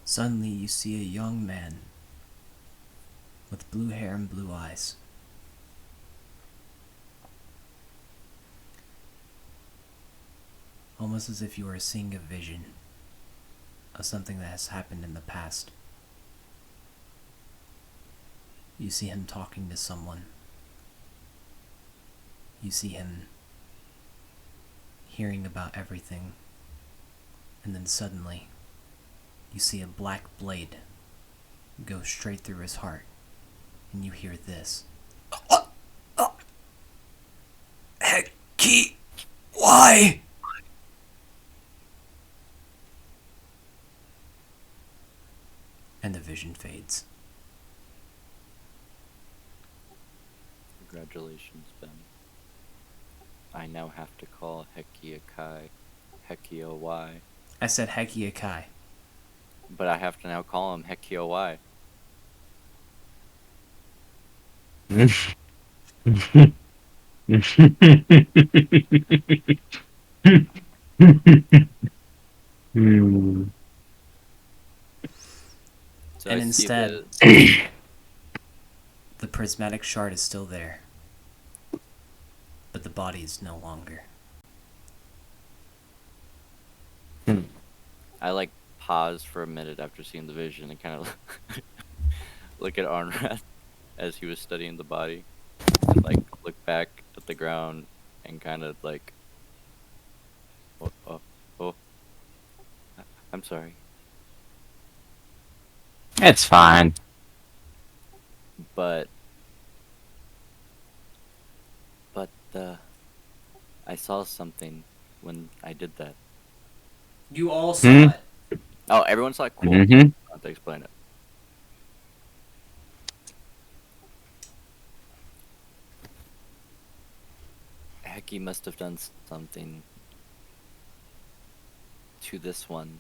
Suddenly you see a young man with blue hair and blue eyes. almost as if you are seeing a vision of something that has happened in the past. You see him talking to someone. You see him hearing about everything. And then suddenly, you see a black blade go straight through his heart. And you hear this. Hecky, why? And the vision fades. Congratulations, Ben. I now have to call Hekia Kai Hekia Y. I said Hecky Kai. But I have to now call him Hekia Y. So And I see instead, the the prismatic shard is still there. But the body is no longer. I like pause for a minute after seeing the vision and kind of look at Arnrad as he was studying the body, and like look back at the ground and kind of like, oh, I'm sorry. It's fine. But I saw something when I did that. You all saw it. Oh, everyone saw it? Cool. Mm-hmm. I have to explain it. Hecky must have done something to this one,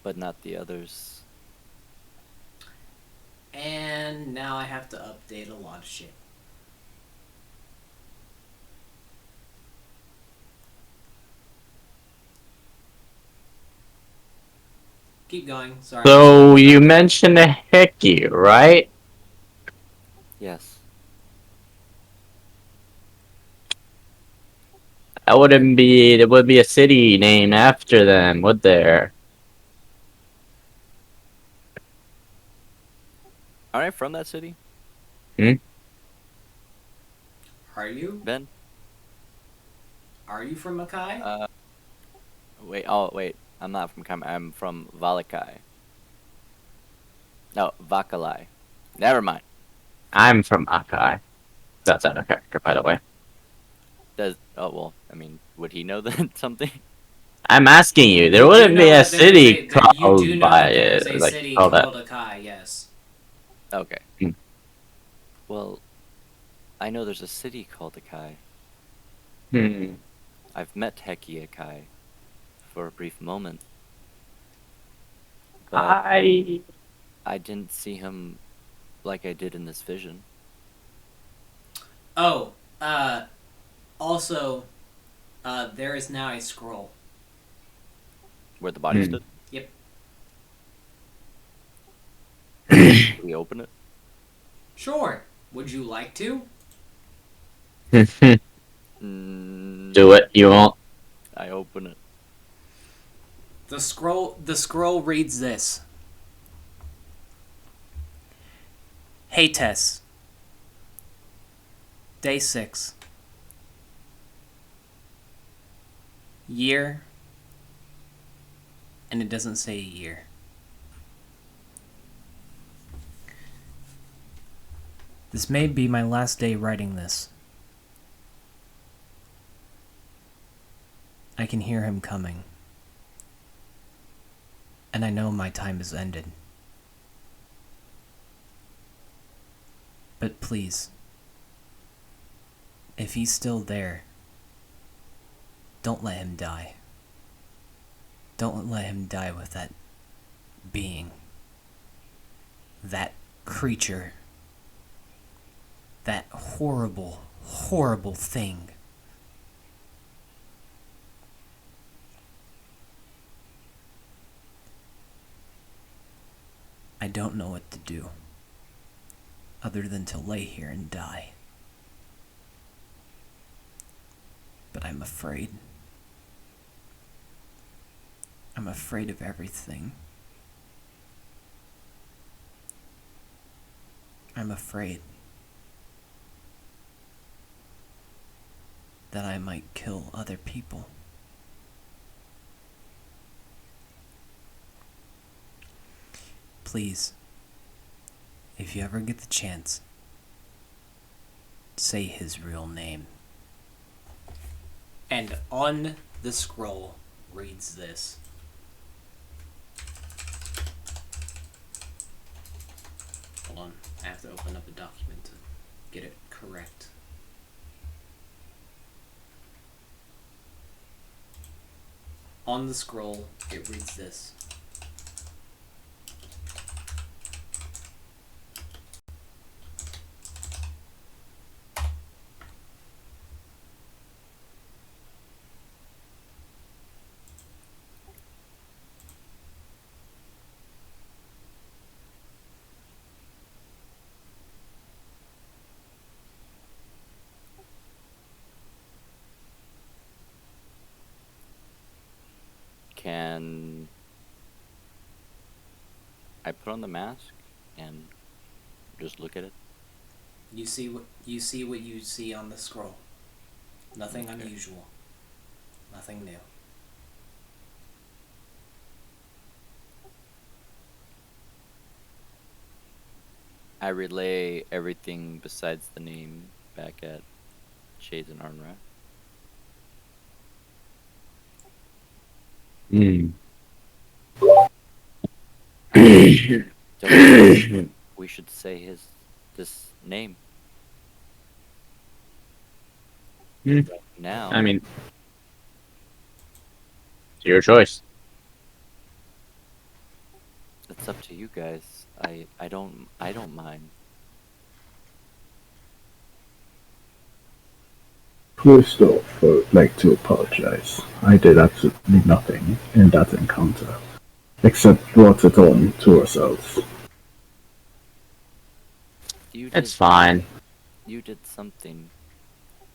but not the others. And now I have to update a lot of shit. Keep going. Sorry. So you mentioned a hickey, right? Yes. That wouldn't be. There would be a city named after them, would there? Aren't I from that city, Are you? Ben? Are you from Makai? Wait. I'm not from Kam. I'm from Valakai. No, Vakalai. Never mind. I'm from Akai. That's out of character, by the way. I mean, would he know that something? I'm asking you. There You do wouldn't know be a that there is city you do called know by that there is it, a like city called that. called Akai, yes. Okay. Hmm. Well, I know there's a city called Akai. Hmm. I've met Heki Akai for a brief moment, but I. I didn't see him like I did in this vision. Oh, also, there is now a scroll. Where the body Hmm. stood? Yep. Did we open it? Sure. Would you like to? Do Mm, it. You won't. I open it. The scroll reads this. Hey Tess. Day 6. Year. And it doesn't say a year. This may be my last day writing this. I can hear him coming. And I know my time has ended. But please, if he's still there, don't let him die. Don't let him die with that being. That creature. That horrible, horrible thing. I don't know what to do, other than to lay here and die. But I'm afraid. I'm afraid of everything. I'm afraid that I might kill other people. Please, if you ever get the chance, say his real name. And on the scroll reads this. Hold on, I have to open up a document to get it correct. On the scroll, it reads this. Can I put on the mask and just look at it? You see what you see on the scroll. Nothing Okay. unusual. Nothing new. I relay everything besides the name back at Shades and Arnra. Don't we should say this name now. I mean, it's your choice. It's up to you guys. I don't mind. First off, I'd like to apologize. I did absolutely nothing in that encounter, except brought it on to ourselves. It's fine. You did something.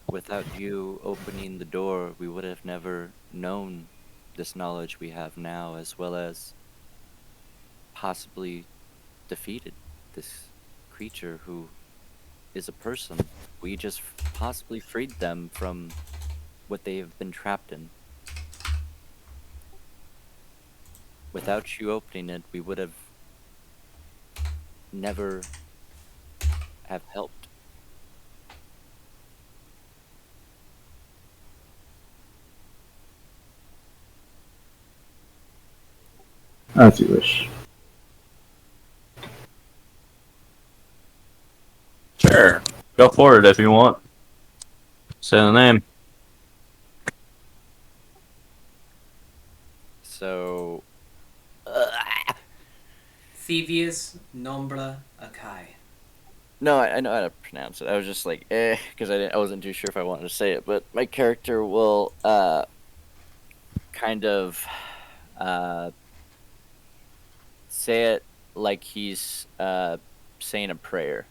Without you opening the door, we would have never known this knowledge we have now, as well as possibly defeated this creature who is a person. We just possibly freed them from what they have been trapped in. Without you opening it, we would have never have helped. As you wish. Sure. Go for it if you want. Say the name. So, Thievius Nombra Akai. no, I know how to pronounce it. I was just like, because I wasn't too sure if I wanted to say it. But my character will kind of say it like he's saying a prayer.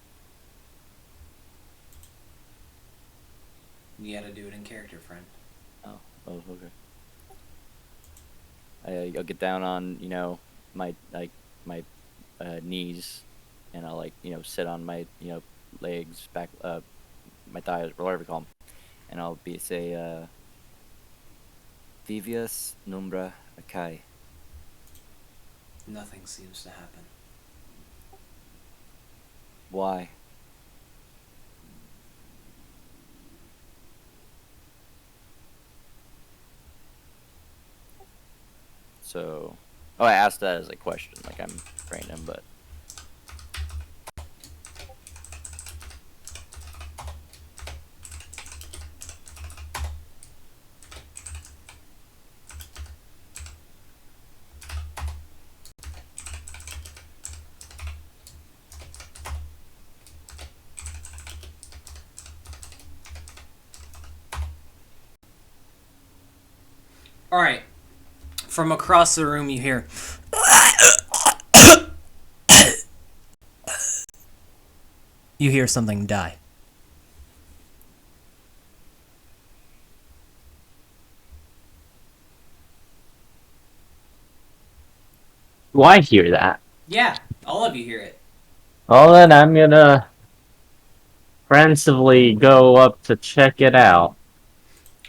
You gotta do it in character, friend. Oh, okay. I'll get down on my knees, and I'll sit on my legs, back, my thighs, or whatever you call them, and I'll say Vivius Numbra Akai. Nothing seems to happen. Why? So, I asked that as a question, like I'm praying him, but Alright. From across the room, you hear. You hear something die. Do I hear that? Yeah, all of you hear it. Well, then I'm gonna offensively go up to check it out.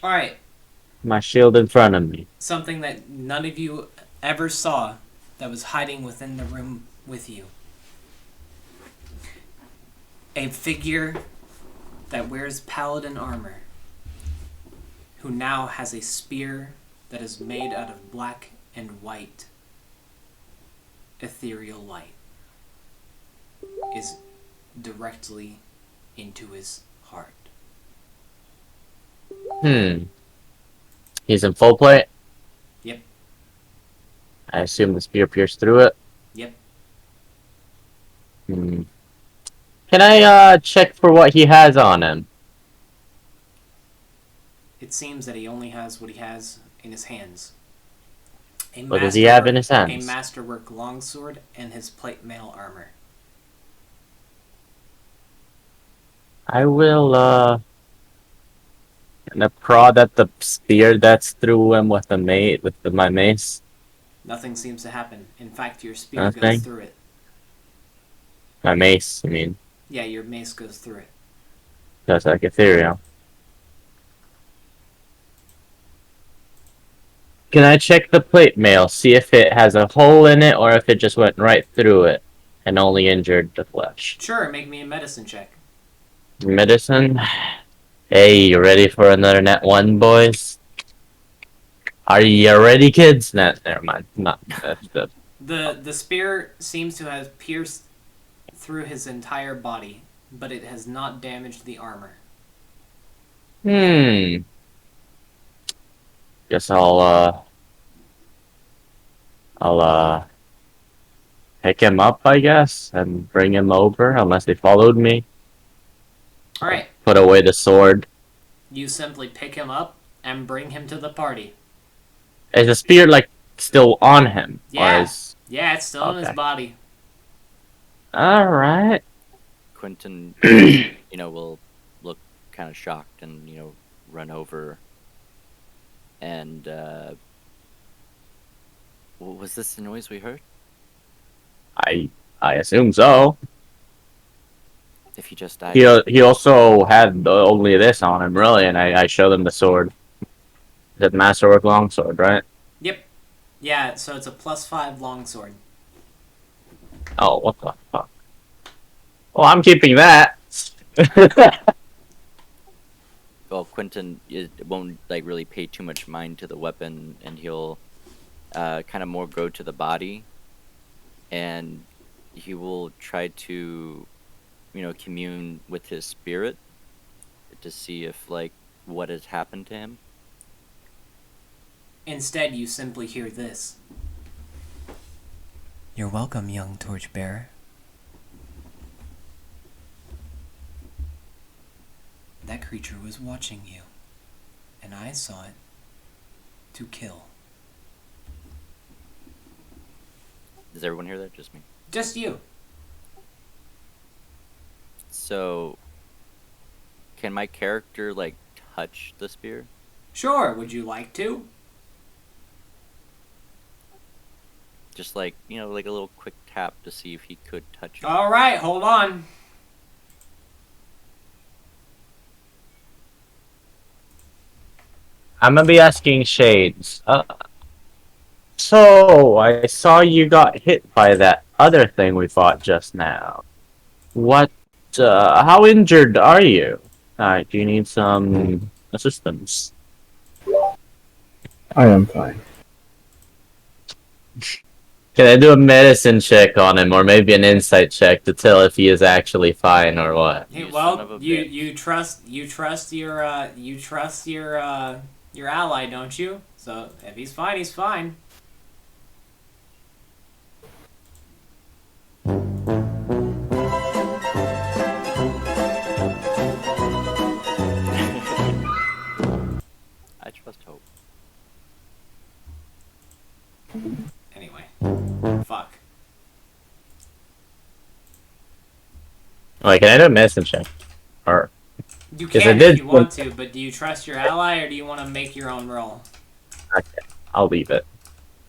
All right, My shield in front of me. something that none of you ever saw that was hiding within the room with you. A figure that wears paladin armor, who now has a spear that is made out of black and white ethereal light, is directly into his heart. He's in full plate? Yep. I assume the spear pierced through it? Yep. Can I check for what he has on him? It seems that he only has what he has in his hands. What does he have in his A hands? masterwork longsword and his plate mail armor. I will, gonna prod at the spear that's through him with my mace. Nothing seems to happen. In fact, your spear goes Nothing? through it. My mace, I mean. Yeah, your mace goes through it. That's like ethereal. Can I check the plate mail, see if it has a hole in it or if it just went right through it and only injured the flesh? Sure, make me a medicine check. Medicine? Hey, you ready for another net 1, boys? Are you ready, kids? Nah, never mind. Not that. The spear seems to have pierced through his entire body, but it has not damaged the armor. Guess I'll pick him up, I guess, and bring him over, unless they followed me. Alright, Put away the sword. you simply pick him up and bring him to the party. Is the spear, like, still on him? Yeah. Or is... Yeah, it's still in his Okay. body. Alright. Quentin, will look kind of shocked and, run over. And, was this the noise we heard? I assume so. If he just died. He also had only this on him, really, and I showed him the sword. That masterwork longsword, right? Yep. Yeah, so it's a +5 longsword. Oh, what the fuck? Well, I'm keeping that. Well, Quentin won't really pay too much mind to the weapon, and he'll kind of more go to the body, and he will try to, commune with his spirit to see if what has happened to him. Instead, you simply hear this. You're welcome, young torchbearer. That creature was watching you, and I saw it to kill. Does everyone hear that? Just me. Just you. So, can my character touch the spear? Sure, would you like to? Just a little quick tap to see if he could touch it. Alright, hold on. I'm gonna be asking Shades. So, I saw you got hit by that other thing we fought just now. What, how injured are you? Do you need some assistance? I am fine. Can I do a medicine check on him, or maybe an insight check to tell if he is actually fine or what? Hey, You son of well, a you bitch. trust your ally, don't you? So if he's fine, he's fine. I trust hope. Anyway, fuck. Wait, can I do a medicine check? Or You Yes, I can did. if you want to, but do you trust your ally or do you want to make your own roll? I'll leave it.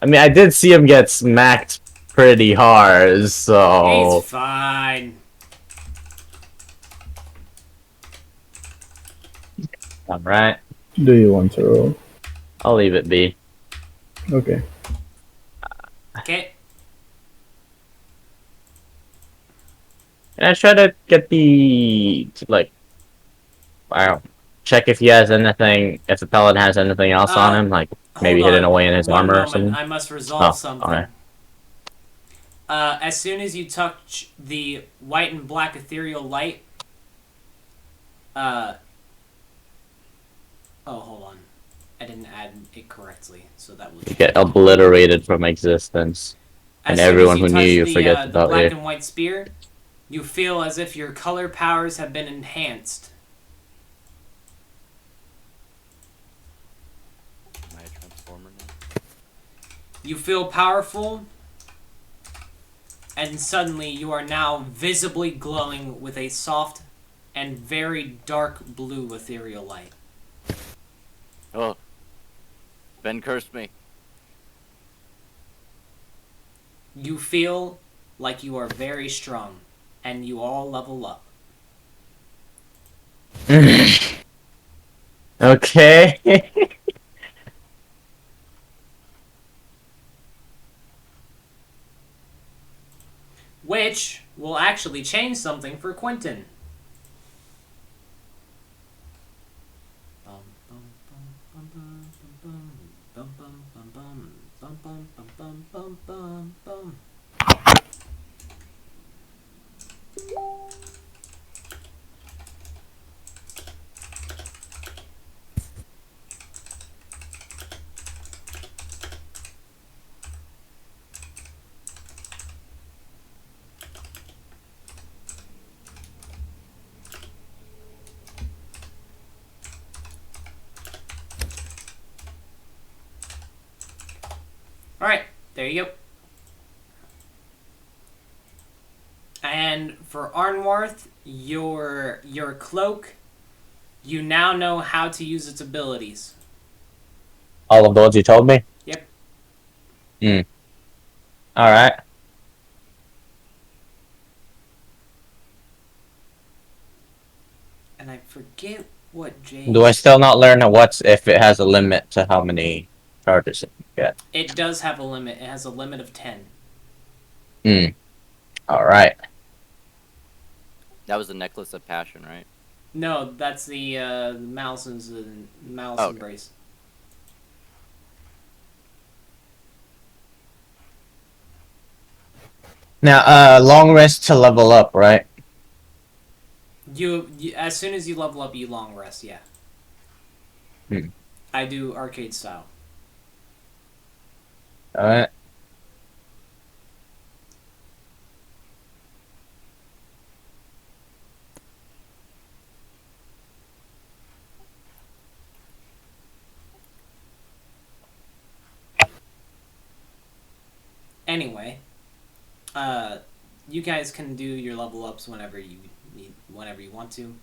I mean, I did see him get smacked pretty hard, so... He's fine. Alright, Do you want to roll? I'll leave it be. Okay. Okay. And I try to get like, I don't check if he has anything, if the pellet has anything else on him, like maybe Hold hidden on. away in his One armor or moment. something. I must resolve Oh, something. okay. As soon as you touch the white and black ethereal light, oh, hold on. I didn't add it correctly, so that will You get obliterated from existence. And As soon as everyone who touch knew you the, forgets the about black you. and white spear, you feel as if your color powers have been enhanced. Am I a transformer now? You feel powerful, and suddenly you are now visibly glowing with a soft and very dark blue ethereal light. Oh. Ben cursed me. You feel like you are very strong, and you all level up. Okay. Which will actually change something for Quentin. Alright, there you go. And for Arnwarth, your cloak, you now know how to use its abilities. All of the ones you told me? Yep. Alright. And I forget what James... Do I still not learn if it has a limit to how many charges it can get? It does have a limit. It has a limit of 10. Alright. That was the necklace of passion, right? No, that's the Malice's Malice Oh, okay. Embrace. Now, long rest to level up, right? You as soon as you level up, you long rest. Yeah. I do arcade style. Alright. Anyway, you guys can do your level ups whenever you want to.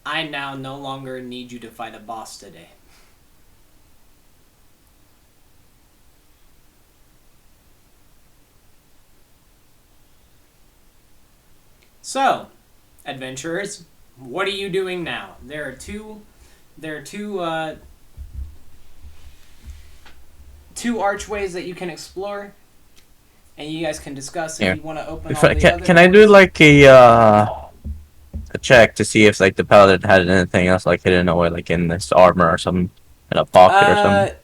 I now no longer need you to fight a boss today. So, adventurers, what are you doing now? There are two archways that you can explore, and you guys can discuss if you want to open all the other Can I do doors. like a check to see if like the paladin had anything else like hidden away, like in this armor or something, in a pocket or something?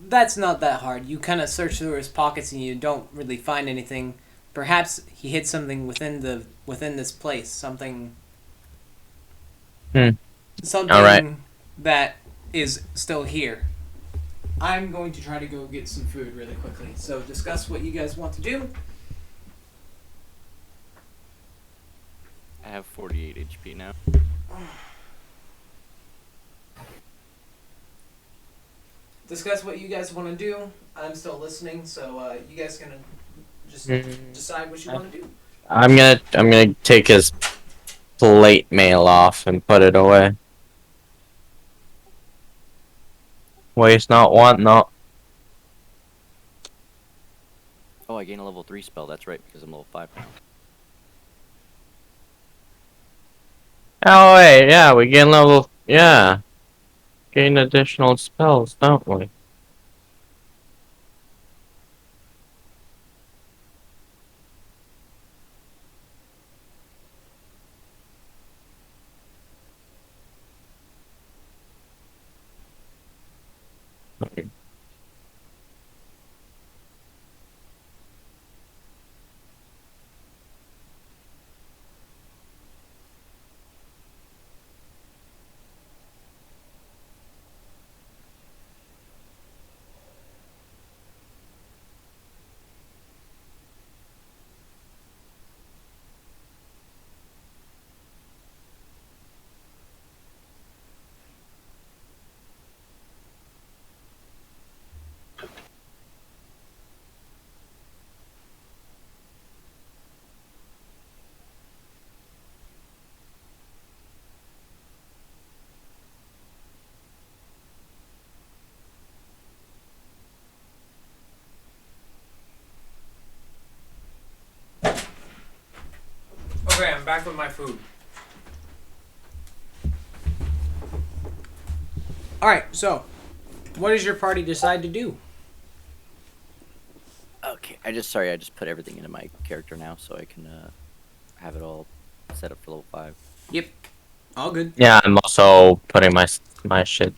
That's not that hard. You kind of search through his pockets and you don't really find anything. Perhaps he hid something within this place. Something. Something Alright. that is still here. I'm going to try to go get some food really quickly. So discuss what you guys want to do. I have 48 HP now. Discuss what you guys want to do. I'm still listening, so you guys gonna just decide what you want to do. I'm gonna take his plate mail off and put it away. Waste not, want not. Oh, I gain a level 3 spell. That's right, because I'm level 5 now. Oh wait, yeah, we gain level. Yeah, gain additional spells, don't we? Okay, I'm back with my food. Alright, so, what does your party decide to do? Okay, I just put everything into my character now, so I can have it all set up for level 5. Yep, all good. Yeah, I'm also putting my shit.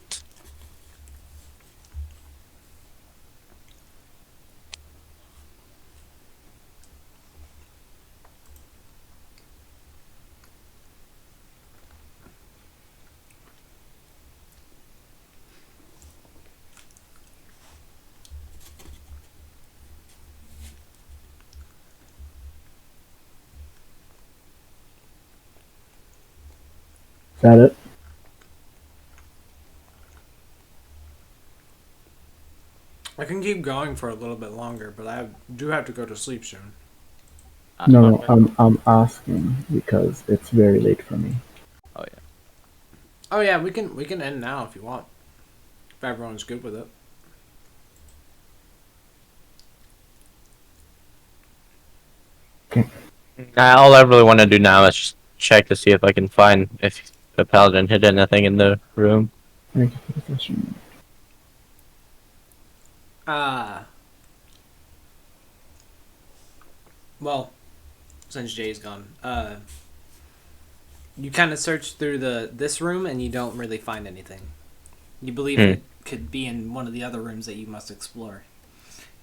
Is that it? I can keep going for a little bit longer, but I do have to go to sleep soon. No, Okay. I'm asking because it's very late for me. Oh yeah. Oh yeah, we can end now if you want. If everyone's good with it. Okay. All I really want to do now is just check to see if I can find if the paladin hid anything in the room. Thank you for the session. Well, since Jay's gone, you kind of search through this room and you don't really find anything. You believe it could be in one of the other rooms that you must explore.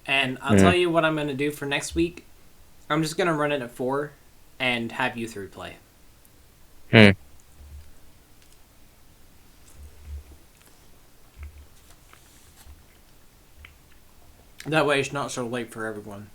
And I'll tell you what I'm going to do for next week. I'm just going to run it at 4 and have you 3 play. That way it's not so late for everyone.